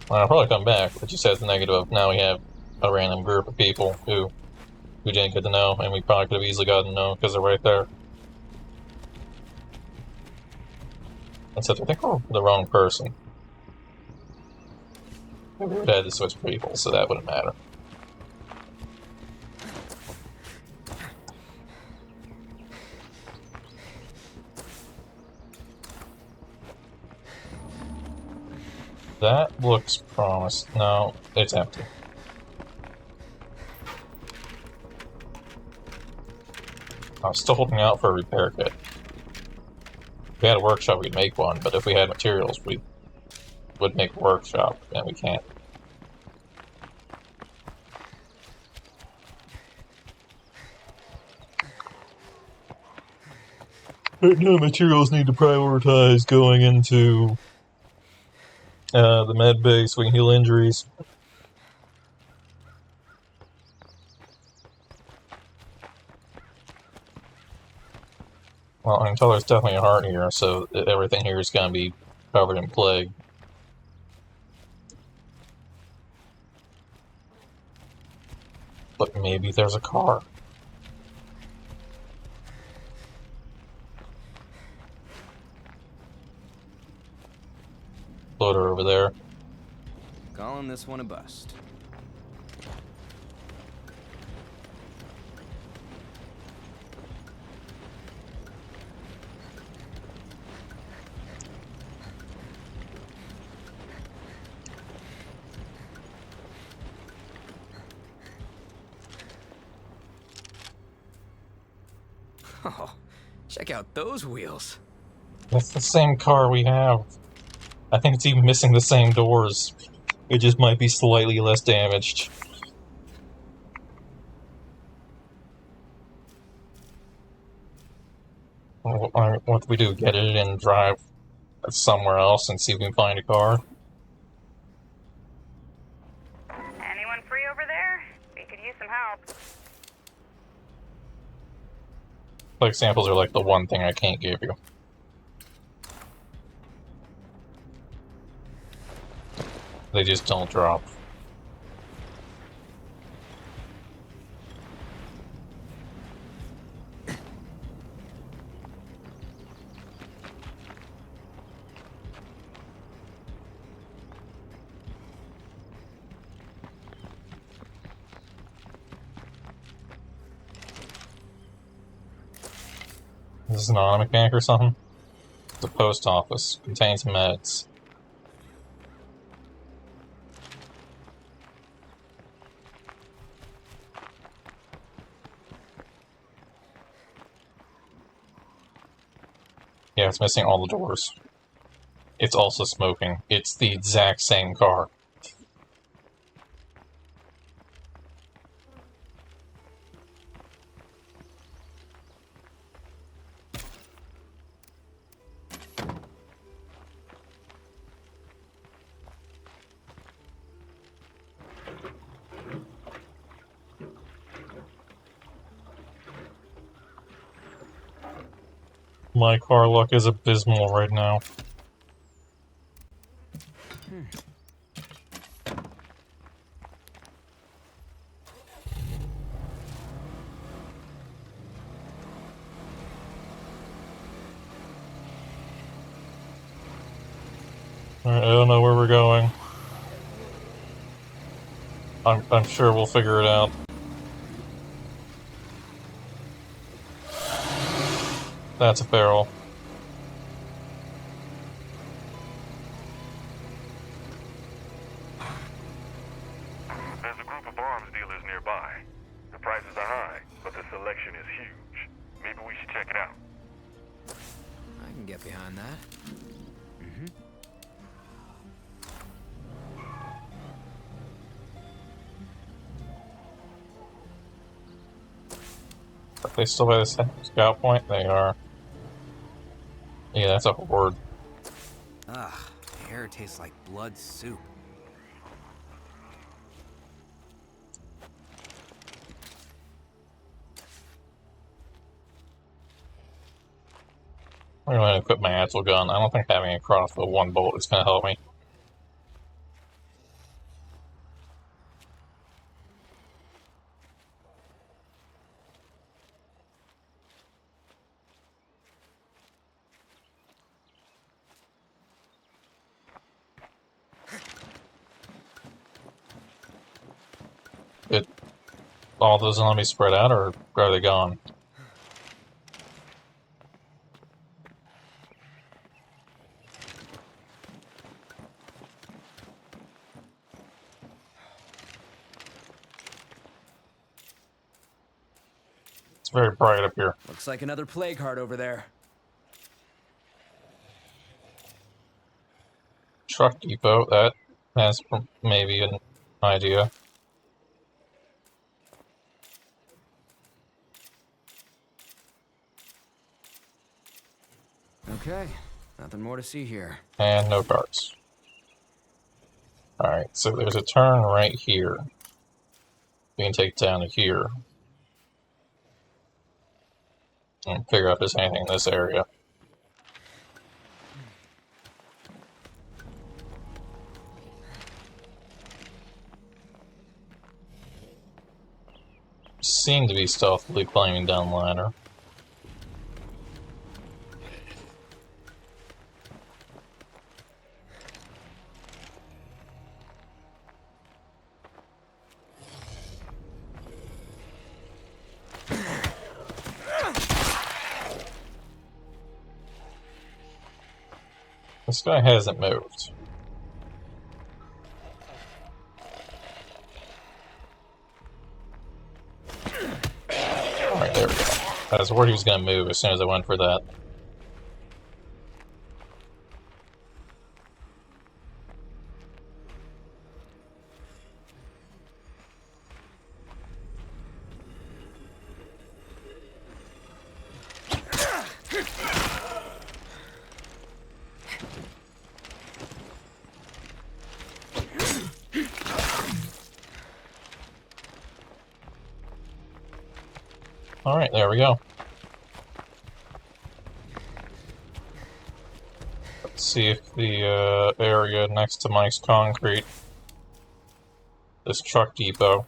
Well, I'll probably come back, but just has the negative of now we have a random group of people who we didn't get to know, and we probably could have easily gotten to know because they're right there. Except I think we're the wrong person. We would have had to switch people, so that wouldn't matter. That looks promising. No, it's empty. I was still holding out for a repair kit. If we had a workshop, we'd make one, but if we had materials, we would make a workshop, and we can't. Right now, materials need to prioritize going into the med bay so we can heal injuries. Well, I can tell there's definitely a heart here, so everything here is going to be covered in plague. But maybe there's a car. Loader over there. Calling this one a bust. Oh, check out those wheels. That's the same car we have. I think it's even missing the same doors. It just might be slightly less damaged. What do we do? Get it and drive somewhere else and see if we can find a car? Anyone free over there? We could use some help. Like, samples are like the one thing I can't give you. They just don't drop. This is an auto mechanic or something? The post office contains meds. Yeah, it's missing all the doors. It's also smoking. It's the exact same car. My car luck is abysmal right now. Alright, I don't know where we're going. I'm sure we'll figure it out. That's a barrel. There's a group of arms dealers nearby. The prices are high, but the selection is huge. Maybe we should check it out. I can get behind that. Are they still by the scout point? They are. Yeah, that's a horde. Ugh, the air tastes like blood soup. I'm going to equip my Atzel gun. I don't think having a crossbow one bolt is going to help me. All those zombies spread out, or are they gone? It's very bright up here. Looks like another plague heart over there. Truck depot, that has maybe an idea. Okay, nothing more to see here. And no cars. Alright, so there's a turn right here. We can take it down to here. And figure out if there's anything in this area. Seem to be stealthily climbing down the ladder. This guy hasn't moved. Alright, there we go. I was worried he was going to move as soon as I went for that. Alright, there we go. Let's see if the area next to Mike's Concrete, this truck depot,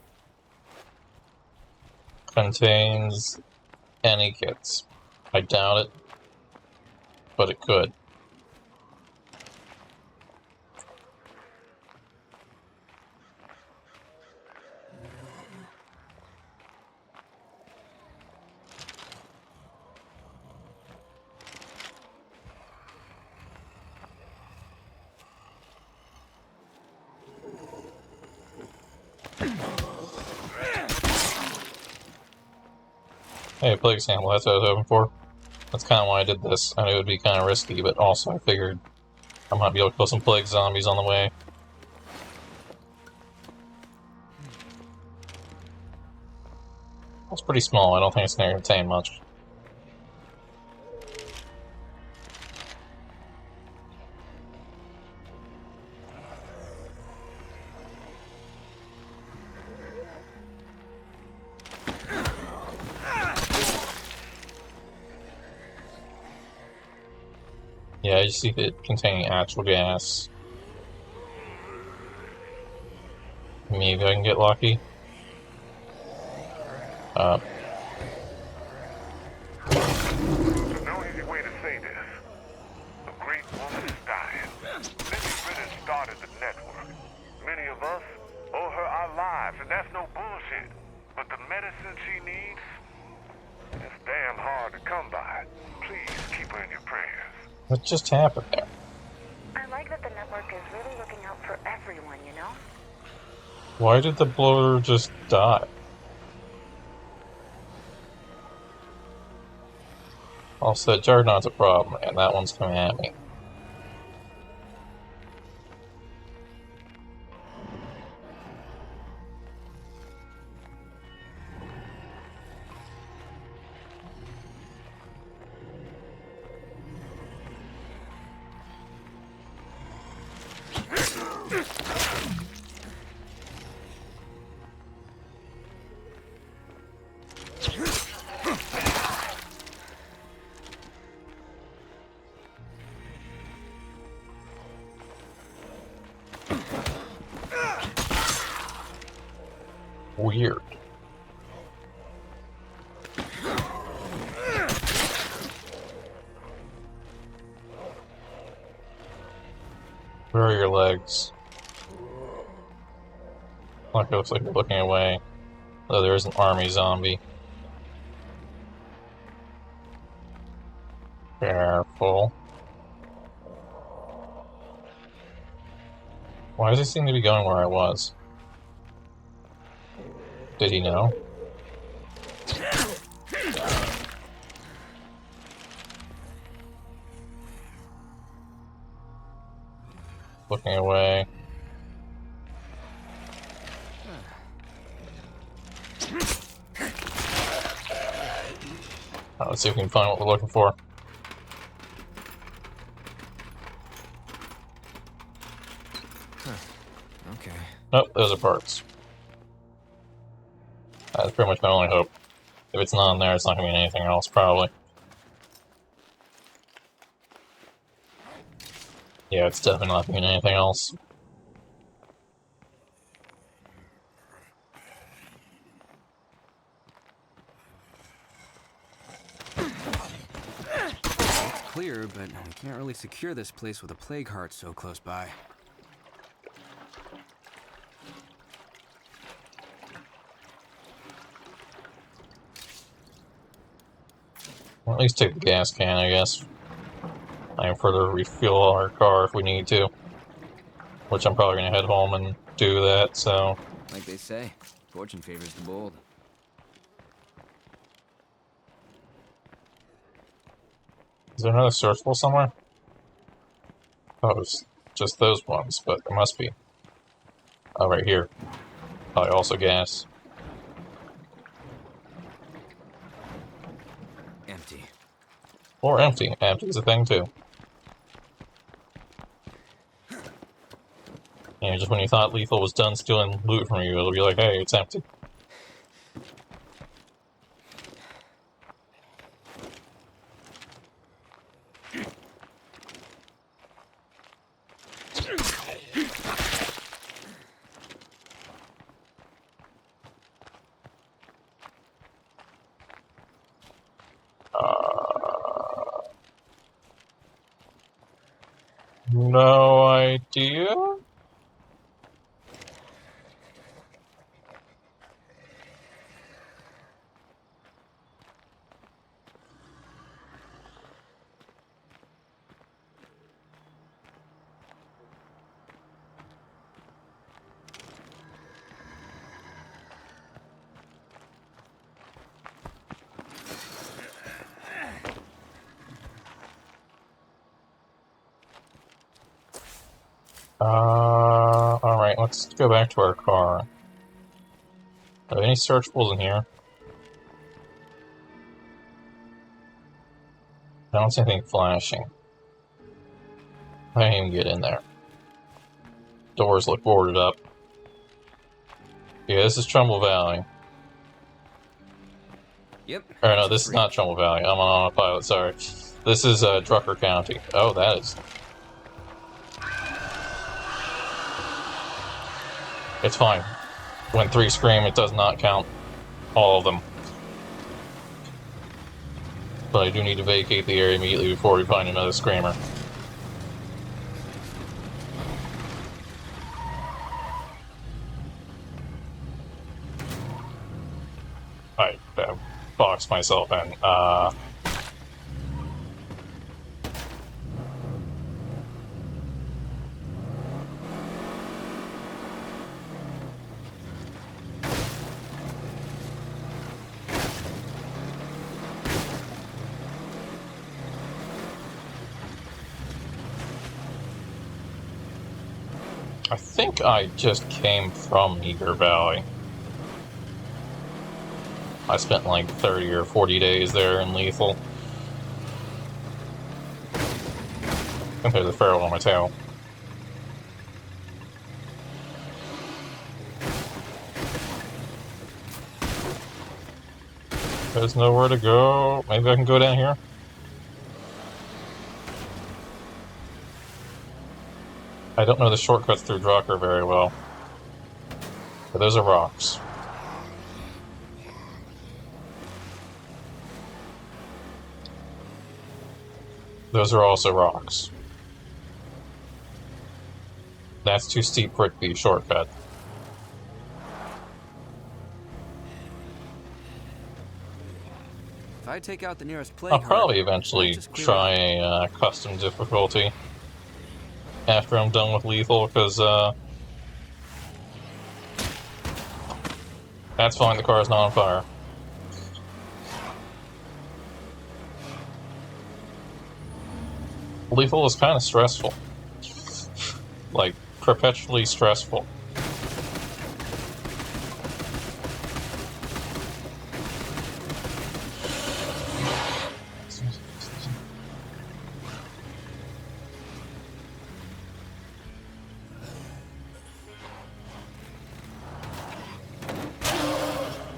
contains any kits. I doubt it, but it could. Hey, plague sample, that's what I was hoping for. That's kind of why I did this. I knew it would be kind of risky, but also I figured I might be able to kill some plague zombies on the way. It's pretty small, I don't think it's going to contain much. Yeah, I just see it containing actual gas. Maybe I can get lucky. There's no easy way to say this. A great woman is dying. Cindy Ritter started the network. Many of us owe her our lives, and that's no bullshit. But the medicine she needs, it's damn hard to come by. Please keep her in your prayers. What just happened there? I like that the network is really looking out for everyone, you know? Why did the bloater just die? Also, Juggernaut's a problem, and that one's coming at me. Weird. Where are your legs? Like it looks like you're looking away. Oh, there is an army zombie. Careful. Why does he seem to be going where I was? Did he know? Looking away. Let's see if we can find what we're looking for. Okay. Nope, those are parts. That's pretty much my only hope. If it's not in there, it's not going to be anything else, probably. Yeah, it's definitely not going to be anything else. Clear, but we can't really secure this place with a plague heart so close by. Or at least take the gas can, I guess. I can further refuel our car if we need to. Which I'm probably going to head home and do that, so... Like they say, fortune favors the bold. Is there another searchable somewhere? Oh, it was just those ones, but there must be. Oh, right here. Probably also gas. Empty. Or empty. Empty is a thing, too. You know, just when you thought Lethal was done stealing loot from you, it'll be like, hey, it's empty. No idea? Alright, let's go back to our car. Are there any searchables in here? I don't see anything flashing. I can't even get in there. Doors look boarded up. Yeah, this is Trumbull Valley. Yep. Or no, this is not Trumbull Valley. I'm on autopilot, sorry. This is Drucker County. Oh, that is... It's fine. When 3 scream, it does not count all of them. But I do need to vacate the area immediately before we find another screamer. I boxed myself in. I think I just came from Eager Valley. I spent like 30 or 40 days there in Lethal. Compared to the Feral on my tail. There's nowhere to go. Maybe I can go down here? I don't know the shortcuts through Drucker very well. But those are rocks. Those are also rocks. That's too steep for it to be a shortcut. If I take out the nearest plague I'll heart, probably eventually just clear try a custom difficulty after I'm done with Lethal, because that's fine, the car is not on fire. Lethal is kind of stressful. Like, perpetually stressful.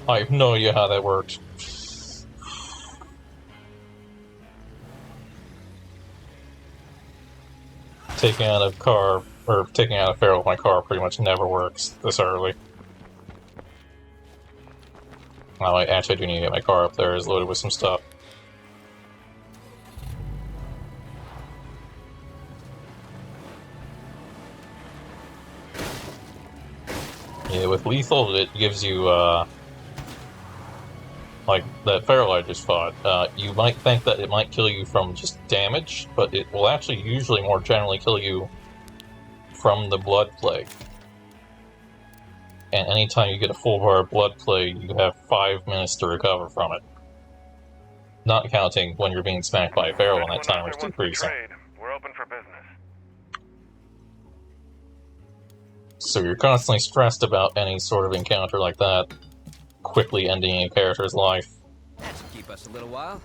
I have no idea how that worked. Taking out a car, or taking out a Feral with my car pretty much never works this early. Well, I actually do need to get my car up there, it's loaded with some stuff. Yeah, with Lethal, it gives you, like that Feral I just fought, you might think that it might kill you from just damage, but it will actually usually more generally kill you from the Blood Plague. And anytime you get a full bar of Blood Plague, you have 5 minutes to recover from it. Not counting when you're being smacked by a Feral in that time, which is decreasing. We're open for business. So you're constantly stressed about any sort of encounter like that quickly ending a character's life. That should keep us a little while.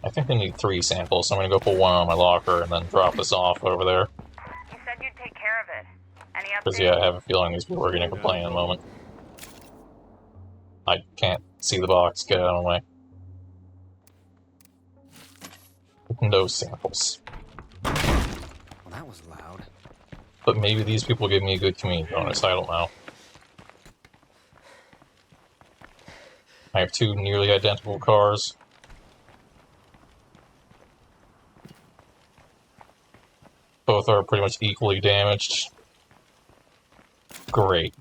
I think I need 3 samples, so I'm gonna go put 1 on my locker and then drop this off over there. You said you'd take care of it. Any updates? Because, yeah, I have a feeling these people are gonna complain in a moment. I can't see the box, get out of the way. No samples. Well, that was loud. But maybe these people give me a good community bonus, I don't know. I have 2 nearly identical cars. Both are pretty much equally damaged. Great.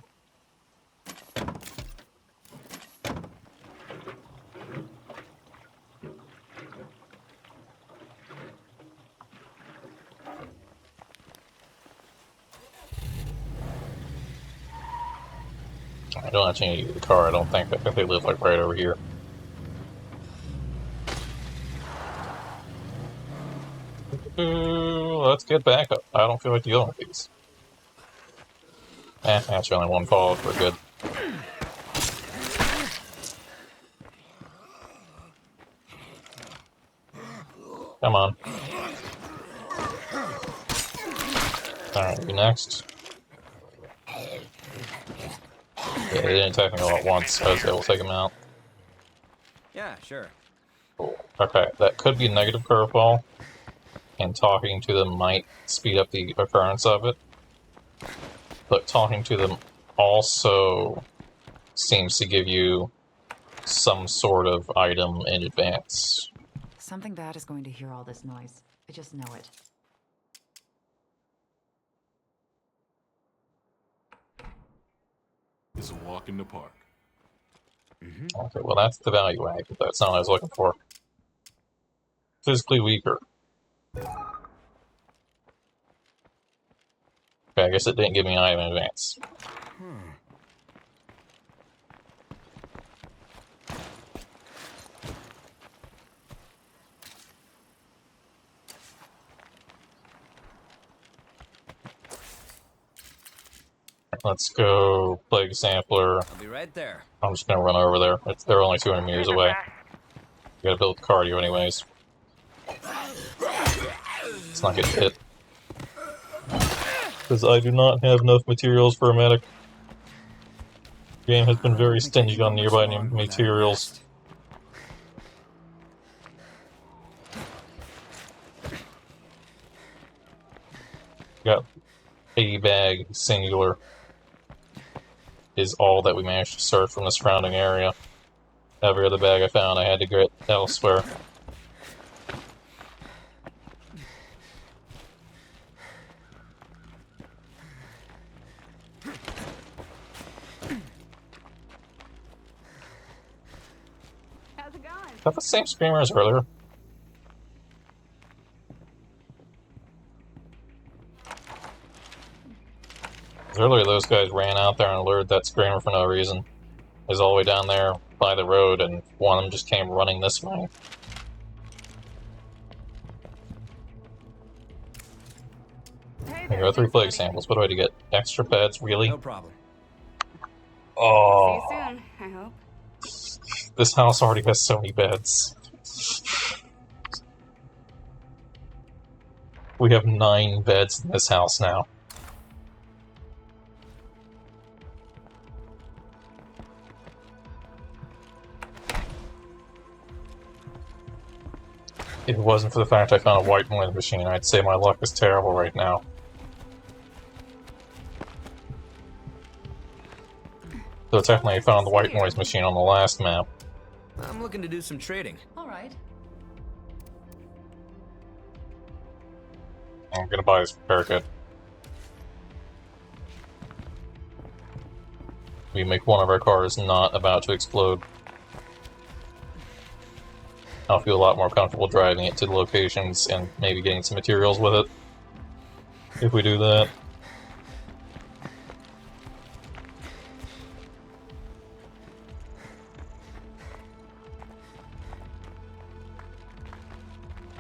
I don't actually need to get the car, I don't think. I think they live like right over here. Ooh, let's get back up. I don't feel like dealing with these. Actually only 1 fall, we're good. Come on. Alright, you next. Yeah, they didn't attack me all at once, so I was able to take them out. Yeah, sure. Cool. Okay, that could be a negative curveball, and talking to them might speed up the occurrence of it. But talking to them also seems to give you some sort of item in advance. Something bad is going to hear all this noise. I just know it. It's a walk in the park. Okay, well that's the value add, but that's not what I was looking for. Physically weaker. Okay, I guess it didn't give me an item in advance. Let's go Plague Sampler. I'll be right there. I'm just gonna run over there. They're only 200 meters away. You gotta build cardio anyways. Let's not get hit. Because I do not have enough materials for a medic. The game has been very stingy on nearby materials. Got a bag singular is all that we managed to search from the surrounding area. Every other bag I found I had to get elsewhere. How's it going? Is that the same screamer as earlier? 'Cause earlier those guys ran out there and alerted that screamer for no reason. It was all the way down there by the road, and one of them just came running this way. Hey There there, are 3 thanks, plague buddy. samples. What do I do to get? Extra beds? Really? No problem. Oh, See you soon, I hope. this house already has so many beds. We have 9 beds in this house now. If it wasn't for the fact I found a white noise machine, I'd say my luck is terrible right now. So technically I found the white noise machine on the last map. I'm looking to do some trading. All right. I'm gonna buy this repair kit. We make one of our cars not about to explode. I'll feel a lot more comfortable driving it to the locations and maybe getting some materials with it. If we do that.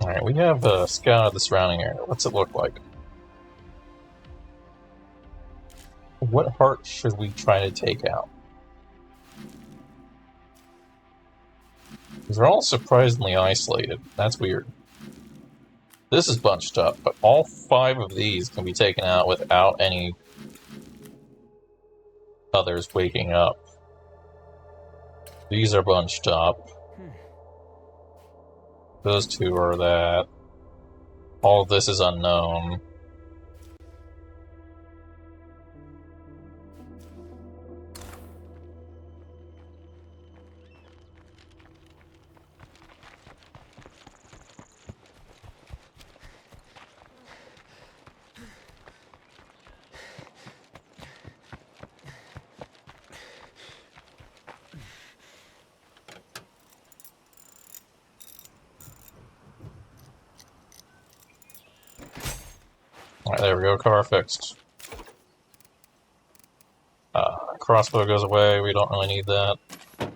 Alright, we have scouted the surrounding area. What's it look like? What heart should we try to take out? They're all surprisingly isolated. That's weird. This is bunched up, but all 5 of these can be taken out without any others waking up. These are bunched up. Those 2 are that. All of this is unknown. Alright, there we go, car fixed. Crossbow goes away, we don't really need that. I'm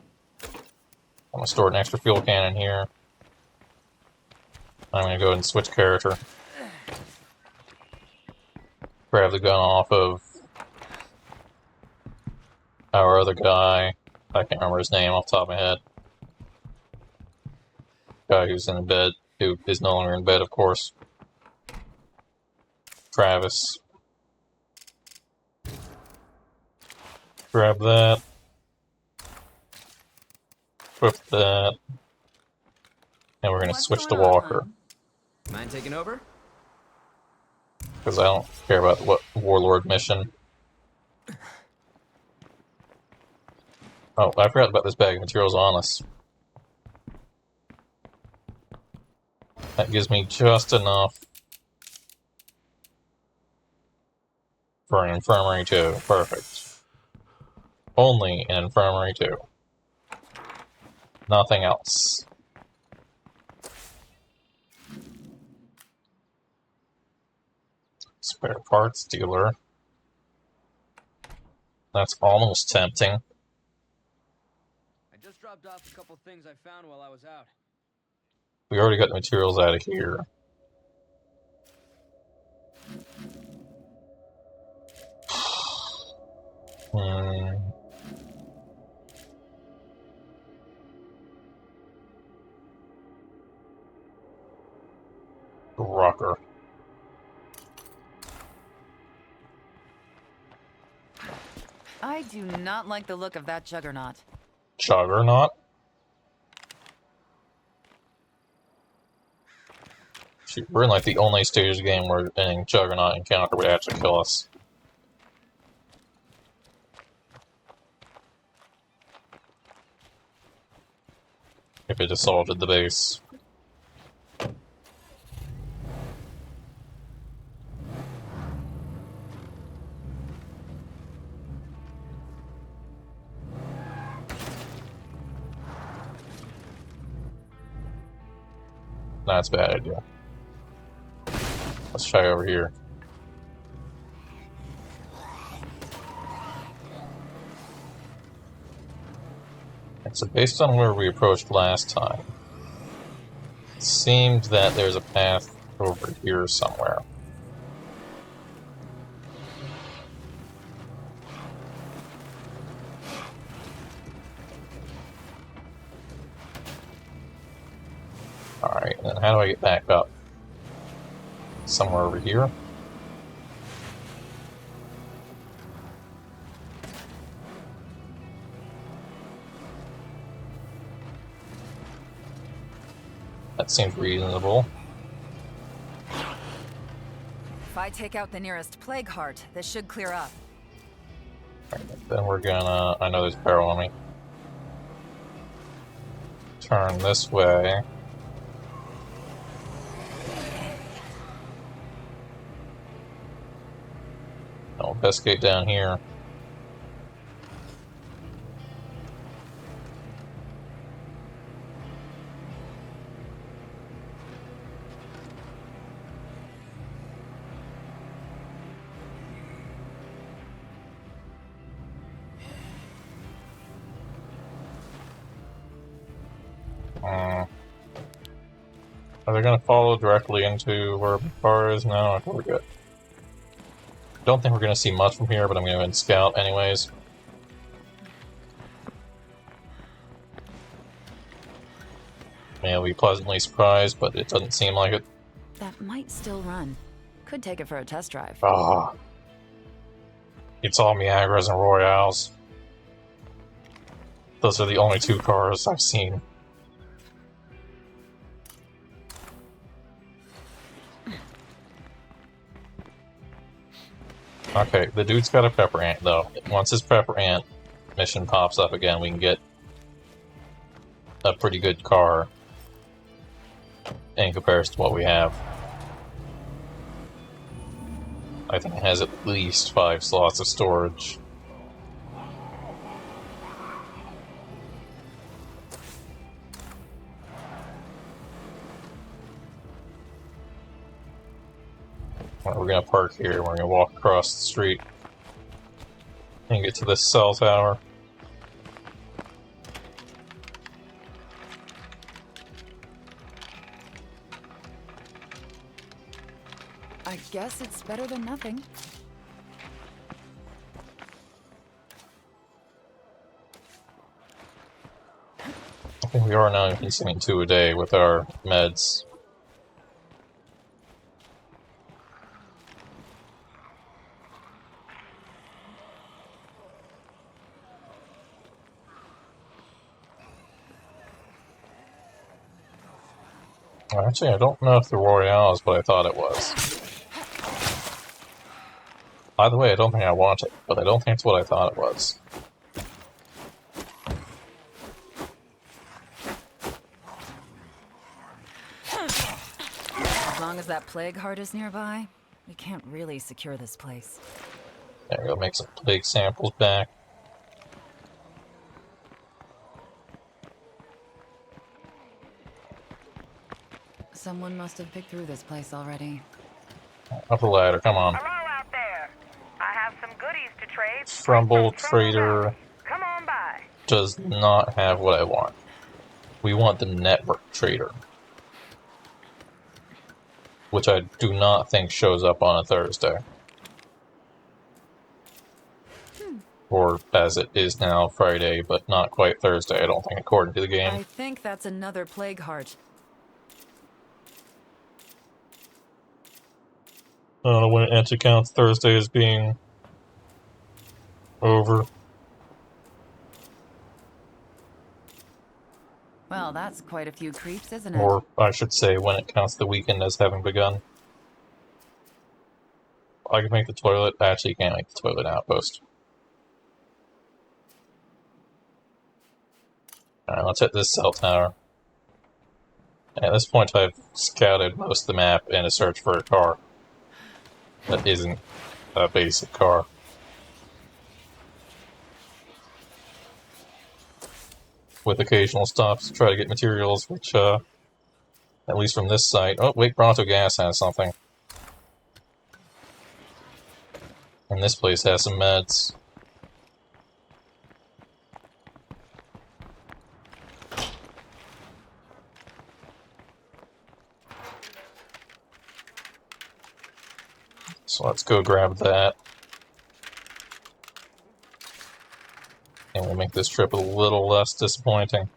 gonna store an extra fuel cannon here. I'm gonna go ahead and switch character. Grab the gun off of our other guy. I can't remember his name off the top of my head. Guy who's in bed, who is no longer in bed, of course. Travis. grab that. Equip that. And we're gonna What's switch to going on, Walker. hon? Mind taking over? Because I don't care about what Warlord mission. Oh, I forgot about this bag of materials on us. That gives me just enough for an infirmary too. Perfect. Only an infirmary too. Nothing else. Spare parts dealer. That's almost tempting. I just dropped off a couple things I found while I was out. We already got the materials out of here. Drucker. I do not like the look of that juggernaut. Juggernaut? Shoot, we're in like the only stage of the game where any Juggernaut encounter would actually kill us. If it assaulted the base. That's a bad idea. Let's try over here. And so based on where we approached last time, it seemed that there's a path over here somewhere. Alright, then how do I get back up? Somewhere over here? That seems reasonable. If I take out the nearest plague heart, this should clear up. Right, then we're gonna... I know there's peril on me. Turn this way. No, best gate down here. Are they gonna follow directly into where the car is? No, okay, we're good. Don't think we're gonna see much from here, but I'm gonna go and scout anyways. May I'll be pleasantly surprised, but it doesn't seem like it. That might still run. Could take it for a test drive. Ah. It's all Miagras and Royales. Those are the only two cars I've seen. Okay, the dude's got a pepper ant though. Once his pepper ant mission pops up again, we can get a pretty good car in comparison to what we have. I think it has at least 5 slots of storage. We're gonna park here, we're gonna walk across the street and get to this cell tower. I guess it's better than nothing. I think we are now consuming 2 a day with our meds. Actually, I don't know if the Royale is what I thought it was. By the way, I don't think I want it, but I don't think it's what I thought it was. As long as that plague heart is nearby, we can't really secure this place. There we go, make some plague samples back. Someone must have picked through this place already. Up the ladder, come on. Hello out there. I have some goodies to trade. Trumbull From Trumbull Trader Valley. Come on by. does not have what I want. We want the Network Trader. Which I do not think shows up on a Thursday. Or as it is now, Friday, but not quite Thursday, I don't think, according to the game. I think that's another plague heart. I don't know when it actually counts Thursday as being over. Well, that's quite a few creeps, isn't it? Or I should say when it counts the weekend as having begun. I can make the toilet. Actually, you can't make the toilet outpost. Alright, let's hit this cell tower. At this point, I've scouted most of the map in a search for a car that isn't a basic car. With occasional stops to try to get materials, which, at least from this site... Oh, wait, Bronto Gas has something. And this place has some meds. So let's go grab that. And we'll make this trip a little less disappointing.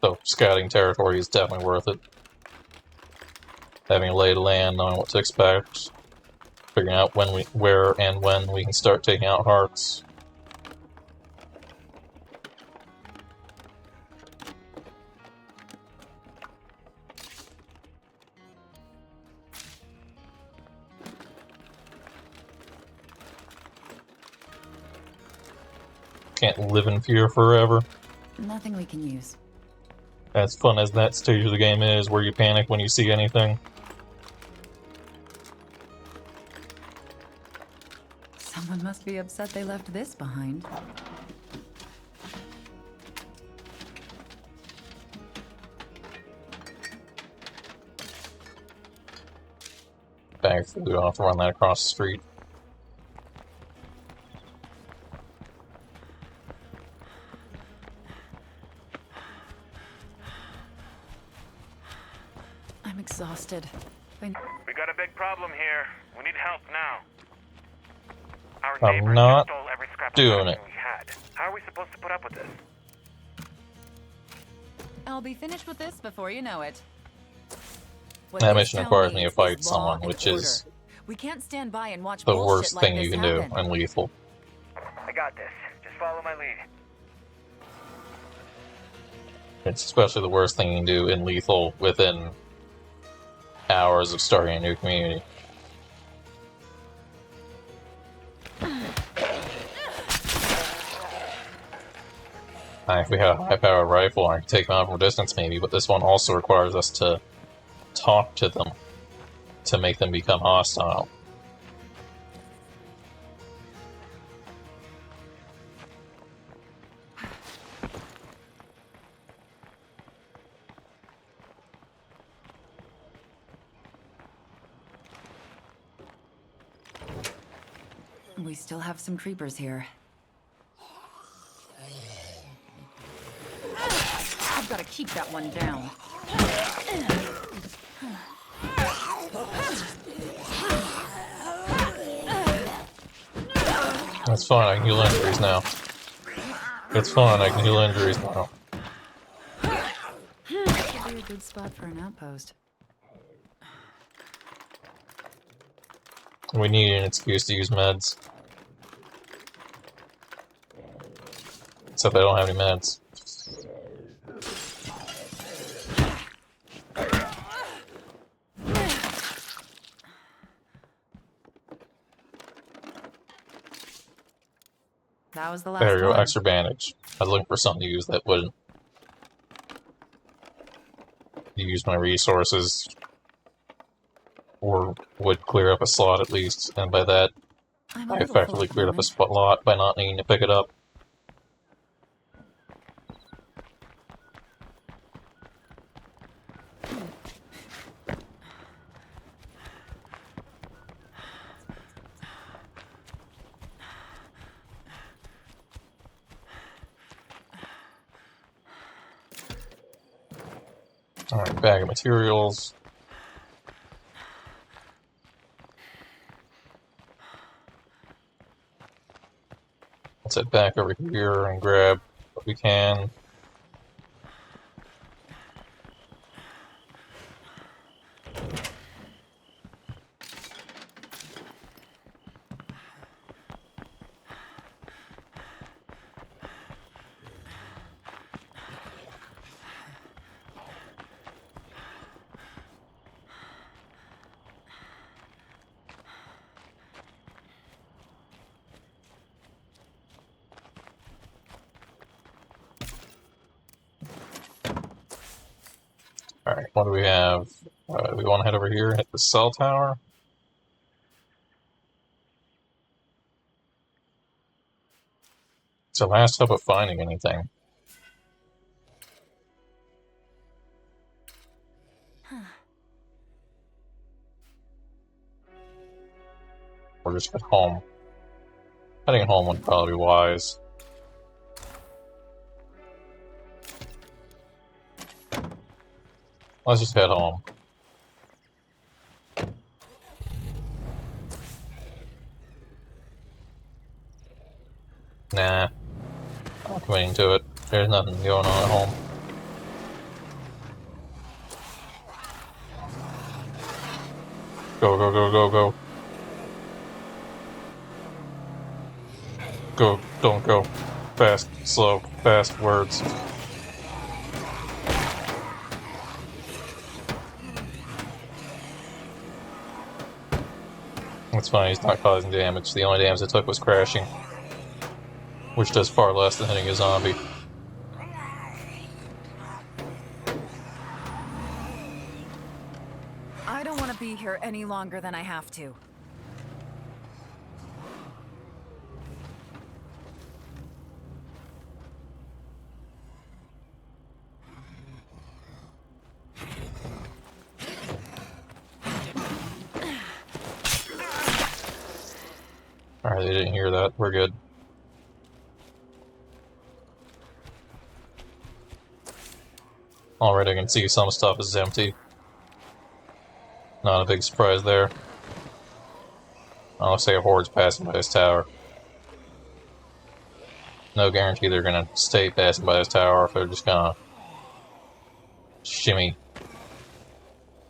So, scouting territory is definitely worth it. Having a lay of the land, knowing what to expect. Figuring out where and when we can start taking out hearts. Can't live in fear forever. Nothing we can use. As fun as that stage of the game is, where you panic when you see anything. Someone must be upset they left this behind. Bag of food, I'll have to run that across the street. I'm exhausted. We got a big problem here. We need help now. Our I'm neighbors not stole every scrap of doing everything it. we had. How are we supposed to put up with this? I'll be finished with this before you know it. What That this mission town requires me to needs fight is law someone, and which order. is We can't stand by and watch the bullshit worst like thing this you can happen. do in Lethal. I got this. Just follow my lead. It's especially the worst thing you can do in Lethal within hours of starting a new community. If we had a high-powered rifle, I could take them out from a distance maybe, but this one also requires us to talk to them to make them become hostile. We still have some creepers here. I've got to keep that one down. That's fine, I can heal injuries now. It's fine, I can heal injuries now. Could be a good spot for an outpost. We need an excuse to use meds. Except I don't have any meds. That was the last There you go, one. extra bandage. I was looking for something to use that wouldn't use my resources, or would clear up a slot at least, and by that, I'm a I little full effectively at the cleared up a moment. slot by not needing to pick it up. Alright, bag of materials. Let's head back over here and grab what we can. Alright, what do we have? We want to head over here and hit the cell tower. It's our last hope of finding anything. Or just head home. Heading home would probably be wise. Let's just head home. Nah. Not committing to it. There's nothing going on at home. Go, go, go, go, go. Go, don't go. Fast, slow, fast words. It's fine, he's not causing damage. The only damage it took was crashing. Which does far less than hitting a zombie. I don't want to be here any longer than I have to. Alright, they didn't hear that. We're good. Already I can see some stuff is empty. Not a big surprise there. I'll say a horde's passing by this tower. No guarantee they're gonna stay passing by this tower, or if they're just gonna shimmy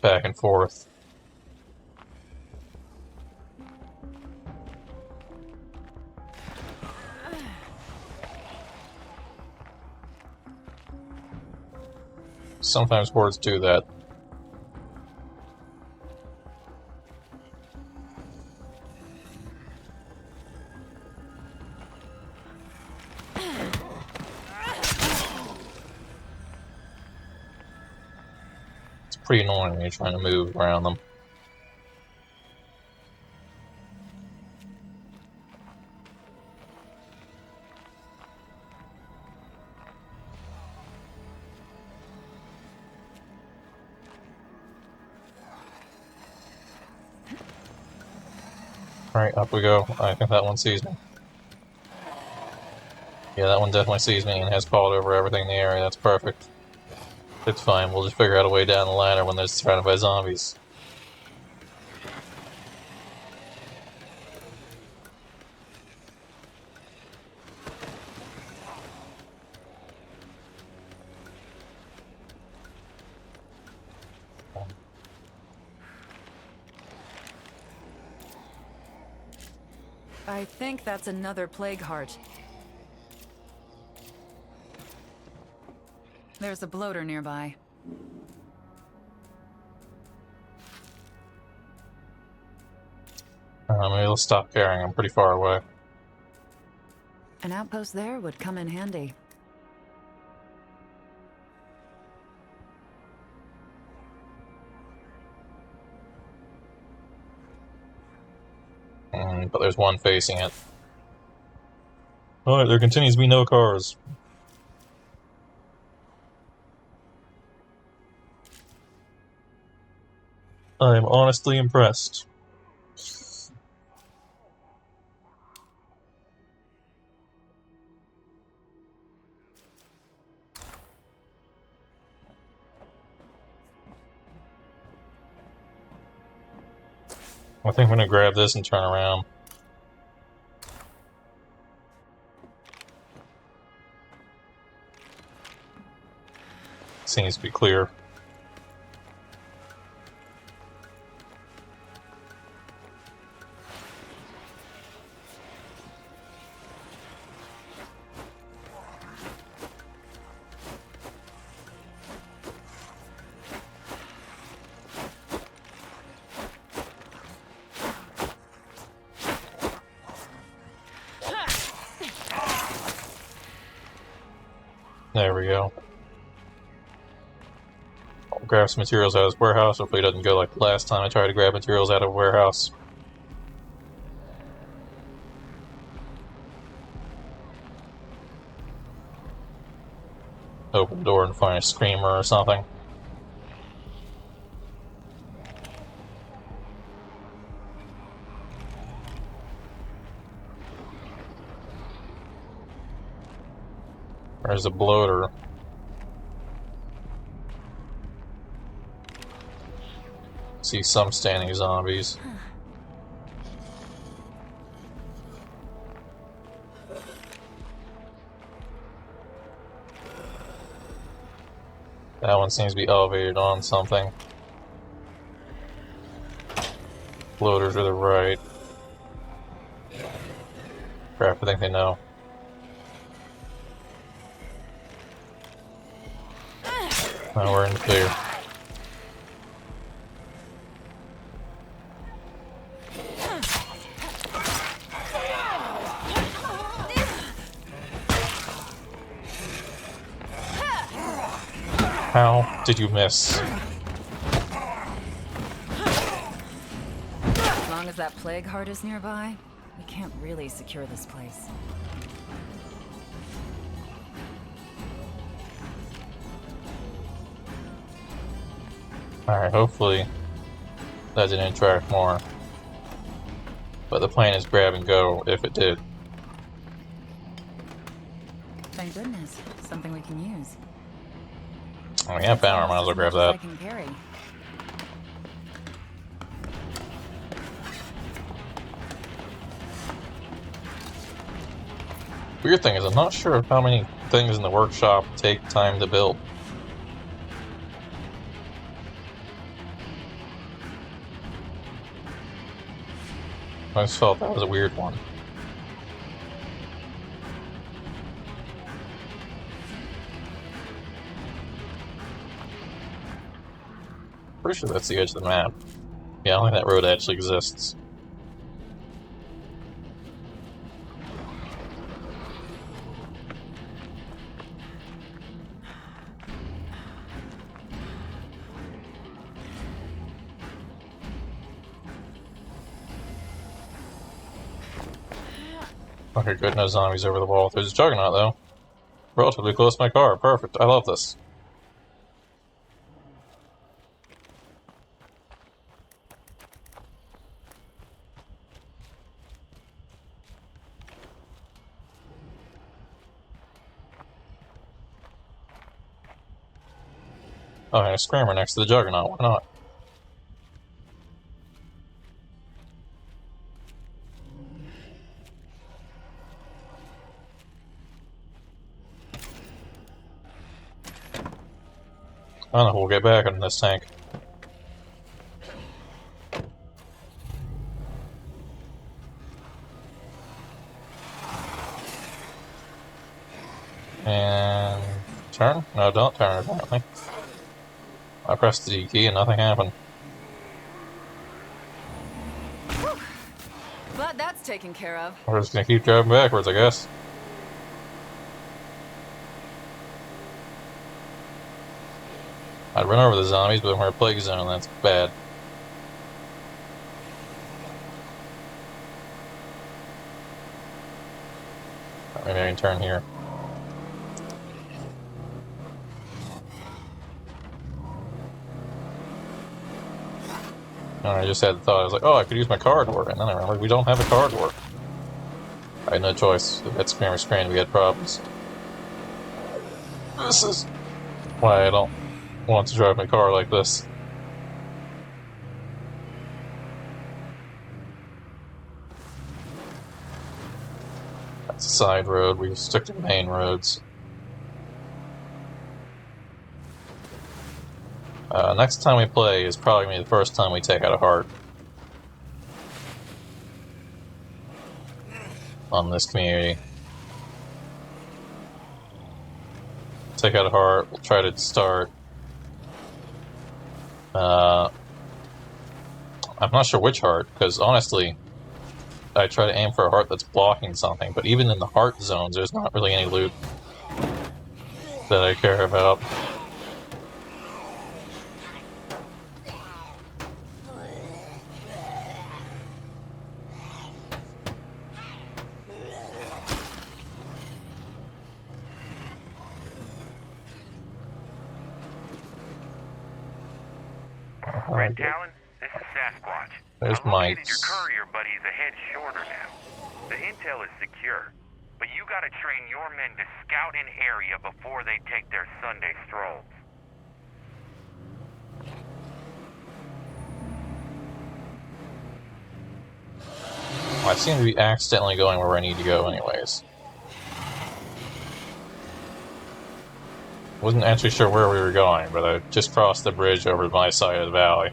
back and forth. Sometimes hordes do that. It's pretty annoying when you're trying to move around them. Alright, up we go. I think that one sees me. Yeah, that one definitely sees me and has called over everything in the area. That's perfect. It's fine, we'll just figure out a way down the ladder when they're surrounded by zombies. I think that's another plague heart. There's a bloater nearby. Maybe let's stop carrying. I'm pretty far away. An outpost there would come in handy. But there's one facing it. Alright, there continues to be no cars. I am honestly impressed. I think I'm gonna grab this and turn around. Seems to be clear. There we go. I'll grab some materials out of his warehouse. Hopefully it doesn't go like the last time I tried to grab materials out of a warehouse. Open the door and find a screamer or something. There's a bloater. See some standing zombies. That one seems to be elevated on something. Bloaters to the right. Crap, I think they know. Now we're in the clear. How did you miss? As long as that plague heart is nearby, we can't really secure this place. Alright, hopefully that didn't interact more. But the plan is grab and go if it did. Thank goodness, something we can use. Oh, yeah, power, might as well grab I that. can carry. Weird thing is, I'm not sure of how many things in the workshop take time to build. I just felt that was a weird one. Pretty sure that's the edge of the map. Yeah, I don't think that road actually exists. Okay, good, no zombies over the wall. There's a juggernaut, though. Relatively close to my car. Perfect. I love this. Oh, and a screamer next to the juggernaut. Why not? I don't know if we'll get back in this tank. And turn? No, don't turn, apparently. I pressed the D key and nothing happened. Glad that's taken care of. We're just gonna keep driving backwards, I guess. I'd run over the zombies, but we're a plague zone, that's bad. Maybe I can turn here. And I just had the thought, I was like, oh, I could use my car door, and then I remembered we don't have a car door. I had no choice. At screen restrained, we had problems. This is why I don't want to drive my car like this. That's a side road, we stick to main roads. Next time we play is probably going to be the first time we take out a heart. On this community. Take out a heart, we'll try to start. I'm not sure which heart, because honestly, I try to aim for a heart that's blocking something, but even in the heart zones, there's not really any loot that I care about. Red Talon, this is Sasquatch. There's I located Mike's. your courier, buddy, is a head shorter now. The intel is secure, but you gotta train your men to scout an area before they take their Sunday strolls. I seem to be accidentally going where I need to go anyways. Wasn't actually sure where we were going, but I just crossed the bridge over my side of the valley.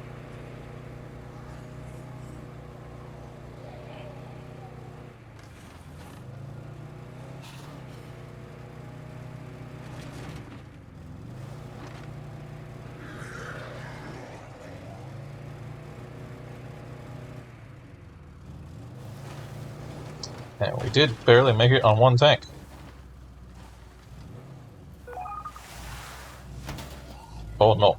And we did barely make it on one tank. Oh no.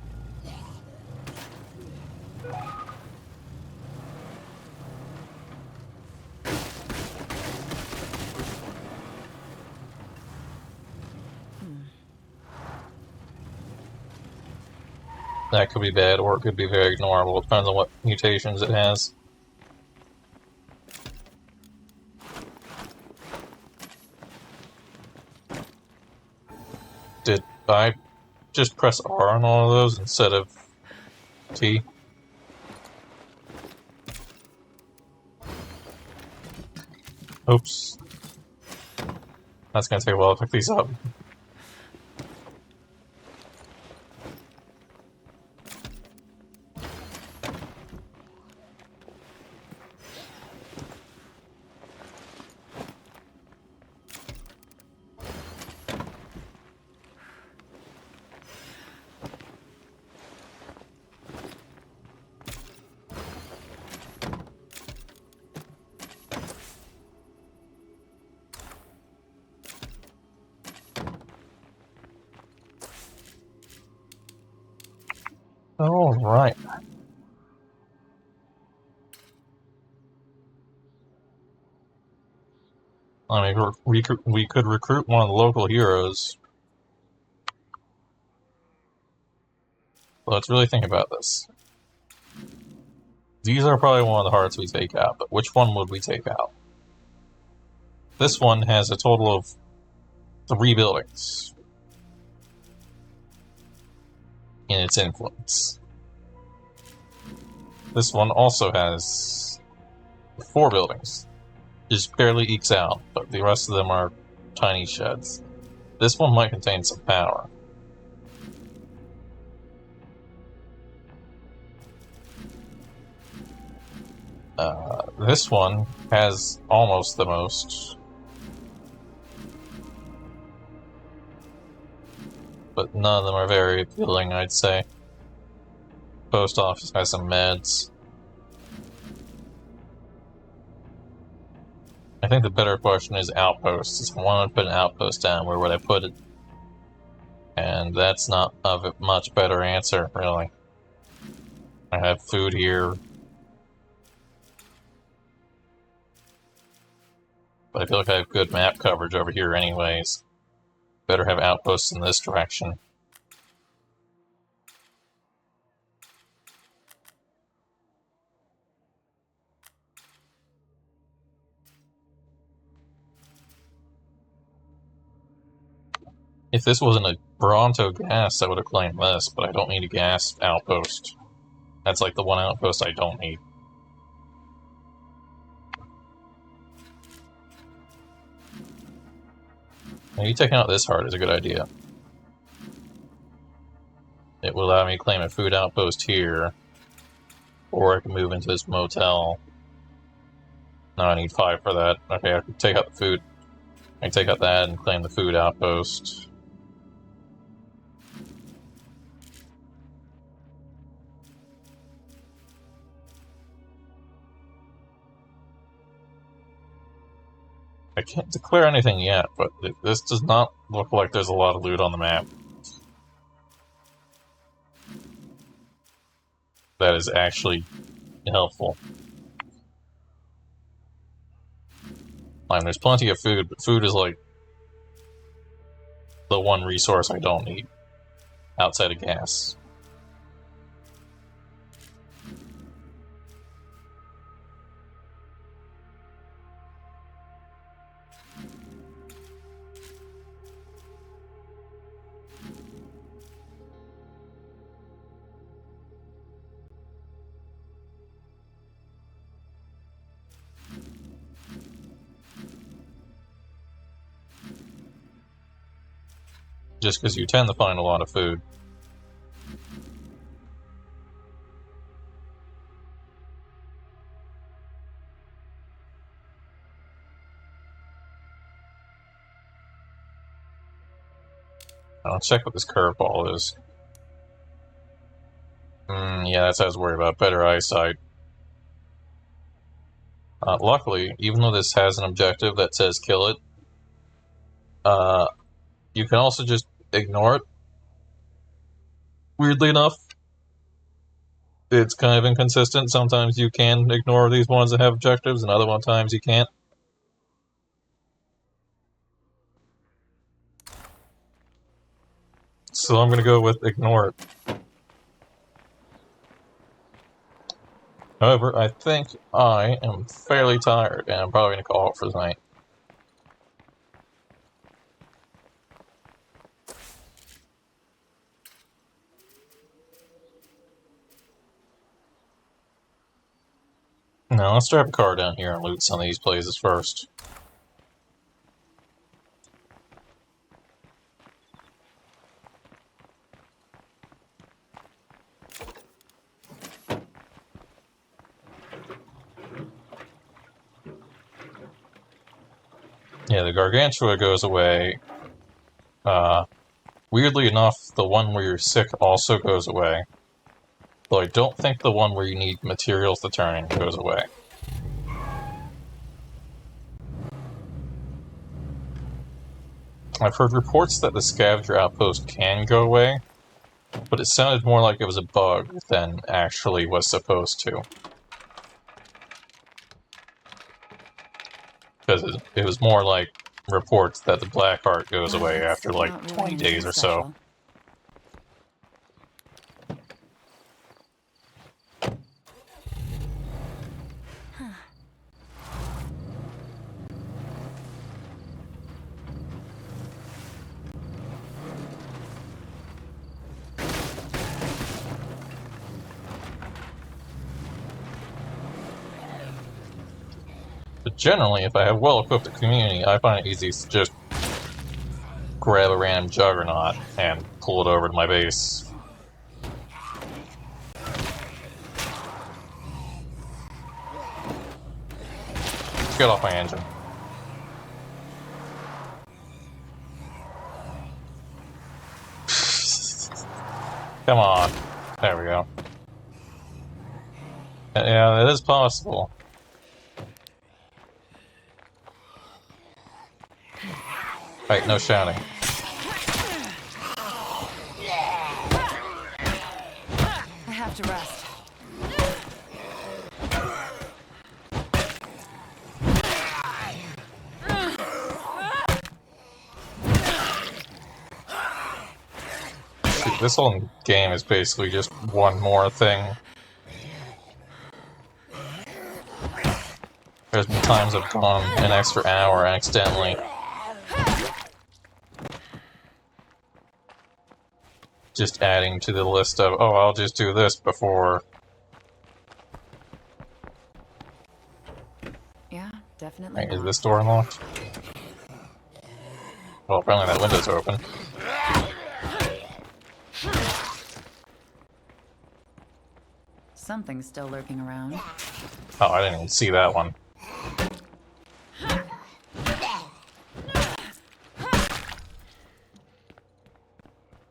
That could be bad, or it could be very ignorable. It depends on what mutations it has. Did I just press R on all of those instead of T? Oops. That's gonna take a while to pick these up. All right. I mean, we could recruit one of the local heroes. Let's really think about this. These are probably one of the hearts we take out, but which one would we take out? This one has a total of 3 buildings in its influence. This one also has 4 buildings. Just barely ekes out, but the rest of them are tiny sheds. This one might contain some power. This one has almost the most. But none of them are very appealing, I'd say. Post office has some meds. I think the better question is outposts. If I wanted to put an outpost down, where would I put it? And and that's not a much better answer, really. I have food here. But I feel like I have good map coverage over here anyways. Better have outposts in this direction. If this wasn't a Bronto gas, I would have claimed this, but I don't need a gas outpost. That's like the one outpost I don't need. Maybe taking out this heart is a good idea. It will allow me to claim a food outpost here, or I can move into this motel. No, I need 5 for that. Okay, I can take out the food. I can take out that and claim the food outpost. I can't declare anything yet, but this does not look like there's a lot of loot on the map. That is actually helpful. There's plenty of food, but food is like the one resource I don't need outside of gas. Just because you tend to find a lot of food. I'll check what this curveball is. Yeah, that's what I was worried about. Better eyesight. Luckily, even though this has an objective that says kill it, you can also just ignore it. Weirdly enough, it's kind of inconsistent. Sometimes you can ignore these ones that have objectives, and other times you can't. So I'm going to go with ignore it. However, I think I am fairly tired, and I'm probably going to call it for the night. Now, let's drive a car down here and loot some of these places first. Yeah, the Gargantua goes away. Weirdly enough, the one where you're sick also goes away. Though I don't think the one where you need materials to turn in goes away. I've heard reports that the scavenger outpost can go away, but it sounded more like it was a bug than actually was supposed to. Because it was more like reports that the black heart goes away after like 20 days or so. But generally, if I have well-equipped community, I find it easy to just grab a random juggernaut and pull it over to my base. Get off my engine. Come on. There we go. Yeah, that is possible. Right, no shouting. have to rest. See, this whole game is basically just one more thing. There's been times I've gone an extra hour accidentally. Just adding to the list of, oh, I'll just do this before. Yeah, definitely. Wait, is this door unlocked? Well, apparently that window's open. Something's still lurking around. Oh, I didn't even see that one.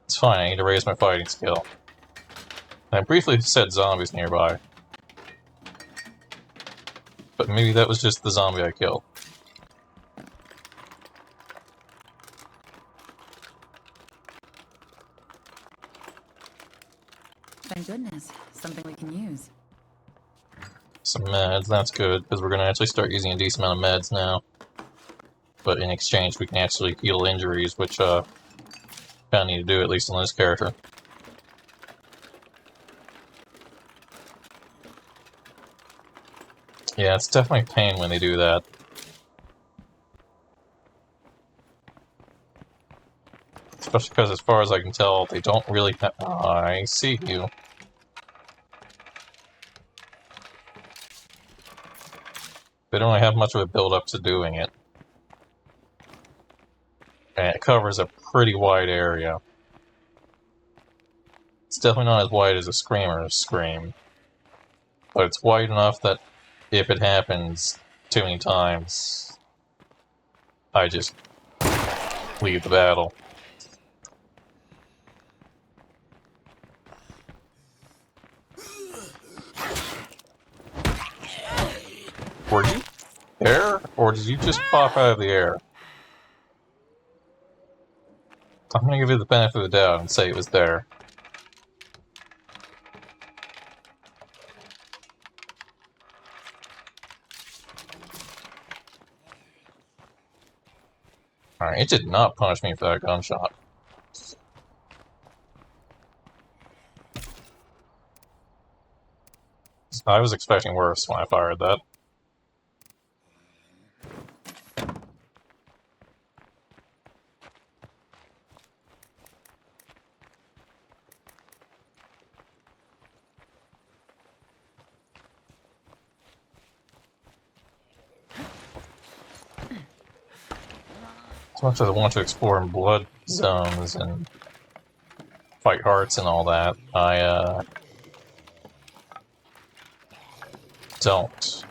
It's fine, I need to raise my fighting skill. And I briefly said zombies nearby. But maybe that was just the zombie I killed. Thank goodness. Something we can use. Some meds, that's good, because we're going to actually start using a decent amount of meds now. But in exchange, we can actually heal injuries, which, kind of need to do, at least on this character. Yeah, it's definitely a pain when they do that. Especially because, as far as I can tell, they don't really have... Oh, I see you. They don't really have much of a build-up to doing it. And it covers a pretty wide area. It's definitely not as wide as a screamer's scream. But it's wide enough that if it happens too many times, I just leave the battle. Were you there, or did you just pop out of the air? I'm gonna give you the benefit of the doubt and say it was there. Alright, it did not punish me for that gunshot. I was expecting worse when I fired that. As much as I want to explore in blood zones and fight hearts and all that, I, don't.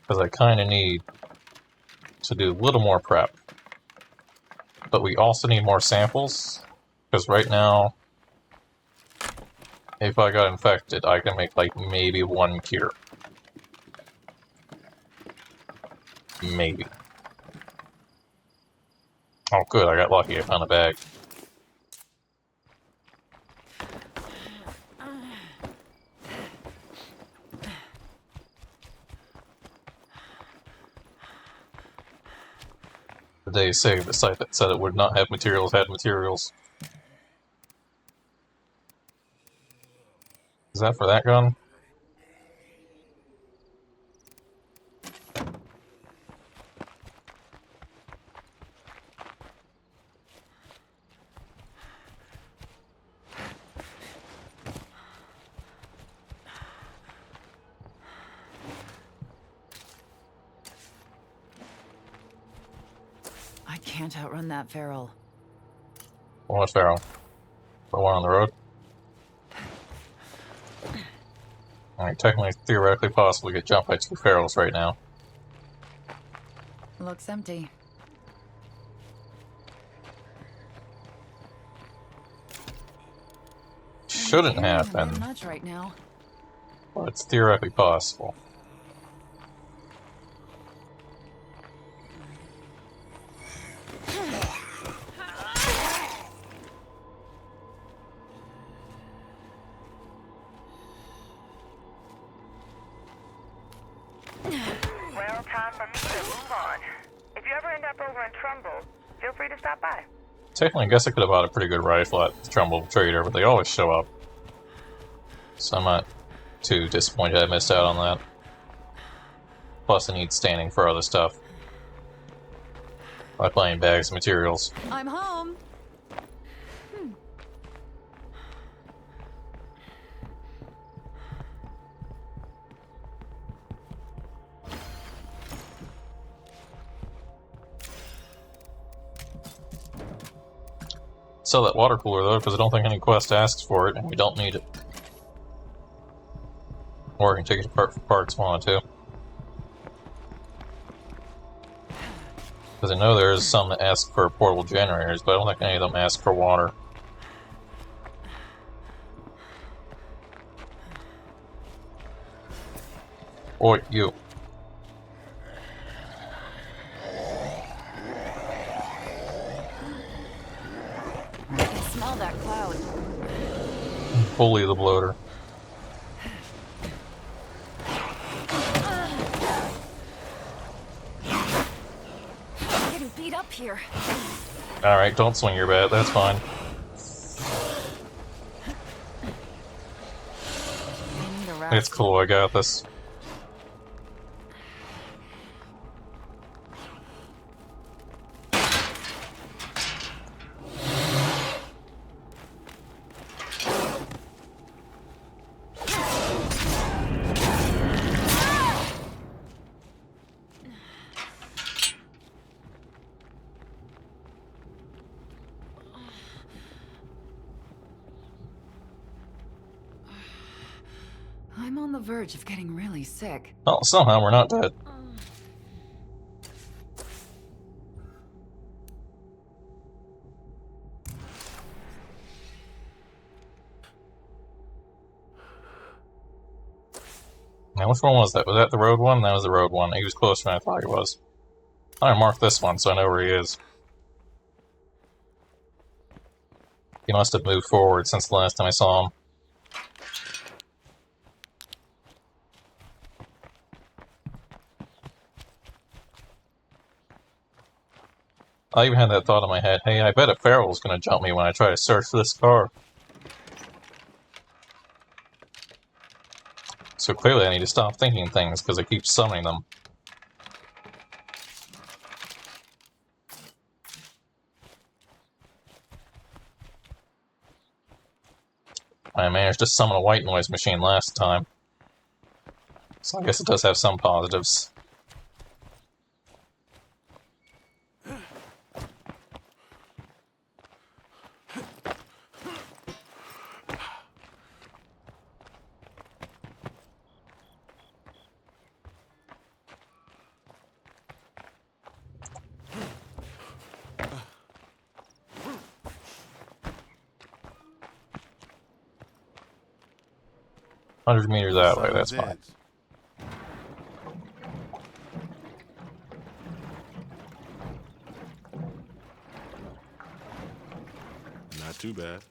Because I kind of need to do a little more prep. But we also need more samples, because right now, if I got infected, I can make, like, maybe one cure. Maybe. Oh good, I got lucky, I found a bag. The day saved, the site that said it would not have materials had materials. Is that for that gun? I can't outrun that feral. What Pharaoh? The one on the road? I mean, technically, theoretically possible to get jumped by two ferals right now. Looks empty. shouldn't Not hearing happen, very much right now. but it's theoretically possible. Well, time for me to move on. If you ever end up over in Trumbull, feel free to stop by. Technically, I guess I could have bought a pretty good rifle at the Trumbull Trader, but they always show up. So I'm not too disappointed I missed out on that. Plus, I need standing for other stuff. Like buying bags of materials. I'm home. Sell that water cooler though, because I don't think any quest asks for it, and we don't need it. Or I can take it apart for parts if I wanted to. Because I know there's some that ask for portable generators, but I don't think any of them ask for water. Oi, you. I can smell that cloud. Bully the bloater. I'm getting beat up here. Alright, don't swing your bat, that's fine. I need a rest. It's cool, I got this. I'm on the verge of getting really sick. Oh, somehow we're not dead. Now, which one was that? Was that the road one? That was the road one. He was closer than I thought he was. I marked this one, so I know where he is. He must have moved forward since the last time I saw him. I even had that thought in my head, hey, I bet a feral's gonna jump me when I try to search for this car. So clearly I need to stop thinking things, because I keep summoning them. I managed to summon a white noise machine last time. So I guess it does have some positives. $100 meters that way, that's fine. Not too bad.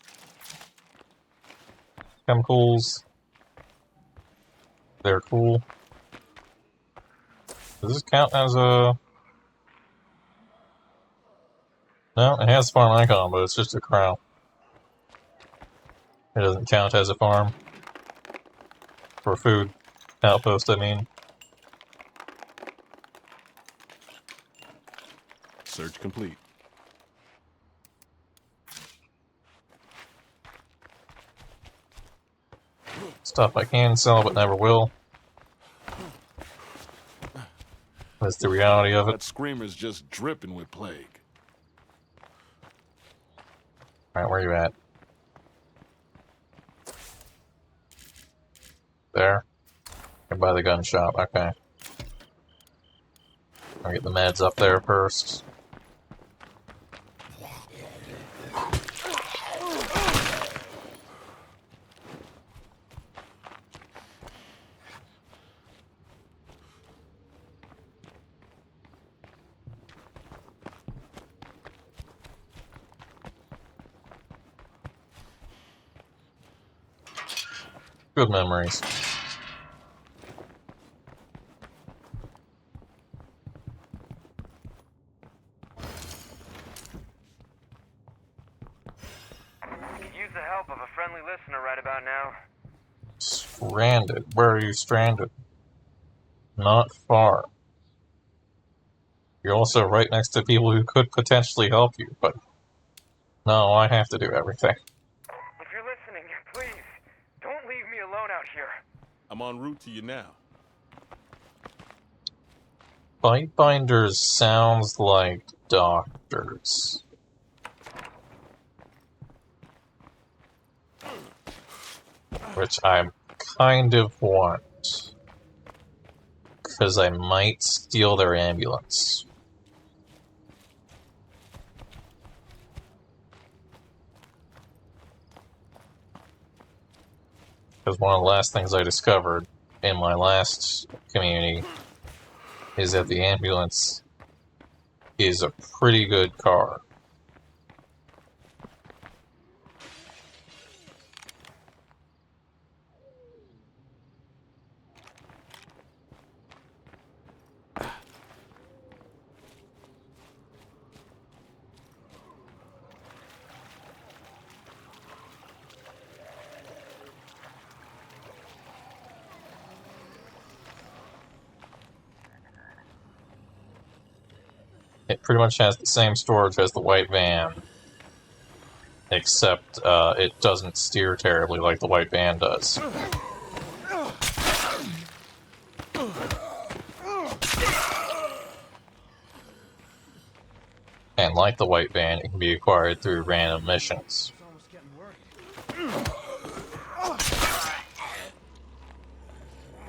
Chemicals. They're cool. Does this count as a... No, it has farm icon, but it's just a crown. It doesn't count as a farm. For food outpost, I mean. Search complete. Stuff I can sell, but never will. That's the reality of That it. screamer's just dripping with plague. Alright, where are you at? There? Or by the gun shop, okay. I'll get the meds up there first. Good memories. Could use the help of a friendly listener right about now. Stranded. Where are you stranded? Not far. You're also right next to people who could potentially help you, but no, I have to do everything. If you're listening, please, don't leave me alone out here. I'm en route to you now. Bitebinders sounds like doctors. Which I kind of want. Because I might steal their ambulance. Because one of the last things I discovered in my last community is that the ambulance is a pretty good car. It pretty much has the same storage as the white van, except it doesn't steer terribly like the white van does. And like the white van, it can be acquired through random missions.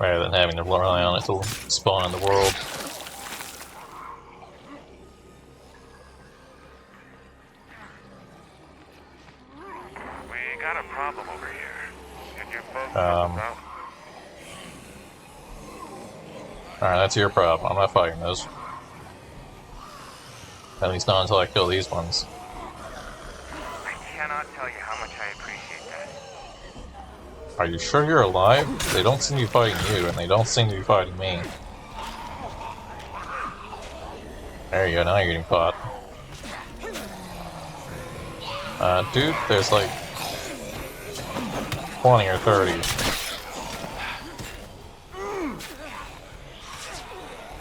Rather than having to rely on it to spawn in the world. We got a problem over here. Can you folks help us out? Alright, that's your problem. I'm not fighting those. At least not until I kill these ones. I cannot tell you how much I appreciate that. Are you sure you're alive? They don't seem to be fighting you, and they don't seem to be fighting me. There you go, now you're getting caught. Dude, there's like 20 or 30.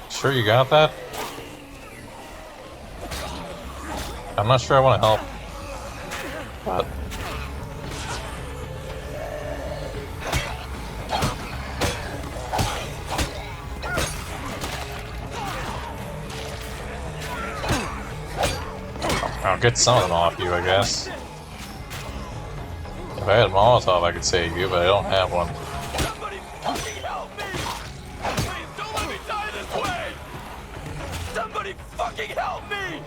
Sure you got that? I'm not sure I want to help. But I'll get some of them off you, I guess. If I had a Molotov, I could save you, but I don't have one. Somebody fucking help me! Please don't let me die this way! Somebody fucking help me!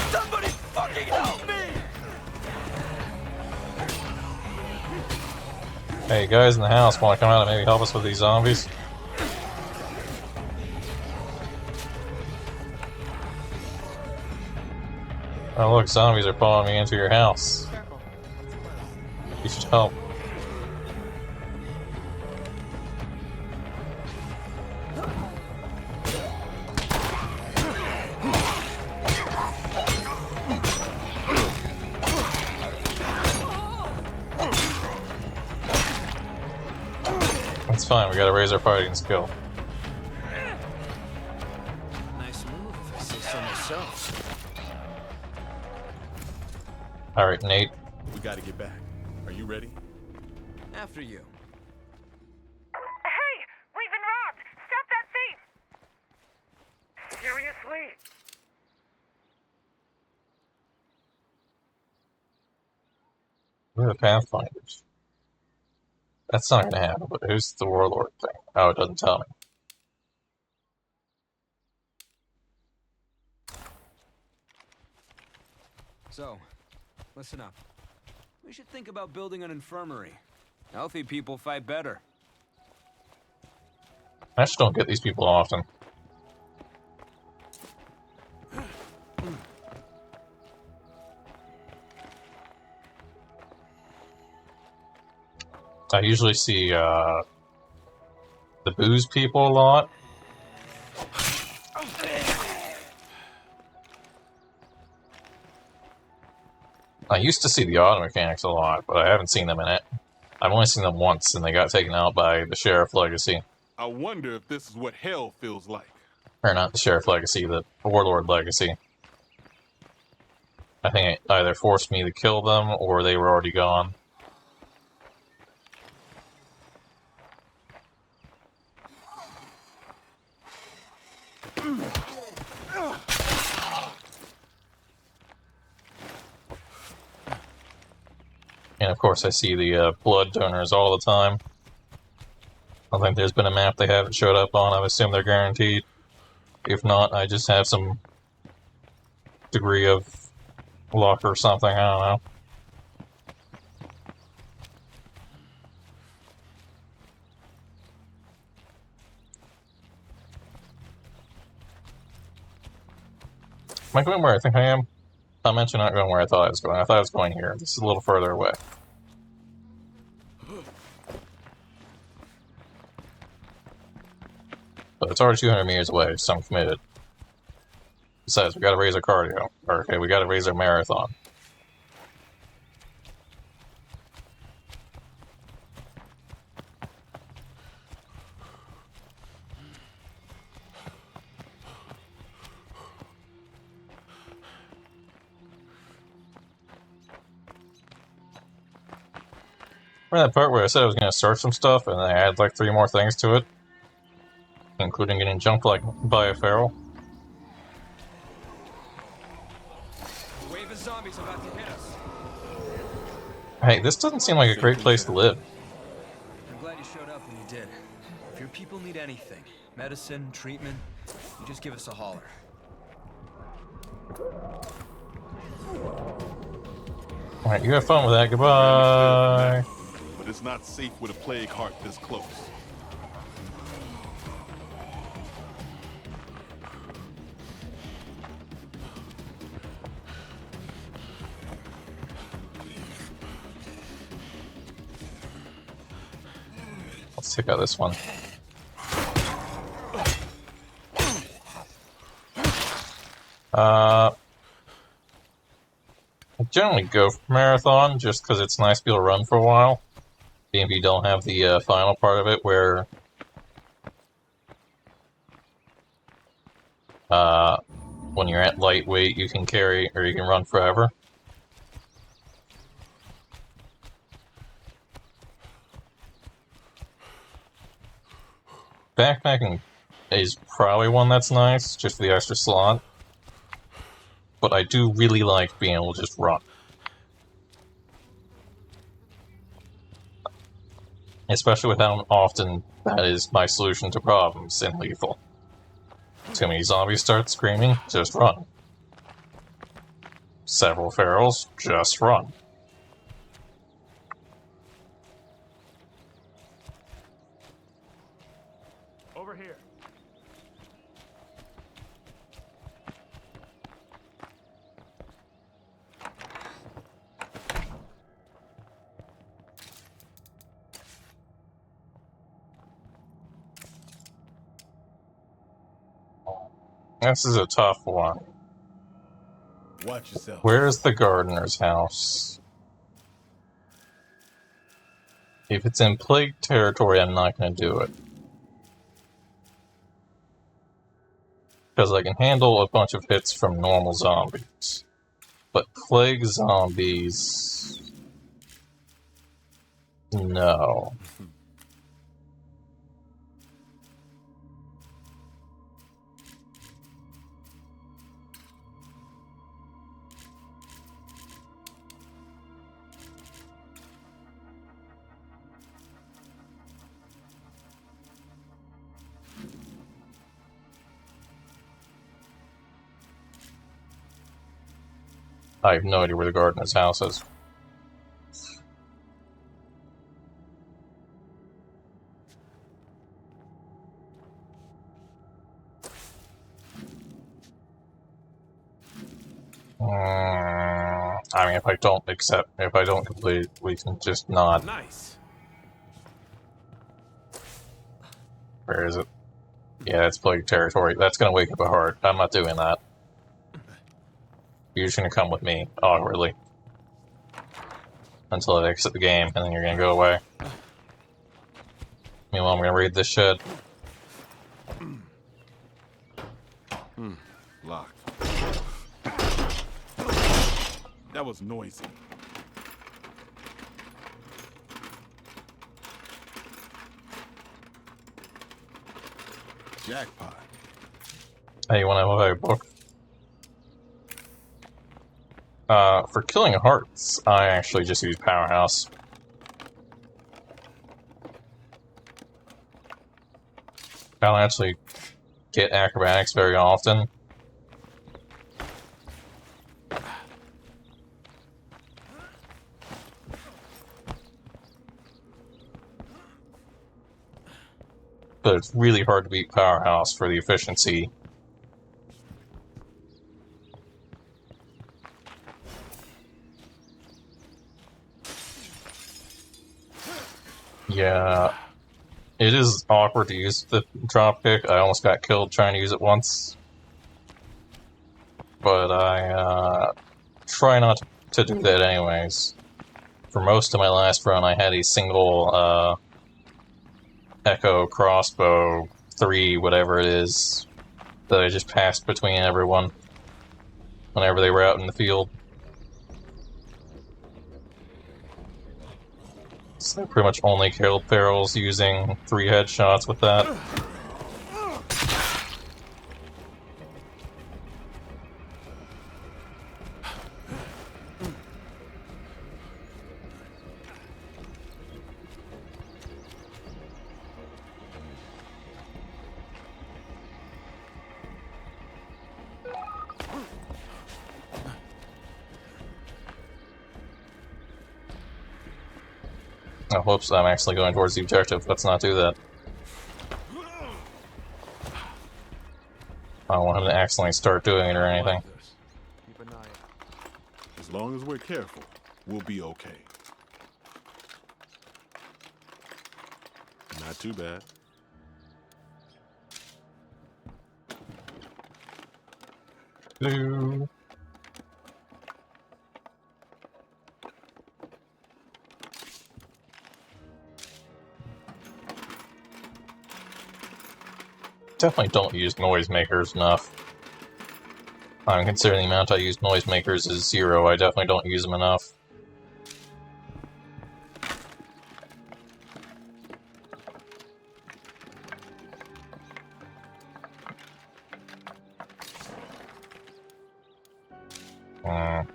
Somebody fucking help me! Hey, guys in the house, want to come out and maybe help us with these zombies? Oh look, zombies are following me into your house. You should help. It's fine, we gotta raise our fighting skill. Nice move, if I say so myself. Alright, Nate. We gotta get back. Are you ready? After you. Hey! We've been robbed! Stop that thief! Seriously? We're the Pathfinders. That's not gonna happen, but who's the warlord thing? Oh, it doesn't tell me. So, listen up. We should think about building an infirmary. Healthy people fight better. I just don't get these people often. I usually see the booze people a lot. I used to see the auto mechanics a lot, but I haven't seen them in it. I've only seen them once, and they got taken out by the Sheriff Legacy. I wonder if this is what hell feels like. Or not the Sheriff Legacy, the Warlord Legacy. I think it either forced me to kill them, or they were already gone. And of course I see the blood donors all the time. I don't think there's been a map they haven't showed up on. I assume they're guaranteed. If not, I just have some degree of luck or something, I don't know. Am I going where I think I am? I'm actually not going where I thought I was going. I thought I was going here. This is a little further away. But it's already 200 meters away, so I'm committed. Besides, we gotta raise our cardio. Or, okay, we gotta raise our marathon. Remember that part where I said I was gonna search some stuff and I add like 3 more things to it? Including getting jumped like by a feral? A wave of zombies about to hit us. Hey, this doesn't seem like a great place to live. I'm glad you showed up when you did. If your people need anything, medicine, treatment, you just give us a holler. Alright, you have fun with that. Goodbye. But it's not safe with a plague heart this close. Let's check out this one. I generally go for marathon just because it's nice to be able to run for a while. Even if you don't have the final part of it where when you're at lightweight you can carry or you can run forever. Backpacking is probably one that's nice, just for the extra slot. But I do really like being able to just run. Especially with how often that is my solution to problems in Lethal. Too many zombies start screaming, just run. Several ferals, just run. Over here. This is a tough one. Watch yourself. Where's the gardener's house? If it's in plague territory, I'm not going to do it. Because I can handle a bunch of hits from normal zombies. But plague zombies... no. I have no idea where the gardener's house is. I mean, if I don't complete, we can just not. Nice. Where is it? Yeah, it's plague territory. That's gonna wake up a heart. I'm not doing that. You're just gonna come with me, awkwardly. Until I exit the game, and then you're gonna go away. Meanwhile, I'm gonna raid this shed. Locked. That was noisy. Jackpot. Hey, you wanna have a book? For killing hearts, I actually just use Powerhouse. I don't actually get acrobatics very often. But it's really hard to beat Powerhouse for the efficiency. Yeah, it is awkward to use the dropkick. I almost got killed trying to use it once. But I try not to do that anyways. For most of my last run, I had a single Echo crossbow 3, whatever it is, that I just passed between everyone whenever they were out in the field. So I pretty much only killed ferals using 3 headshots with that. Oh, whoops, I'm actually going towards the objective. Let's not do that. I don't want him to accidentally start doing it or anything. Keep an eye out. As long as we're careful, we'll be okay. Not too bad. Hello. Definitely don't use noisemakers enough. I'm considering the amount I use noisemakers is 0. I definitely don't use them enough. Out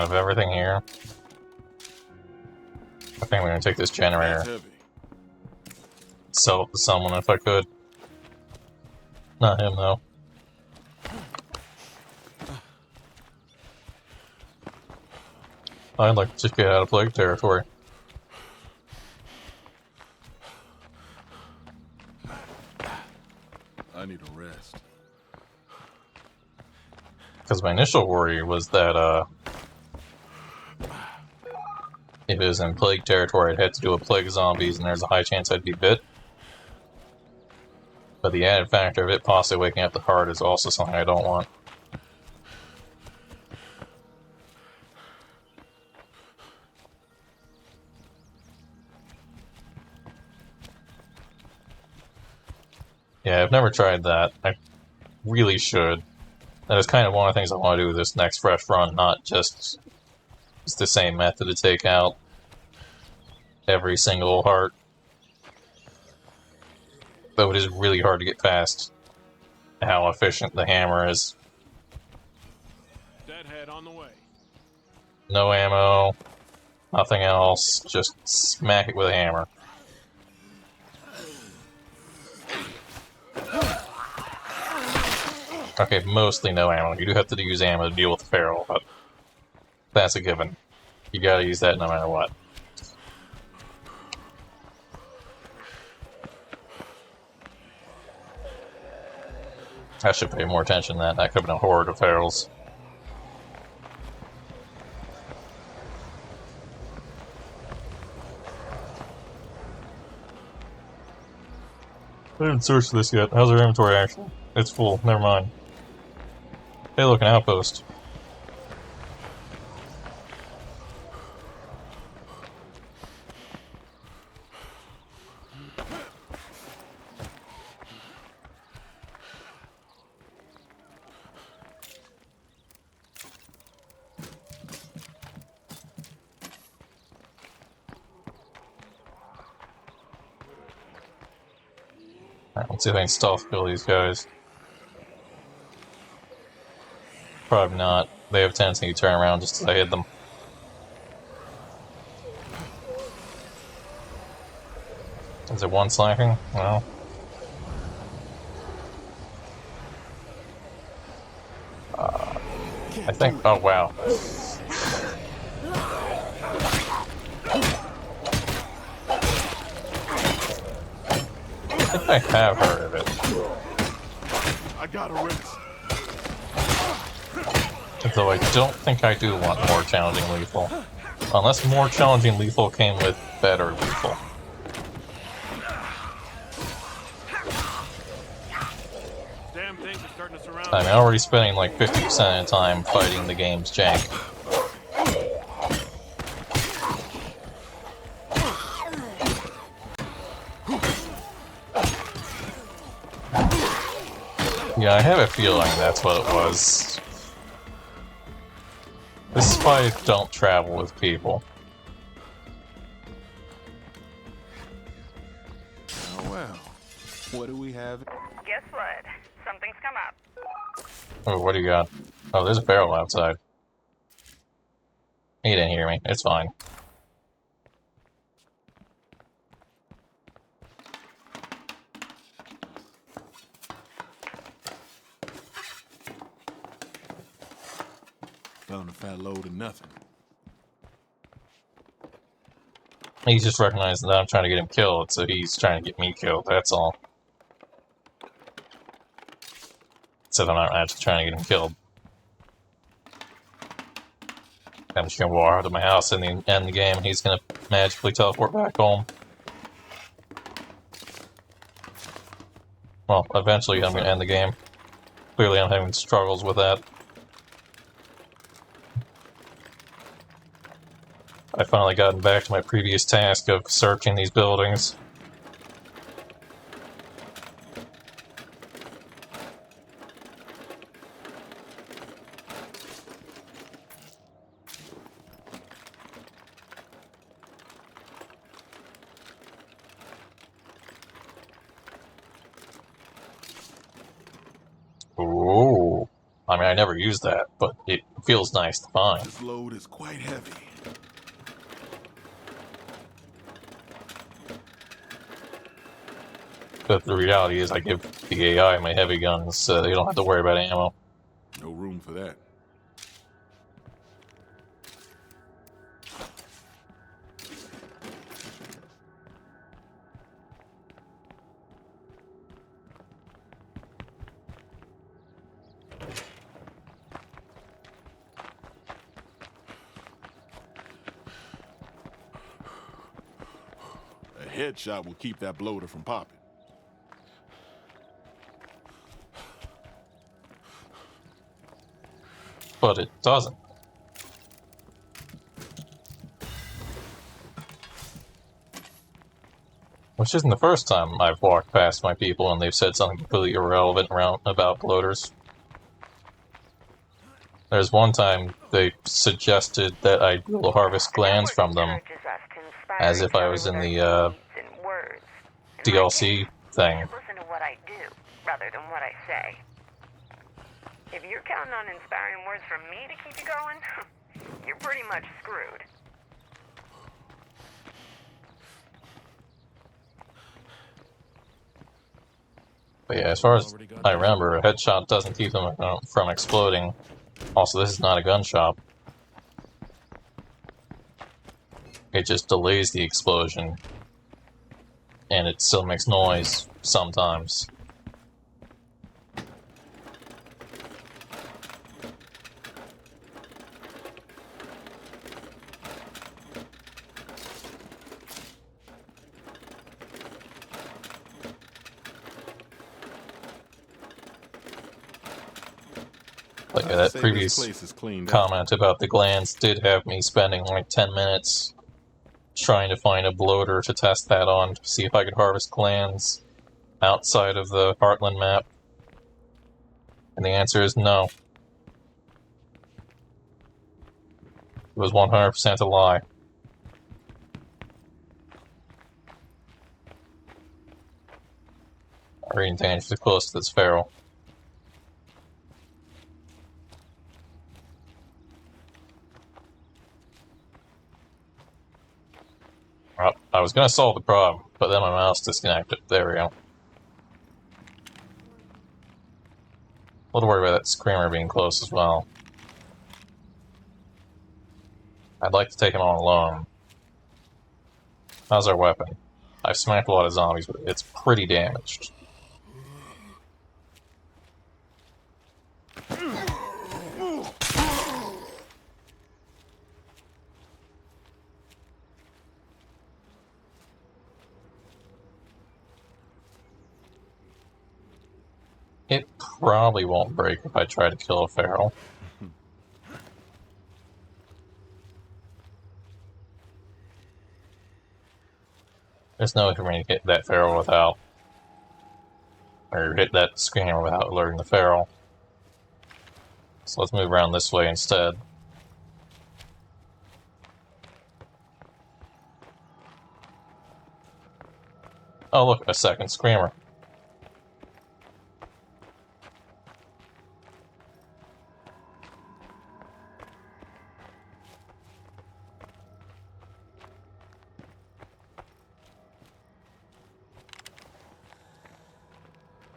of everything here, I think we're gonna take this generator. That's heavy. Sell it to someone if I could. Not him, though. I'd like to just get out of plague territory. I need a rest. Because my initial worry was that, if it was in plague territory, I'd have to do a plague zombies, and there's a high chance I'd be bit. But the added factor of it possibly waking up the heart is also something I don't want. Yeah, I've never tried that. I really should. That is kind of one of the things I want to do with this next fresh run, not just it's the same method to take out every single heart. Though it is really hard to get past how efficient the hammer is. Deadhead on the way. No ammo, nothing else, just smack it with a hammer. Okay, mostly no ammo. You do have to use ammo to deal with the feral, but that's a given. You gotta use that no matter what. I should pay more attention to that. That could have been a horde of ferals. I didn't search this yet. How's our inventory actually? It's full. Never mind. Hey, look, an outpost. Alright, let's see if I can stealth kill these guys. Probably not. They have a tendency to turn around just as I hit them. Is it one slacking? No. I think. Oh, wow. I think I have heard of it. I got a race. Though I don't think I do want more challenging lethal. Unless more challenging lethal came with better lethal. Damn things are starting to surround I'm already spending like 50% of the time fighting the game's jank. Yeah, I have a feeling that's what it was. This is why I don't travel with people. Oh, well. What do we have? Guess what? Something's come up. Oh, what do you got? Oh, there's a barrel outside. He didn't hear me. It's fine. Found a fat load of nothing. He's just recognizing that I'm trying to get him killed, so he's trying to get me killed, that's all. Except I'm not actually trying to get him killed. I'm just gonna walk out of my house and end the game, and he's gonna magically teleport back home. Well, eventually I'm gonna end the game. Clearly I'm having struggles with that. I finally gotten back to my previous task of searching these buildings. Ooh. I mean, I never used that, but it feels nice to find. This load is quite heavy. But the reality is I give the AI my heavy guns, so they don't have to worry about ammo. No room for that. A headshot will keep that bloater from popping. But it doesn't. Which isn't the first time I've walked past my people and they've said something completely irrelevant about bloaters. There's one time they suggested that I will harvest glands from them, as if I was in the DLC thing. Listen to what I do, rather than what I say. If you're counting on inspiring words from me to keep you going, you're pretty much screwed. But yeah, as far as I remember, a headshot doesn't keep them from exploding. Also, this is not a gun shop. It just delays the explosion. And it still makes noise sometimes. But yeah, I'd that say this previous place is cleaned up. comment about the glands did have me spending like 10 minutes trying to find a bloater to test that on to see if I could harvest glands outside of the Heartland map. And the answer is no. It was 100% a lie. Are you dangerously close to this feral? Well, I was gonna solve the problem, but then my mouse disconnected. There we go. A little worried about that screamer being close as well. I'd like to take him on alone. How's our weapon? I've smacked a lot of zombies, but it's pretty damaged. It probably won't break if I try to kill a feral. There's no way for me to hit that feral without... or hit that screamer without alerting the feral. So let's move around this way instead. Oh look, a second screamer.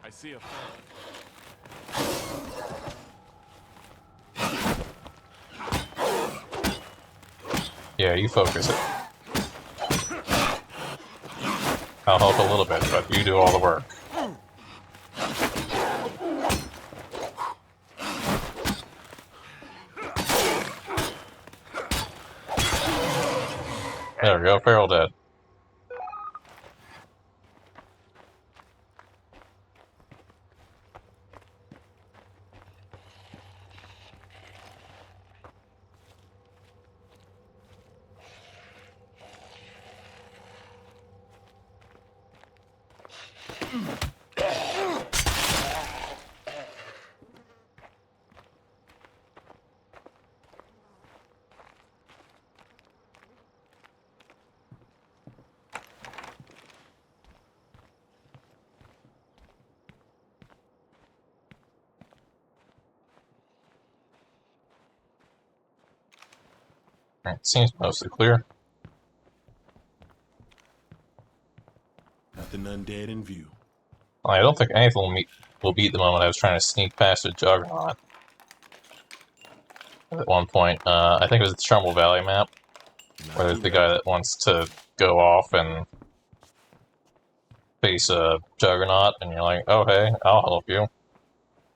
I see a Yeah, you focus it. I'll help a little bit, but you do all the work. There we go, feral dead. It seems mostly clear. nothing undead in view. I don't think anything will beat the moment I was trying to sneak past a Juggernaut. At one point, I think it was the Trumbull Valley map, where there's the guy that wants to go off and face a Juggernaut, and you're like, oh hey, I'll help you.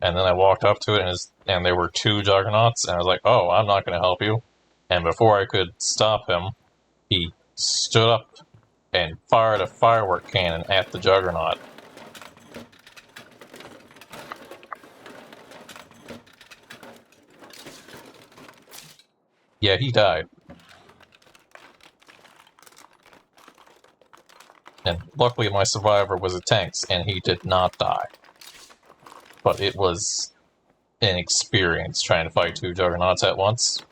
And then I walked up to it, and there were two Juggernauts, and I was like, oh, I'm not going to help you. And before I could stop him, he stood up and fired a firework cannon at the Juggernaut. Yeah, he died. And luckily my survivor was a tanks, and he did not die. But it was an experience trying to fight two Juggernauts at once.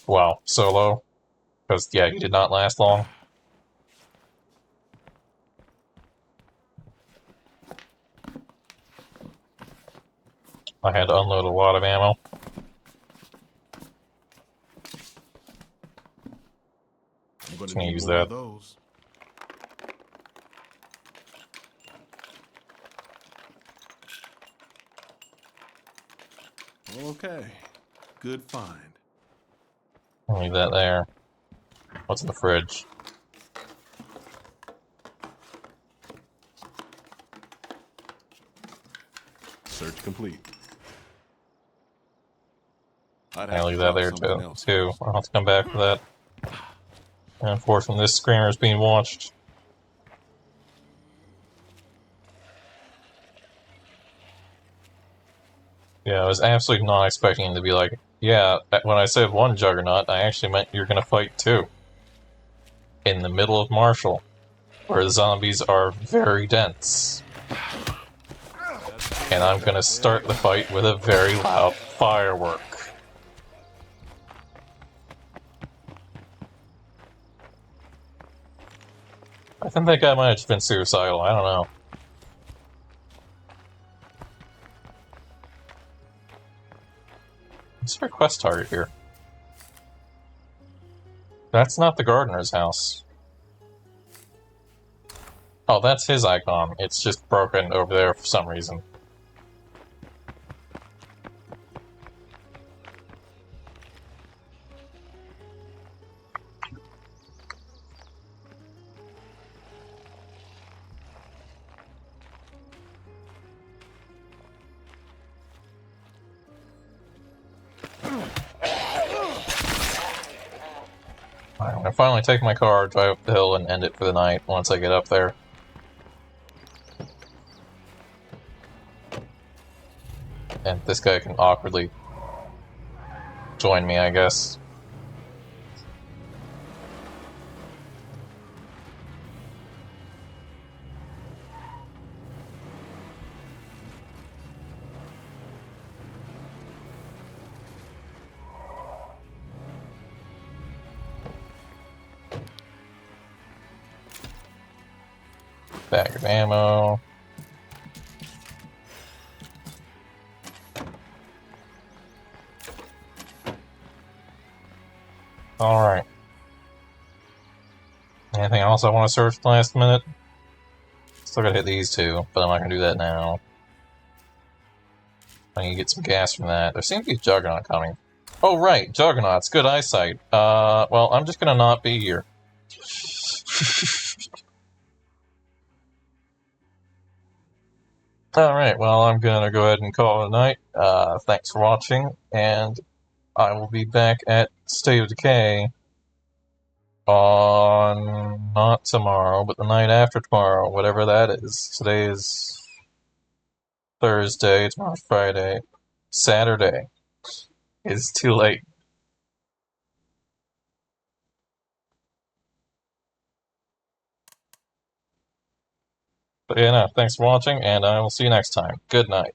Wow, solo. Because, yeah, he did not last long. I had to unload a lot of ammo. I'm gonna Can need use more that. of those. Okay, good find. Leave that there. What's in the fridge? Search complete. I'd I'll have leave to that try there something else too. first. I'll have to come back for that. And unfortunately, this screamer is being watched. Yeah, I was absolutely not expecting him to be like, yeah, when I said one Juggernaut, I actually meant you're gonna fight two. In the middle of Marshall, where the zombies are very dense. And I'm gonna start the fight with a very loud firework. I think that guy might have just been suicidal, I don't know. What's our quest target here? That's not the gardener's house. Oh, that's his icon. It's just broken over there for some reason. I'm gonna finally take my car, drive up the hill, and end it for the night once I get up there. And this guy can awkwardly join me, I guess. Bag of ammo. Alright. Anything else I want to search last minute? Still gotta hit these two, but I'm not gonna do that now. I need to get some gas from that. There seems to be a Juggernaut coming. Oh, right, Juggernaut's good eyesight. Well, I'm just gonna not be here. Alright, well, I'm gonna go ahead and call it a night. Thanks for watching, and I will be back at State of Decay on not tomorrow, but the night after tomorrow, whatever that is. Today is Thursday, tomorrow's Friday. Saturday is too late. But yeah, no, thanks for watching, and I will see you next time. Good night.